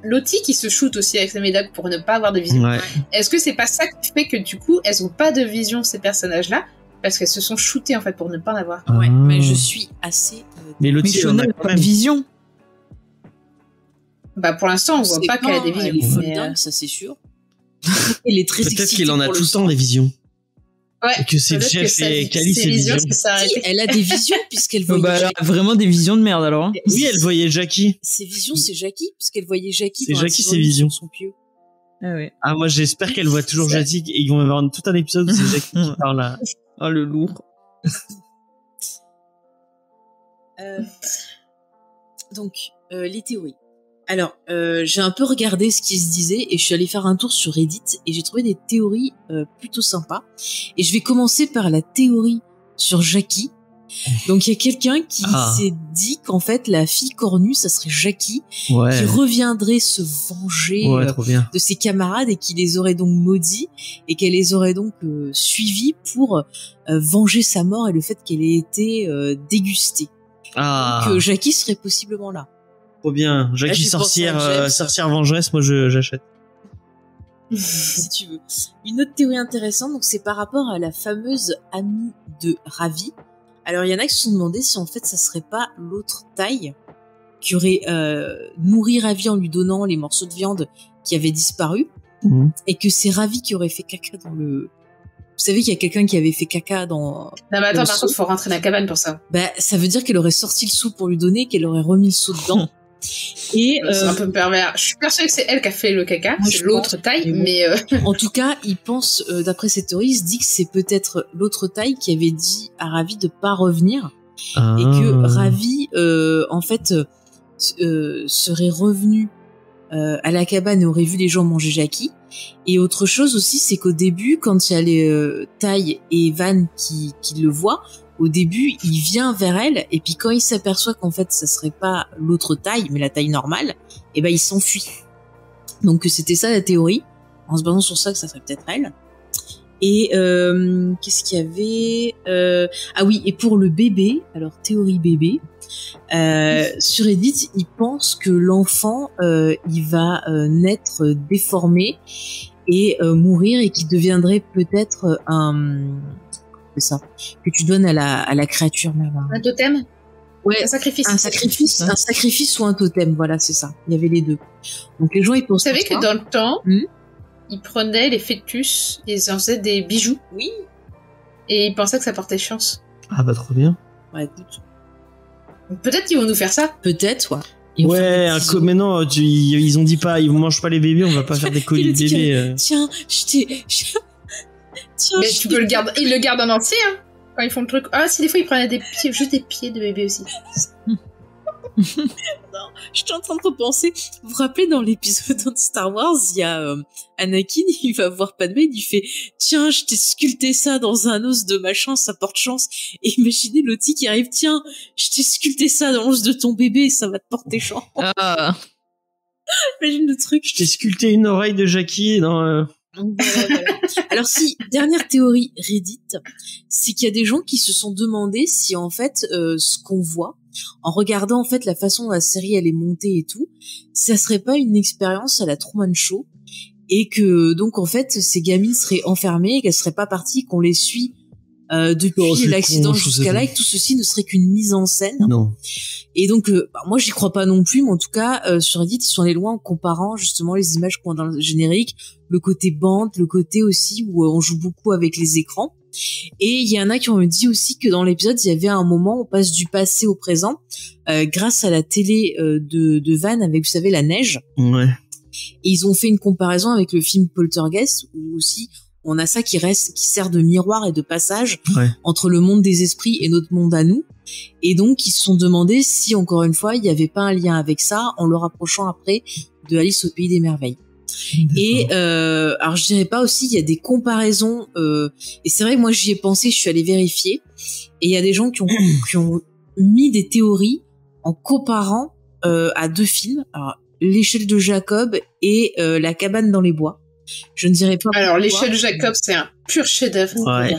Lottie qui se shoot aussi avec sa médaille pour ne pas avoir de vision. Ouais. Est-ce que c'est pas ça qui fait que du coup, elles ont pas de vision, ces personnages-là, parce qu'elles se sont shootées en fait pour ne pas en avoir? Ouais, Ah. mais je suis assez... Mais le Mais tir, Shona n'a pas de vision. Bah pour l'instant, on voit c'est pas qu'elle a des quand, visions. Elle est folle mais, dingue, ça c'est sûr. Elle est très Peut-être excitée qu'il en a pour tout le temps sang. des visions. Ouais, Et que c'est peut-être Jeff que et sa- Cali, ses ses visions, visions. ça s'est Si, arrêté. elle a des visions puisqu'elle Oh, voyait... bah, elle a vraiment des visions de merde alors. Hein. Oui, elle voyait Jackie. Ses visions, c'est Jackie, parce qu'elle voyait Jackie C'est dans la Jackie, saison ses une visions. sur son pieu. Ah ouais. Ah, moi, j'espère qu'elle voit toujours Ça- Jackie et ils vont avoir tout un épisode où c'est Jackie qui parle à... Oh le lourd. Donc, les théories. Alors, j'ai un peu regardé ce qui se disait et je suis allée faire un tour sur Reddit et j'ai trouvé des théories plutôt sympas. Et je vais commencer par la théorie sur Jackie. Donc, il y a quelqu'un qui s'est dit qu'en fait, la fille cornue, ça serait Jackie, Ouais. qui reviendrait se venger Ouais, trop bien. de ses camarades et qui les aurait donc maudits et qu'elle les aurait donc suivis pour venger sa mort et le fait qu'elle ait été dégustée. Ah, Donc, Jackie serait possiblement là. trop bien. Jackie Là, tu penses à James. sorcière vengeresse, moi, j'achète. Si tu veux. Une autre théorie intéressante, donc c'est par rapport à la fameuse amie de Ravi. Alors il y en a qui se sont demandé si en fait ça serait pas l'autre taille qui aurait nourri Ravi en lui donnant les morceaux de viande qui avaient disparu Mhm. et que c'est Ravi qui aurait fait caca dans le... Vous savez qu'il y a quelqu'un qui avait fait caca dans... Non mais attends, Le par seau. contre, faut rentrer dans la cabane pour ça. Bah ça veut dire qu'elle aurait sorti le seau pour lui donner et qu'elle aurait remis le seau dedans. Et C'est un peu pervers. Je suis persuadée que c'est elle qui a fait le caca, Moi, c'est je l'autre pense, taille, mais mais en tout cas, il pense, d'après cette théorie, il se dit que c'est peut-être l'autre taille qui avait dit à Ravi de pas revenir Ah. et que Ravi, en fait, serait revenu à la cabane et aurait vu les gens manger Jackie. Et autre chose aussi, c'est qu'au début, quand il y a les Ty et Van qui le voient, au début, il vient vers elle et puis quand il s'aperçoit qu'en fait, ça serait pas l'autre taille, mais la taille normale, et ben il s'enfuit. Donc c'était ça la théorie, en se basant sur ça que ça serait peut-être elle. Et qu'est-ce qu'il y avait Ah oui, et pour le bébé, alors théorie bébé, sur Reddit, ils pensent que l'enfant, il va naître déformé et mourir et qu'il deviendrait peut-être c'est ça que tu donnes à la créature même. un totem, Ouais, un sacrifice. un sacrifice ou un totem, voilà, c'est ça. Il y avait les deux. Donc les gens ils pensent. Vous savez que dans le temps, Hmm. ils prenaient les fœtus, ils en faisaient des bijoux, Oui. et ils pensaient que ça portait chance. Ah bah trop bien. Ouais, écoute. Peut-être qu'ils vont nous faire ça. Peut-être, ouais. Mais non, ils ont dit pas, ils mangent pas les bébés, on va pas faire des colis de bébés. Tiens, mais tu peux le garder, ils le gardent en entier, hein, quand ils font le truc. Ah, si, des fois, ils prenaient juste des pieds de bébé aussi. Non, je suis en train de repenser. Vous vous rappelez, dans l'épisode de Star Wars, il y a Anakin, il va voir Padmé, il lui fait « Tiens, je t'ai sculpté ça dans un os de machin, ça porte chance. » Et imaginez Lottie qui arrive « Tiens, je t'ai sculpté ça dans l'os de ton bébé, ça va te porter chance. » Imagine le truc. Je t'ai sculpté une oreille de Jackie dans... Voilà. Alors si, dernière théorie Reddit, c'est qu'il y a des gens qui se sont demandé si en fait ce qu'on voit, en regardant en fait la façon dont la série elle est montée et tout, ça serait pas une expérience à la Truman Show, et que donc en fait ces gamines seraient enfermées, et qu'elles seraient pas parties, qu'on les suit depuis l'accident jusqu'à là, et que tout ceci ne serait qu'une mise en scène. Non. Et donc moi j'y crois pas non plus, mais en tout cas sur Reddit ils sont allés loin en comparant justement les images qu'on a dans le générique, le côté bande, le côté aussi où on joue beaucoup avec les écrans. Et il y en a qui ont dit aussi que dans l'épisode il y avait un moment où on passe du passé au présent grâce à la télé de Van avec, vous savez, la neige. Ouais. Et ils ont fait une comparaison avec le film Poltergeist où aussi on a ça qui sert de miroir et de passage entre le monde des esprits et notre monde à nous. Et donc ils se sont demandé si encore une fois il n'y avait pas un lien avec ça en le rapprochant après de Alice au pays des merveilles. Et alors je dirais pas aussi, il y a des comparaisons et c'est vrai que moi j'y ai pensé, je suis allée vérifier, et il y a des gens qui ont mis des théories en comparant à deux films, alors l'échelle de Jacob et la cabane dans les bois. Je ne dirais pas. Alors l'échelle de Jacob, c'est un pur chef-d'œuvre. Ouais.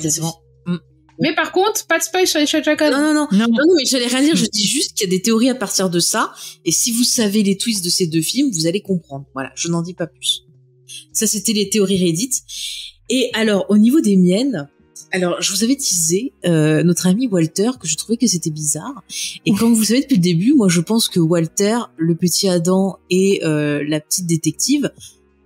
Mais par contre, pas de spoil sur l'échelle de Jacob. Non, mais j'allais rien dire, je dis juste qu'il y a des théories à partir de ça, et si vous savez les twists de ces deux films, vous allez comprendre. Voilà, je n'en dis pas plus. Ça, c'était les théories Reddit. Et alors, au niveau des miennes, alors, je vous avais teasé notre ami Walter, que je trouvais que c'était bizarre. Et comme vous savez depuis le début, moi je pense que Walter, le petit Adam et la petite détective,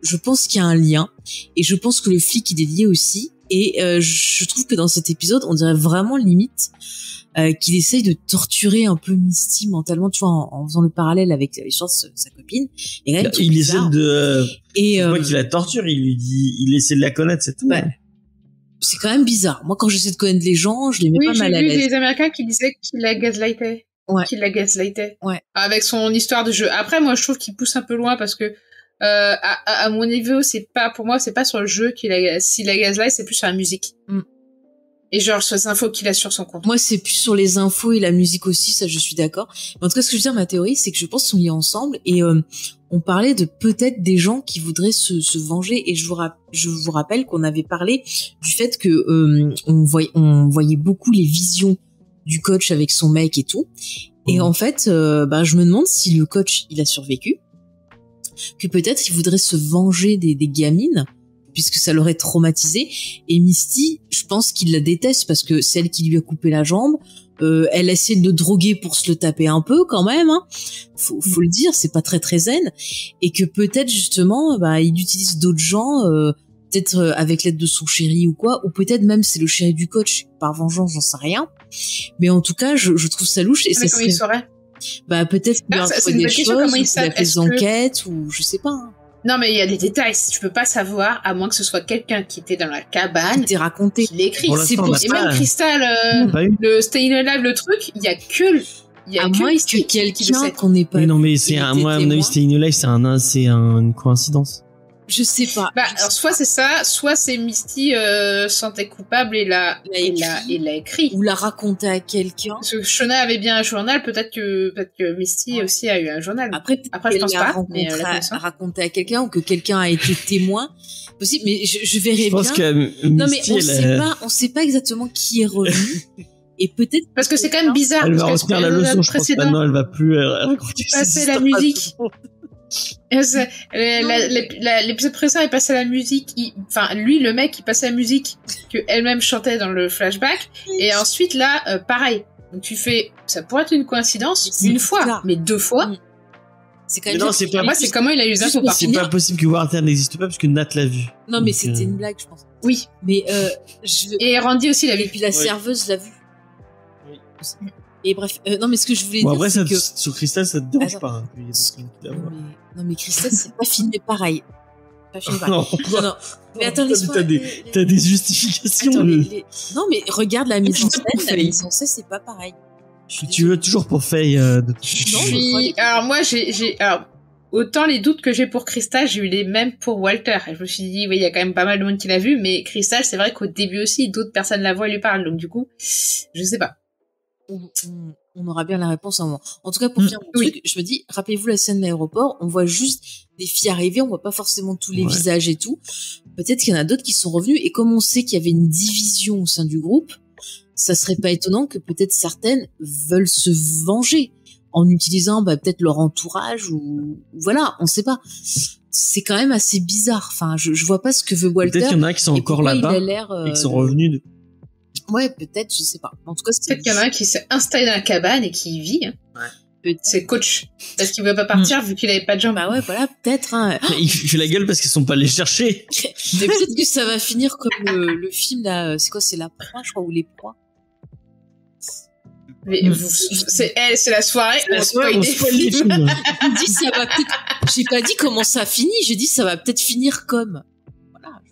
je pense qu'il y a un lien. Et je pense que le flic, il est lié aussi. Et je trouve que dans cet épisode, on dirait vraiment limite qu'il essaye de torturer un peu Misty mentalement, tu vois, en faisant le parallèle avec l'histoire de sa copine. Et là, il essaie de... Et c'est pas qu'il la torture, il lui dit... Il essaie de la connaître, c'est tout. Ouais. C'est quand même bizarre. Moi, quand j'essaie de connaître les gens, je les mets pas mal à l'aise. Oui, j'ai vu des Américains qui disaient qu'il la gaslightait. Ouais. Qu'il la gaslightait. Ouais. Avec son histoire de jeu. Après, moi, je trouve qu'il pousse un peu loin parce que à mon niveau, c'est pas, pour moi, c'est pas sur le jeu s'il la gaslight, c'est plus sur la musique. Et genre, sur les infos qu'il a sur son compte. Moi, c'est plus sur les infos et la musique aussi, ça, je suis d'accord. Mais en tout cas, ce que je veux dire, ma théorie, c'est que je pense qu'ils sont liés ensemble, et on parlait de peut-être des gens qui voudraient se venger, et je vous rappelle qu'on avait parlé du fait que on voyait beaucoup les visions du coach avec son mec et tout. Et en fait, je me demande si le coach, il a survécu, que peut-être il voudrait se venger des gamines, puisque ça l'aurait traumatisé. Et Misty, je pense qu'il la déteste parce que c'est elle qui lui a coupé la jambe. Elle essaie de le droguer pour se le taper un peu quand même, hein. Faut le dire, c'est pas très très zen. Et que peut-être justement, il utilise d'autres gens, peut-être avec l'aide de son chéri ou quoi, ou peut-être même c'est le chéri du coach par vengeance, j'en sais rien. Mais en tout cas, je trouve ça louche. Et mais ça comment il saurait? Peut-être qu'il a trouvé des choses, ou qu'il a fait des enquêtes, ou je sais pas. Hein. Non, mais il y a des détails, tu peux pas savoir, à moins que ce soit quelqu'un qui était dans la cabane. Qui t'ait raconté. Qui l'écrit. C'est pour et même Crystal, le Staying Alive, le truc, il y a que à moins que quelqu'un qu'on n'ait pas. Mais non, mais c'est moi, à mon avis, Staying Alive, c'est une coïncidence. Je sais pas. Alors soit c'est ça, soit c'est Misty sentait coupable et l'a écrit. Ou l'a raconté à quelqu'un. Parce que Shona avait bien un journal, peut-être que Misty aussi a eu un journal. Après je pense pas. Mais raconté à quelqu'un, ou que quelqu'un a été témoin. Possible, mais je verrai bien. Que non mais on sait pas exactement qui est revenu. Et peut-être parce que c'est quand même bizarre. Elle va retenir la leçon, je pense. Maintenant, elle va plus raconter. Passer la musique. L'épisode précédent, il passait la musique. Lui, le mec, il passait la musique que elle-même chantait dans le flashback. Et ensuite, là, pareil. Donc tu fais, ça pourrait être une coïncidence une fois, mais deux fois. C'est quand même. Non, c'est pas. Moi, c'est comment il a eu ça. C'est pas possible que Walter n'existe pas parce que Nat l'a vu. Non, mais c'était une blague, je pense. Oui, mais et Randy aussi l'a vu. Et puis la serveuse l'a vu. Oui. Et bref, non, mais ce que je voulais Bon, dire, après, c'est que... sur Crystal, ça te dérange Attends. pas. Hein, qu'il y ait des trucs qui la voient. Non, mais Crystal, c'est pas filmé pareil. Pas filmé pareil. Non, Non. Mais attends, laisse-moi... T'as des justifications. Attends, Non, mais regarde la mise en scène. pour La Faye. mise en scène, c'est pas pareil. Je suis Tu veux toujours pour Faye de... Alors moi, alors, autant les doutes que j'ai pour Crystal, j'ai eu les mêmes pour Walter. Et je me suis dit, oui, il y a quand même pas mal de monde qui l'a vu, mais Crystal, c'est vrai qu'au début aussi, d'autres personnes la voient et lui parlent. Donc du coup, je sais pas. On aura bien la réponse à un moment. En tout cas, pour finir mon truc, je me dis, rappelez-vous la scène de l'aéroport, on voit juste des filles arriver, on voit pas forcément tous les visages et tout. Peut-être qu'il y en a d'autres qui sont revenus, et comme on sait qu'il y avait une division au sein du groupe, ça serait pas étonnant que peut-être certaines veulent se venger en utilisant peut-être leur entourage ou voilà, on sait pas. C'est quand même assez bizarre. Enfin, je vois pas ce que veut Walter. Peut-être qu'il y en a qui sont encore là-bas et qui sont revenus. Ouais, peut-être, je sais pas. En tout cas, peut-être qu'il y en a un qui s'est installé dans la cabane et qui y vit. Hein. Ouais. C'est coach. Parce qu'il veut pas partir vu qu'il avait pas de jambes. Bah ouais, voilà, peut-être. Hein. Il fait la gueule parce qu'ils sont pas allés chercher. Mais peut-être que ça va finir comme le film là. C'est quoi? C'est La Proie, je crois, ou Les Proies. Mais c'est la soirée. On spoil les films. J'ai dit ça va peut-être. J'ai pas dit comment ça finit. J'ai dit ça va peut-être finir comme. Voilà.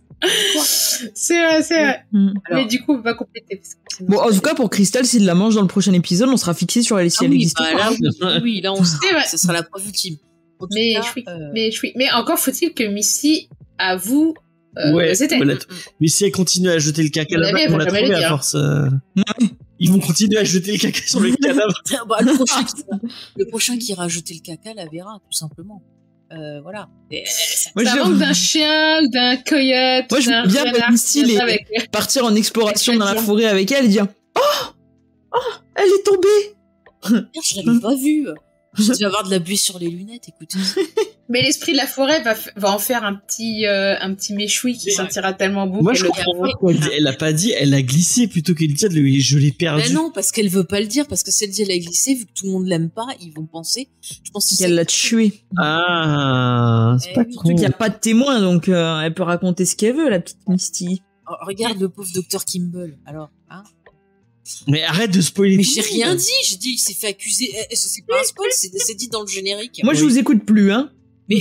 C'est vrai. Alors. Mais du coup, on va pas compléter. Bon, en tout cas, pour Crystal, s'il la mange dans le prochain épisode, on sera fixé sur elle si elle existe pas. Là, on sera. Ça sera la preuve ultime. Mais encore faut-il que Missy avoue. C'était. Mais si elle continue à jeter le caca là-bas, on l'a trouvé à force. Ils vont continuer à jeter le caca sur le cadavre. Le prochain qui ira jeter le caca la verra, tout simplement. Voilà. Ça manque d'un chien ou d'un coyote. Moi, je veux bien Misty partir en exploration dans la forêt avec elle et dire Oh, elle est tombée. Merde, je l'avais pas vue. J'ai dû avoir de la buée sur les lunettes, écoutez. Mais l'esprit de la forêt va en faire un petit méchoui qui sentira tellement bon. Moi, je comprends pas. Elle a pas dit, elle a glissé plutôt qu'elle dit je l'ai perdu. Mais non, parce qu'elle veut pas le dire, parce que si elle dit elle a glissé, vu que tout le monde l'aime pas, ils vont penser. Je pense qu'elle l'a tué. Ah, c'est pas surtout qu'il y a pas de témoin, donc elle peut raconter ce qu'elle veut, la petite Misty. Oh, regarde le pauvre docteur Kimball. Alors, hein. Mais arrête de spoiler. Mais j'ai rien dit. J'ai dit il s'est fait accuser. C'est pas un spoil, c'est dit dans le générique. Moi, je vous écoute plus, hein. Mais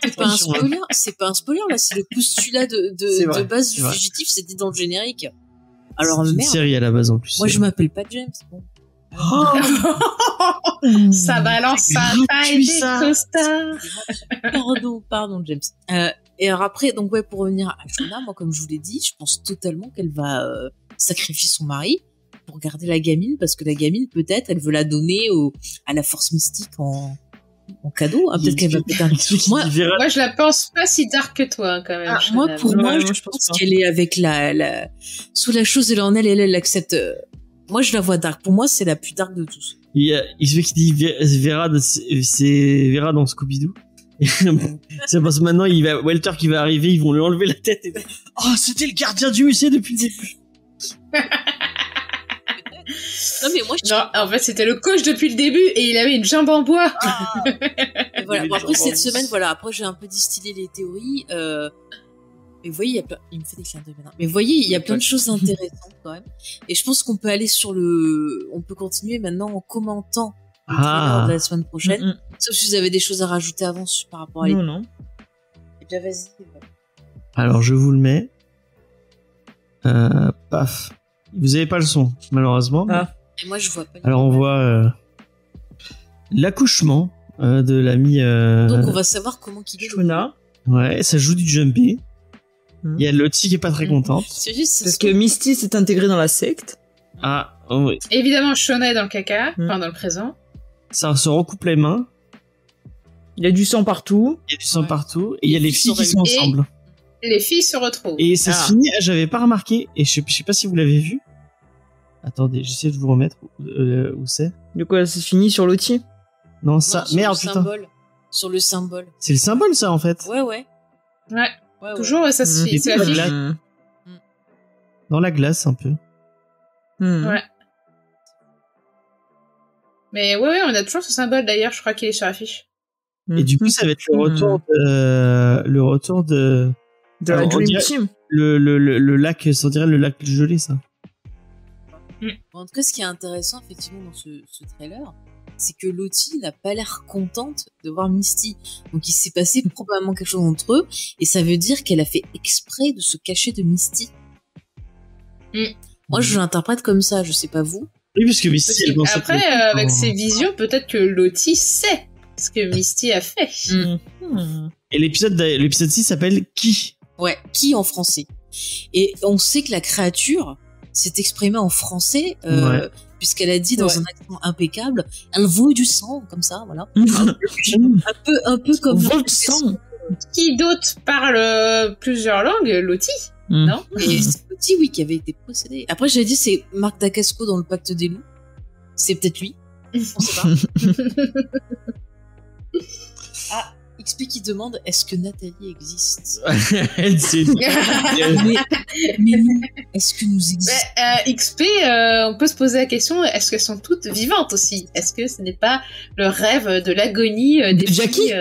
c'est pas un spoiler. C'est pas un spoiler là. C'est le postulat de base du fugitif. C'est dit dans le générique. Alors c'est une série à la base en plus. Moi, je m'appelle pas James. Bon. Ça balance ça. Pardon, James. Et alors après, donc ouais, pour revenir à Shona, moi, comme je vous l'ai dit, je pense totalement qu'elle va sacrifier son mari pour garder la gamine, parce que la gamine, peut-être, elle veut la donner à la force mystique en cadeau. Hein, peut-être qu'elle va peut-être un truc. Moi, je la pense pas si dark que toi, quand même. Moi, je pense qu'elle est avec sous la chose et en elle accepte. Moi, je la vois dark. Pour moi, c'est la plus dark de tous. Il se fait qu'il dit Vera, c'est Vera dans Scooby-Doo. C'est parce que maintenant, il va Walter qui va arriver, ils vont lui enlever la tête et oh, c'était le gardien du musée depuis le début. Non, mais moi, en fait, c'était le coach depuis le début et il avait une jambe en bois. Voilà. Bon, après, cette semaine, voilà. Après, j'ai un peu distillé les théories. Mais vous voyez, il me fait des clins d'œil maintenant. Mais vous voyez, il y a plein de choses intéressantes quand même. Et je pense qu'on peut aller on peut continuer maintenant en commentant le trailer de la semaine prochaine. Sauf si vous avez des choses à rajouter avant par rapport à non. Et bien, vas-y. Alors, je vous le mets. Paf. Vous avez pas le son, malheureusement. Et moi, je vois pas. Alors, on voit l'accouchement de l'ami. Donc, on va savoir comment qu'il est. Shona. Ouais, ça joue du jumpy. Il y a Lottie qui est pas très contente. C'est juste parce que Misty s'est intégrée dans la secte. Ah, oui. Évidemment, Shona est dans le caca, enfin dans le présent. Ça se recoupe les mains. Il y a du sang partout. Il y a du sang partout. Et il y a les filles qui sont ensemble. Les filles se retrouvent. Et ça se finit, j'avais pas remarqué, et je sais pas si vous l'avez vu. Attendez, j'essaie de vous remettre où c'est. De quoi ça se finit sur l'outil? Non, ça. Merde, putain. Sur le symbole. C'est le symbole, ça, en fait. Ouais. Toujours, ça se finit. C'est la fiche. Dans la glace, un peu. Ouais. Mais ouais, on a toujours ce symbole, d'ailleurs, je crois qu'il est sur la fiche. Et du coup, ça va être le retour de la Dream Team. Le lac, ça dirait le lac gelé, ça. En tout cas, ce qui est intéressant, effectivement, dans ce trailer, c'est que Lottie n'a pas l'air contente de voir Misty. Donc, il s'est passé probablement quelque chose entre eux, et ça veut dire qu'elle a fait exprès de se cacher de Misty. Moi, je l'interprète comme ça, je sais pas vous. Oui, parce que Misty, elle pensait après, avec ses visions, peut-être que Lottie sait ce que Misty a fait. Et l'épisode 6 s'appelle Qui? Ouais, Qui en français. Et on sait que la créature s'est exprimée en français, puisqu'elle a dit dans un accent impeccable, elle vaut du sang, comme ça, voilà. un peu comme... Vaut du sang. Qui d'autre parle plusieurs langues? Lottie, non? Et c'est Lottie, oui, qui avait été possédé. Après, j'avais dit, c'est Marc Dacascos dans le Pacte des loups. C'est peut-être lui. On sait pas. Ah, XP qui demande, est-ce que Nathalie existe? Elle sait. mais nous, est-ce que nous existons? XP, on peut se poser la question, est-ce qu'elles sont toutes vivantes aussi? Est-ce que ce n'est pas le rêve de l'agonie des Jackie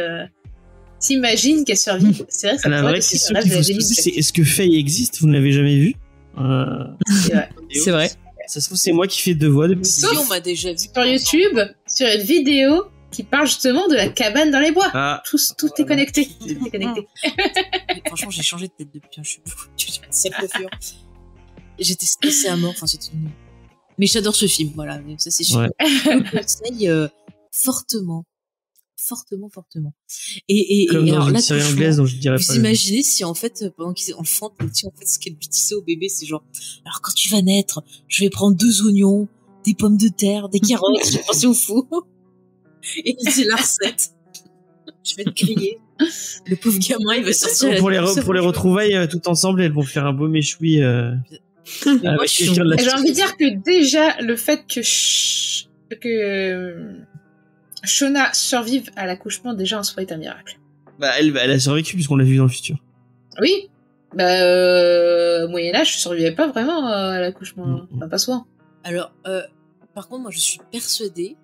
s'imagine qu'elle survit? C'est vrai que ça La pourrait vraie être aussi question le rêve qu'il de faut se l'agonie. poser, c'est est-ce que Faye existe? Vous ne l'avez jamais vu? C'est vrai. C'est vrai. Ça se trouve, c'est moi qui fais deux voix depuis. Si, on m'a déjà vu. Sur YouTube, sur une vidéo qui parle justement de la cabane dans les bois. Ah. Tout est connecté. Tout est connecté. Franchement, j'ai changé de tête depuis, je suis fou. C'est pas sûr. J'étais stressée à mort, enfin, c'était une... Mais j'adore ce film, voilà, ça c'est sûr. Ouais. Je le conseille fortement. Et Comme dans alors, une là, série franchement, anglaise dont je dirais pas. vous imaginez si en fait, pendant qu'ils enfantent, en fait, ce qu'elle lui disait au bébé, c'est genre, alors quand tu vas naître, je vais prendre 2 oignons, des pommes de terre, des carottes, j'ai pensé au fou. Et il dit la recette. Je vais te crier. Le pauvre gamin, il va sortir. Pour les retrouvailles tout ensemble, elles vont faire un beau méchoui. Avec quelqu'un de la J'ai envie de dire que déjà, le fait que Shona survive à l'accouchement, déjà en soi est un miracle. Bah, elle a survécu puisqu'on l'a vu dans le futur. Oui. Au Moyen-Âge, je survivais pas vraiment à l'accouchement. Enfin, pas souvent. Alors, par contre, moi, je suis persuadée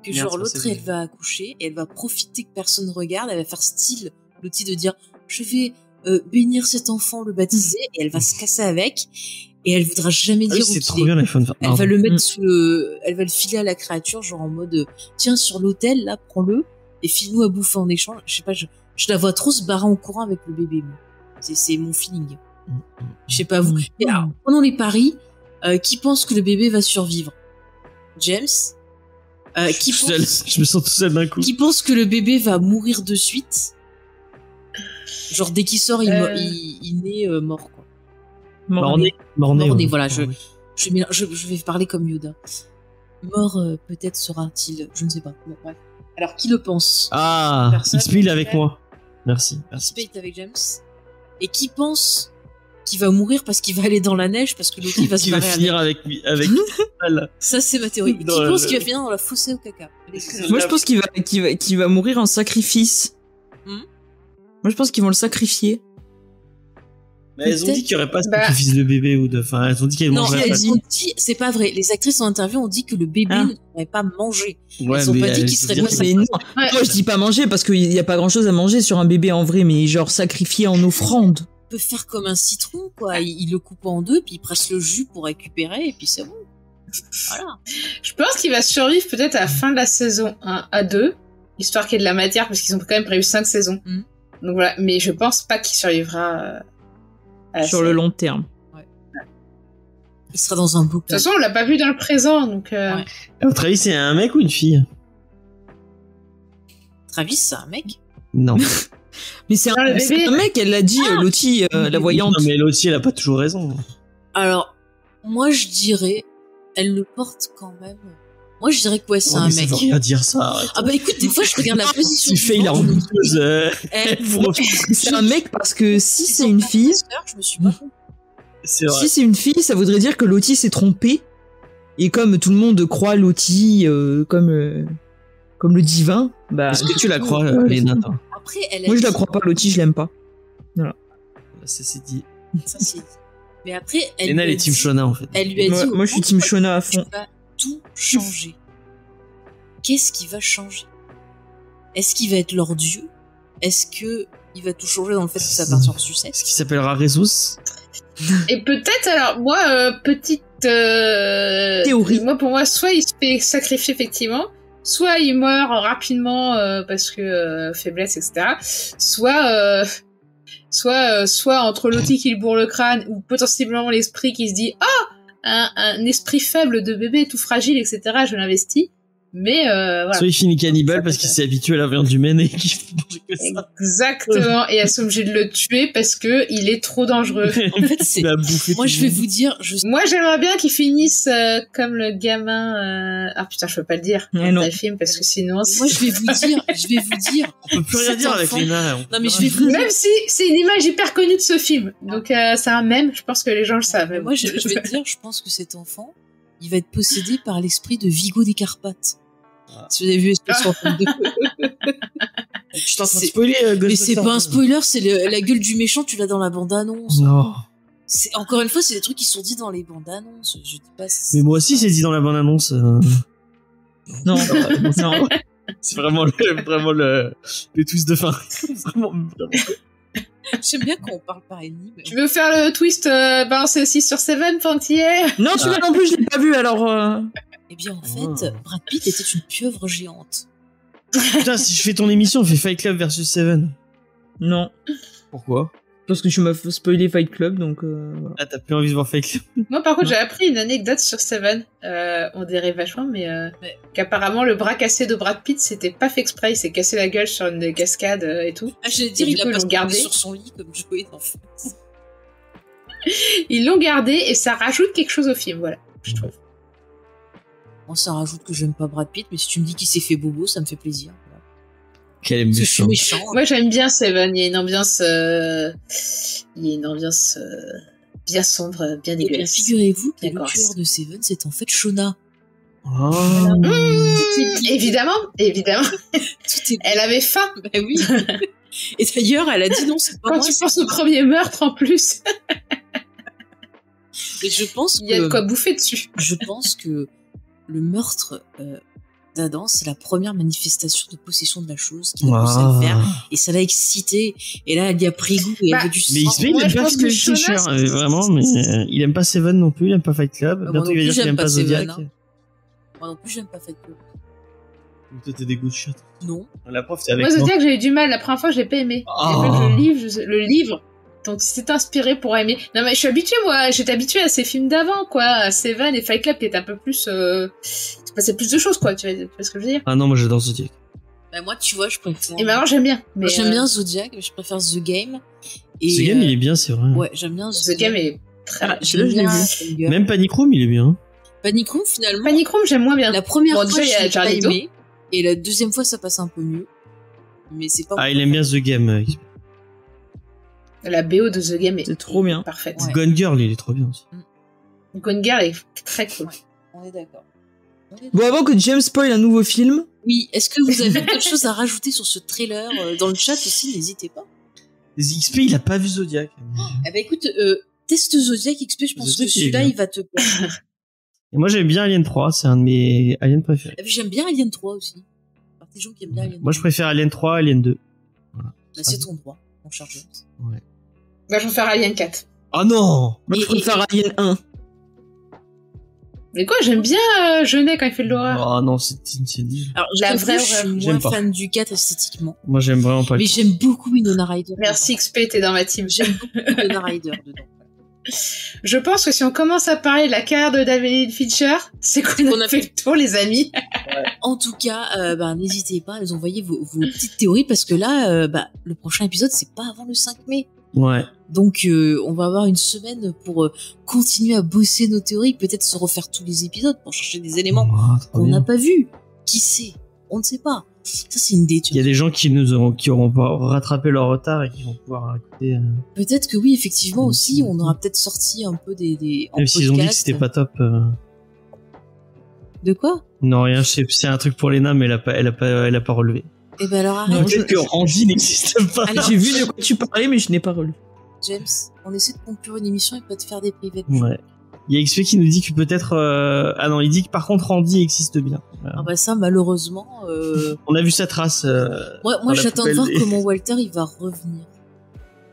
que Merde, genre l'autre, c'est elle va accoucher et elle va profiter que personne regarde, elle va faire style l'outil de dire je vais bénir cet enfant, le baptiser, et elle va se casser avec et elle voudra jamais dire où c'est il trop est. bien l'iPhone. Elle va le mettre elle va le filer à la créature, genre en mode tiens, sur l'autel, là, prends-le et file-nous à bouffer en échange. Je sais pas, je la vois trop se barrer en courant avec le bébé. Moi. C'est mon feeling. Je sais pas vous. Mais alors, prenons les paris. Qui pense que le bébé va survivre? James? Je me sens tout seul d'un coup. Qui pense que le bébé va mourir de suite? Genre dès qu'il sort, il naît mort, quoi. Mort-né, voilà. Je vais parler comme Yoda. Mort, peut-être sera-t-il, je ne sais pas. Bon, bref. Alors, qui le pense? Ah, Personne. XP il est avec moi. Merci. Spade avec James. Et qui pense qu'il va mourir parce qu'il va aller dans la neige parce que l'autre il va se Qui va barrer finir avec Ça, c'est ma théorie. Qui Dans pense le- qu'il va finir dans la fossée au caca? Moi, je pense qu'il va mourir en sacrifice. Hmm. Moi, je pense qu'ils vont le sacrifier. Mais elles ont dit qu'il y aurait pas de Bah. sacrifice de bébé ou de. Enfin, elles ont dit qu'elles Non, mangeraient elles pas. ont dit, c'est pas vrai. Les actrices en interview ont dit que le bébé Ah. ne pourrait pas manger. Ouais, Elles ont mais pas dit elles qu'il serait disent pas que- Mais non, Ouais. moi, je dis pas manger parce qu'il y a pas grand chose à manger sur un bébé en vrai, mais genre sacrifié en offrande. Il peut faire comme un citron, quoi. Il le coupe en deux, puis il presse le jus pour récupérer, et puis c'est bon. Voilà. Je pense qu'il va survivre peut-être à la fin de la saison 1 à 2, histoire qu'il y ait de la matière, parce qu'ils ont quand même prévu 5 saisons. Donc voilà, mais je pense pas qu'il survivra à la Sur série. le long terme. Il sera dans un De bouquin. toute façon, on l'a pas vu dans le présent, donc... Ouais. À votre avis, c'est un mec ou une fille? Travis, c'est un mec. Non. Mais c'est Non, le c'est bébé. un mec, elle l'a dit, Lottie, la voyante. Non, mais elle aussi, elle a pas toujours raison. Alors, moi, je dirais, elle le porte quand même. Moi, je dirais que ouais, c'est Oh, un mais ça mec. veut rien dire ça. Arrête. Ah bah écoute, des fois, je regarde la position. Si fait il a du ventre, rencontré. Eh, C'est un mec parce que si c'est une fille, je me suis pas trompée. C'est vrai. si c'est une fille, ça voudrait dire que Lottie s'est trompée. Et comme tout le monde croit Lottie comme le divin, bah Est-ce que tu la crois, Ouais, Léna, toi? Après, elle a moi je la dit- crois pas Lottie, je l'aime pas. Ça c'est dit. Ça, c'est dit. Mais après, elle Léna, elle lui est a Team dit- Shona, en fait. Elle lui a dit. Moi je suis team Shona à fond. Tu vas tout changer. Qu'est-ce qui va changer? Est-ce qu'il va être leur dieu? Est-ce que il va tout changer dans le fait que ça part sur succès? Est-ce qu'il s'appellera Ressus? Et peut-être, alors, moi, petite Théorie. Pour moi, soit il se fait sacrifier effectivement, soit il meurt rapidement parce que faiblesse, etc. Soit entre l'outil qui lui bourre le crâne ou potentiellement l'esprit qui se dit un esprit faible de bébé tout fragile, etc. Je l'investis. Mais voilà. Soit il finit cannibale parce qu'il s'est habitué à la viande humaine et qu'il faut manger que ça. Exactement. Et elles sont obligées de le tuer parce que il est trop dangereux. En fait, c'est. Moi, je vais vous dire. Moi, j'aimerais bien qu'il finisse comme le gamin. Ah putain, je peux pas le dire dans le film parce que sinon. Moi, je vais vous dire. On peut plus rien dire avec Lena. Non, mais je vais vous dire. Même si c'est une image hyper connue de ce film, donc c'est un mème. Je pense que les gens le savent. Moi, je vais te dire, je pense que cet enfant, il va être possédé par l'esprit de Vigo des Carpates. Si vous avez vu Espèce en forme de... Tu t'es en train de spoiler, mais c'est pas un spoiler, c'est la gueule du méchant, tu l'as dans la bande-annonce. Non. Encore une fois, c'est des trucs qui sont dits dans les bandes-annonces. Je dis pas. Mais moi aussi, c'est dit dans la bande-annonce. Non. C'est vraiment le twist de fin. Vraiment. J'aime bien quand on parle par ennemi. Tu veux faire le twist balancer 6 sur 7, Pantier? Non, celui-là non plus, je l'ai pas vu, alors... Eh bien, en fait, Brad Pitt était une pieuvre géante. Putain, si je fais ton émission, on fait Fight Club versus Seven. Non. Pourquoi? Parce que tu m'as spoilé Fight Club, donc... Voilà. Ah, t'as plus envie de voir Fight Club? Moi, par contre, j'ai appris une anecdote sur Seven. On dirait vachement, mais qu'apparemment, le bras cassé de Brad Pitt, c'était pas fait exprès. Il s'est cassé la gueule sur une cascade et tout. Ah, j'allais dire, il a pas gardé sur son lit comme jouet d'enfant. Ils l'ont gardé et ça rajoute quelque chose au film, voilà, je trouve. Moi, ça rajoute que j'aime pas Brad Pitt, mais si tu me dis qu'il s'est fait bobo, ça me fait plaisir. Quel est méchant. Je suis méchant. Moi, j'aime bien Seven. Il y a une ambiance, bien sombre, bien Et bien, dégueulasse. figurez-vous que le tueur de Seven, c'est en fait Shona. Oh. Évidemment. Tout est... Elle avait faim. Bah oui. Et d'ailleurs, elle a dit non, c'est pas Quand moi. tu penses au premier meurtre, en plus. Et je pense que... Il y a de quoi bouffer dessus. Je pense que le meurtre d'Adam, c'est la première manifestation de possession de la chose qu'il a poussé à le faire. Et ça l'a excité. Et là, elle y a pris goût et elle veut du sang. Mais XP, il aime pas Phil Fisher, vraiment, mais il aime pas Seven non plus, il aime pas Fight Club. Bientôt, il va dire qu'il aime pas Zodiac. Moi non plus, j'aime pas Fight Club. Toi, t'es des goûts de shot. Non. La prof, c'est avec moi. moi. Zodiac, j'ai eu du mal. La première fois, je l'ai pas aimé. Le livre. Donc, c'est inspiré pour aimer. Non, mais je suis habituée, moi. J'étais habituée à ces films d'avant, quoi. Seven et Fight Club, qui étaient un peu plus, il passait plus de choses, quoi. Tu vois ce que je veux dire? Ah non, moi, j'adore Zodiac. Bah, moi, tu vois, je préfère. Et maintenant, j'aime bien. Mais moi, j'aime bien Zodiac, mais je préfère The Game. Et, The Game, il est bien, c'est vrai. Ouais, j'aime bien The Game est très bien. Je l'ai vu. Même Panic Room, il est bien. Panic Room, finalement. Panic Room, j'aime moins bien. La première fois, déjà, j'ai pas aimé. Et la deuxième fois, ça passe un peu mieux. Mais c'est pas... Ah, il aime bien The Game. La BO de The Game c'est trop bien. Parfaite. Ouais. Gone Girl, il est trop bien aussi. Gone Girl est très cool. Ouais, on est d'accord. Bon, avant que James spoil un nouveau film... Oui, est-ce que vous avez d'autres choses à rajouter sur ce trailer? Dans le chat aussi, n'hésitez pas. Les XP, il a pas vu Zodiac. Eh ben écoute, teste Zodiac XP, je pense que celui-là, il va te plaire. Et moi, j'aime bien Alien 3, c'est un de mes aliens préférés. Et puis j'aime bien Alien 3 aussi. Des gens qui aiment bien Alien 3. Moi, je préfère Alien 3, Alien 2. Voilà. Bah, c'est ton droit, mon cher James. Ouais. Bah, je préfère Alien 4. Ah non! Moi, je préfère Alien 1. Mais quoi, j'aime bien Jeunet quand il fait de l'horreur. Ah non, c'est nul. Alors, la vraie horreur. Je suis moins fan du 4 esthétiquement. Moi, j'aime vraiment pas le 4. Mais j'aime beaucoup Winona Ryder. Merci XP, t'es dans ma team. J'aime beaucoup Winona Ryder dedans. Je pense que si on commence à parler de la carrière de David Fincher, c'est qu'on a fait le tour, les amis. Ouais. En tout cas, n'hésitez pas à nous envoyer vos petites théories parce que là, le prochain épisode, c'est pas avant le 5 mai. Ouais. Donc, on va avoir une semaine pour continuer à bosser nos théories, peut-être se refaire tous les épisodes pour chercher des éléments qu'on n'a pas vus. Qui sait? On ne sait pas. Ça, c'est une idée. Il y a des gens qui auront pas rattrapé leur retard et qui vont pouvoir écouter. Peut-être que oui, effectivement aussi, on aura peut-être sorti un peu des même s'ils ont dit que c'était pas top. De quoi? Non, rien. C'est un truc pour Lena, mais elle a pas relevé. Eh ben alors arrête. Peut-être que Randy n'existe pas. Allez, j'ai vu de quoi tu parlais, mais je n'ai pas relu. James, on essaie de conclure une émission et pas de faire des privés. Ouais. Il y a XP qui nous dit que peut-être... Ah non, il dit que par contre Randy existe bien. Ah bah ça, malheureusement... On a vu sa trace. Moi j'attends de voir comment Walter il va revenir.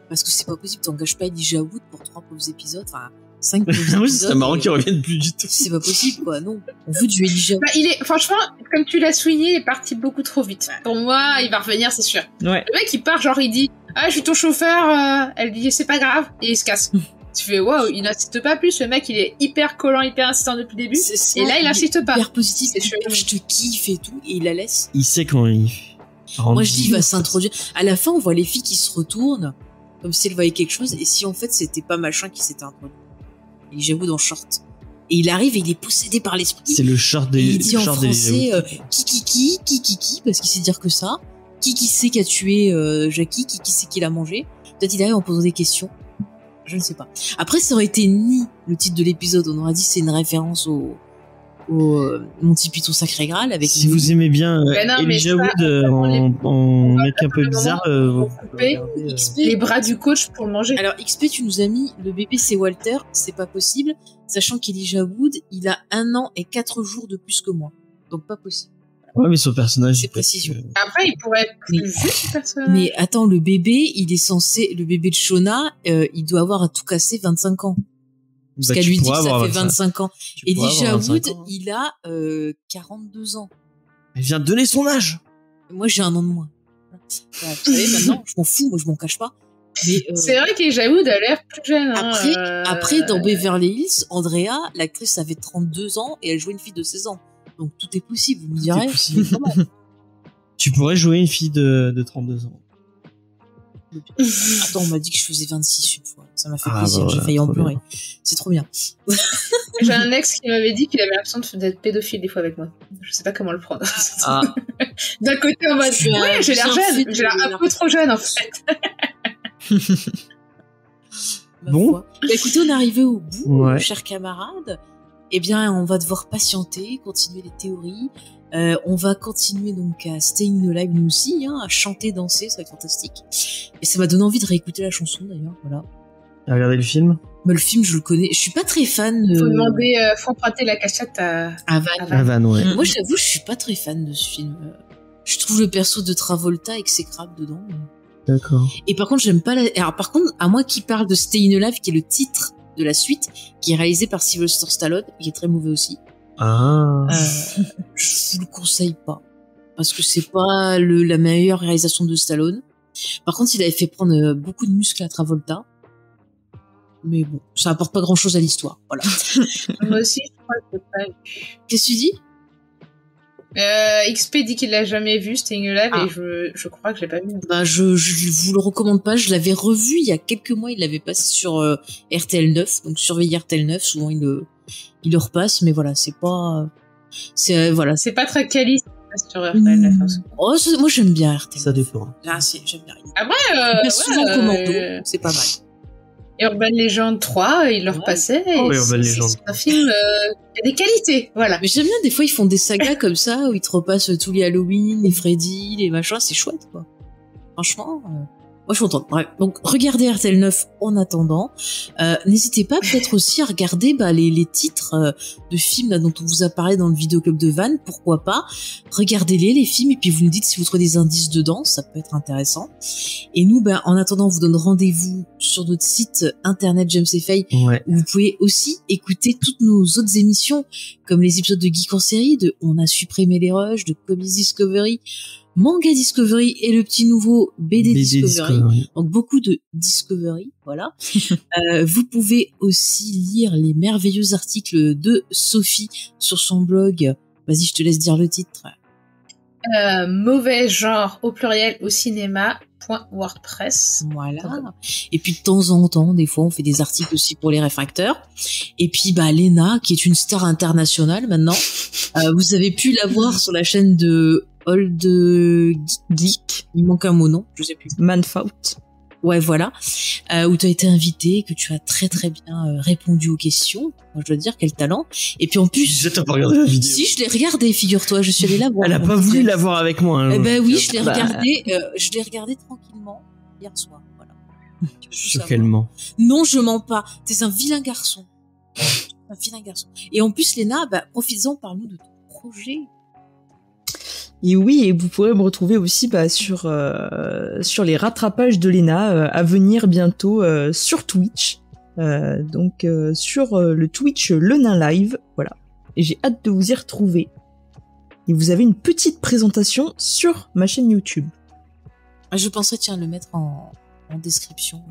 Parce que c'est pas possible, t'engages pas Elijah Wood pour 3 pauvres épisodes. Enfin, 5 Oui, c'est marrant qu'ils reviennent plus du tout. C'est pas possible, quoi. Non. On veut du Elijah. Bah, franchement, comme tu l'as souligné, il est parti beaucoup trop vite. Pour moi, il va revenir, c'est sûr. Ouais. Le mec, il part, genre, il dit, je suis ton chauffeur, elle dit, c'est pas grave, et il se casse. Tu fais, waouh, il n'insiste pas plus, le mec, il est hyper collant, hyper insistant depuis le début. Ça, et là, il insiste pas. Hyper positif, C'est chelou. je te kiffe et tout, et il la laisse. Il sait quand il... Moi, je dis, il va s'introduire. À la fin, on voit les filles qui se retournent, comme si elles voyaient quelque chose, et si en fait, c'était pas machin qui s'était introduit. Elijah Wood en short. Et il arrive et il est possédé par l'esprit. C'est le short des... Et il dit en short des français, qui, parce qu'il sait dire que ça. Qui sait qui a tué Jackie, qui sait qui l'a mangé. Peut-être il arrive en posant des questions. Je ne sais pas. Après, ça aurait été ni le titre de l'épisode, on aurait dit c'est une référence au Monty Python Sacré Graal avec. Si vous aimez bien Elijah Wood en mec un peu bizarre, les bras du coach pour le manger. Alors XP, tu nous as mis le bébé c'est Walter, c'est pas possible, sachant qu'Elijah Wood, il a 1 an et 4 jours de plus que moi, donc pas possible. Ouais, mais son personnage. C'est précision. Après, il pourrait être plus vieux, ce personnage. Mais attends, le bébé, le bébé de Shona, il doit avoir à tout casser 25 ans. Parce qu'elle lui dit que ça fait 25 ans. Elijah Wood, il a 42 ans. Elle vient de donner son âge. Moi, j'ai 1 an de moins. Voilà, vous savez, maintenant, je m'en fous, moi, je m'en cache pas. Mais, c'est vrai qu'Elijah Wood a l'air plus jeune. Après, dans Beverly Hills, Andrea, l'actrice avait 32 ans et elle jouait une fille de 16 ans. Donc tout est possible, vous me direz. Tu pourrais jouer une fille de 32 ans. Attends, on m'a dit que je faisais 26 une fois. Ça m'a fait plaisir, j'ai failli en pleurer. C'est trop bien. J'ai un ex qui m'avait dit qu'il avait l'impression d'être pédophile des fois avec moi. Je sais pas comment le prendre. D'un côté, en mode, ouais, j'ai l'air jeune. J'ai l'air un peu trop jeune, en fait. Bon. Bah, écoutez, on est arrivé au bout, chers camarades. Eh bien, on va devoir patienter, continuer les théories. On va continuer donc à Staying Alive nous aussi, à chanter, danser, ça va être fantastique. Et ça m'a donné envie de réécouter la chanson d'ailleurs, voilà. T'as regardé le film ? Mais le film, je le connais. Je suis pas très fan. Faut emprunter la cachette à Van, ouais. Moi, j'avoue, je suis pas très fan de ce film. Je trouve le perso de Travolta exécrable dedans. Mais... D'accord. Et par contre, j'aime pas Alors, par contre, à moi qui parle de Staying Alive, qui est le titre de la suite, qui est réalisé par Sylvester Stallone, qui est très mauvais aussi. Je vous le conseille pas. Parce que c'est pas la meilleure réalisation de Stallone. Par contre, il avait fait prendre beaucoup de muscles à Travolta. Mais bon, ça apporte pas grand chose à l'histoire. Voilà. Moi aussi, je crois que c'est pas vu. Qu'est-ce que tu dis? XP dit qu'il l'a jamais vu, Staying Alive, et je crois que je l'ai pas vu. Bah, je vous le recommande pas. Je l'avais revu il y a quelques mois. Il l'avait passé sur RTL 9. Donc, surveillez RTL 9. Souvent, il le repasse. Mais voilà, c'est pas... voilà. C'est pas très quali sur RTL 9. Oh, moi, j'aime bien RTL 9. Ça dépend. J'aime bien. Après, souvent commando. C'est pas mal. Urban Legend 3, il le repassait. Urban Legend. C'est un film qui a des qualités, voilà. Mais j'aime bien, des fois, ils font des sagas comme ça, où ils te repassent tous les Halloween, les Freddy, les machins, c'est chouette, quoi. Franchement, moi, je suis contente. Bref. Donc, regardez RTL 9 en attendant. N'hésitez pas peut-être aussi à regarder les titres de films là, dont on vous a parlé dans le vidéoclub de Van. Pourquoi pas? Regardez-les, les films, et puis vous nous dites si vous trouvez des indices dedans. Ça peut être intéressant. Et nous, en attendant, on vous donne rendez-vous sur notre site internet James et Faye, où vous pouvez aussi écouter toutes nos autres émissions, comme les épisodes de Geek en série, de On a supprimé les rushs, de Comics Discovery, Manga Discovery et le petit nouveau BD Discovery. Donc beaucoup de Discovery, voilà. Vous pouvez aussi lire les merveilleux articles de Sophie sur son blog. Vas-y, je te laisse dire le titre. Mauvais genre au pluriel au cinéma.wordpress. Voilà. Et puis de temps en temps, des fois, on fait des articles aussi pour les réfracteurs. Et puis, Léna, qui est une star internationale maintenant, vous avez pu la voir sur la chaîne de Old Geek. Il manque un mot, non? Je sais plus. Manfaut. Ouais, voilà. Où tu as été invité, que tu as très très bien répondu aux questions. Moi, je dois dire, quel talent. Et puis en plus... T'as pas regardé la vidéo? Si, je l'ai regardé, figure-toi. Je suis allée là voir. Elle a pas voulu la voir avec moi. Hein, oui, je l'ai regardé. Je l'ai regardé tranquillement hier soir. Voilà. Choquellement. Non, je mens pas. T'es un vilain garçon. Un vilain garçon. Et en plus, Léna, profites-en, parle-nous de ton projet. Et oui, et vous pourrez me retrouver aussi sur les rattrapages de Léna à venir bientôt sur Twitch. donc sur le Twitch Le Nain Live, voilà. Et j'ai hâte de vous y retrouver. Et vous avez une petite présentation sur ma chaîne YouTube. Je pensais, tiens, le mettre en description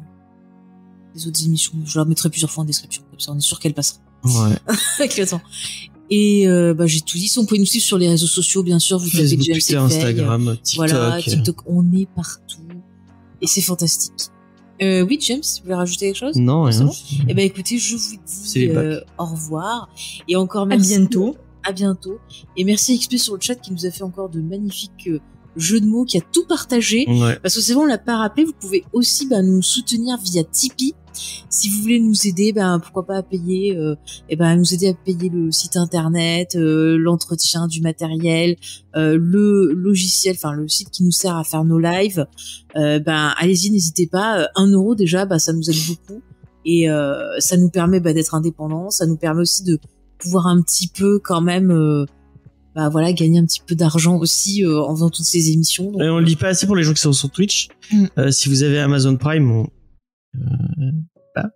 des autres émissions. Je la mettrai plusieurs fois en description, comme ça on est sûr qu'elle passera. Ouais. Avec le temps. Et j'ai tout dit. Si on peut nous suivre sur les réseaux sociaux, bien sûr, vous tapez Facebook, James Twitter, et Faye. Instagram, TikTok. Voilà, TikTok, on est partout. Et c'est fantastique. Oui, James, vous voulez rajouter quelque chose? Non, rien. Bon eh ben, écoutez, je vous C'est dis les bacs. au revoir. Et encore merci. À bientôt. À bientôt. Et merci XP sur le chat qui nous a fait encore de magnifiques jeux de mots, qui a tout partagé. Ouais. Parce que c'est vrai, on l'a pas rappelé, vous pouvez aussi nous soutenir via Tipeee. Si vous voulez nous aider, pourquoi pas à payer, nous aider à payer le site internet, l'entretien du matériel, le logiciel, enfin le site qui nous sert à faire nos lives. Allez-y, n'hésitez pas. 1 euro déjà, ça nous aide beaucoup et ça nous permet d'être indépendants. Ça nous permet aussi de pouvoir un petit peu quand même. Gagner un petit peu d'argent aussi en faisant toutes ces émissions. Donc, Et on le dit pas assez pour les gens qui sont sur Twitch. Si vous avez Amazon Prime,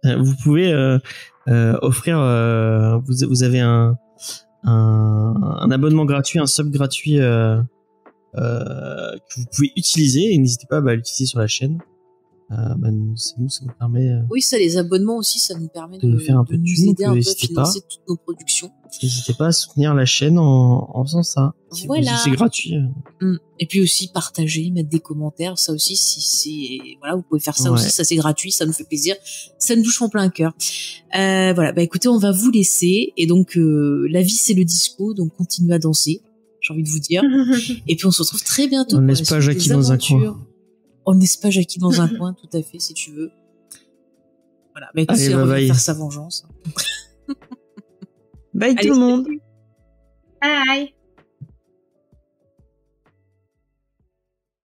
vous pouvez offrir. Vous avez un abonnement gratuit, un sub gratuit que vous pouvez utiliser. Et n'hésitez pas à l'utiliser sur la chaîne. Ça nous permet. Oui, ça, les abonnements aussi, ça nous permet de faire un peu de nous thune, aider un peu à n'hésitez financer toutes nos productions. N'hésitez pas à soutenir la chaîne en faisant ça. Voilà. C'est gratuit. Et puis aussi partager, mettre des commentaires, ça aussi, vous pouvez faire ça aussi, ça c'est gratuit, ça nous fait plaisir, ça nous touche en plein cœur. Écoutez, on va vous laisser, et donc la vie c'est le disco, donc continuez à danser, j'ai envie de vous dire. Et puis on se retrouve très bientôt. On ne laisse pas Jackie dans un coin. On ne laisse pas Jackie dans un coin, tout à fait, si tu veux. Voilà, écoutez, on va faire sa vengeance. Bye tout le monde. Bye.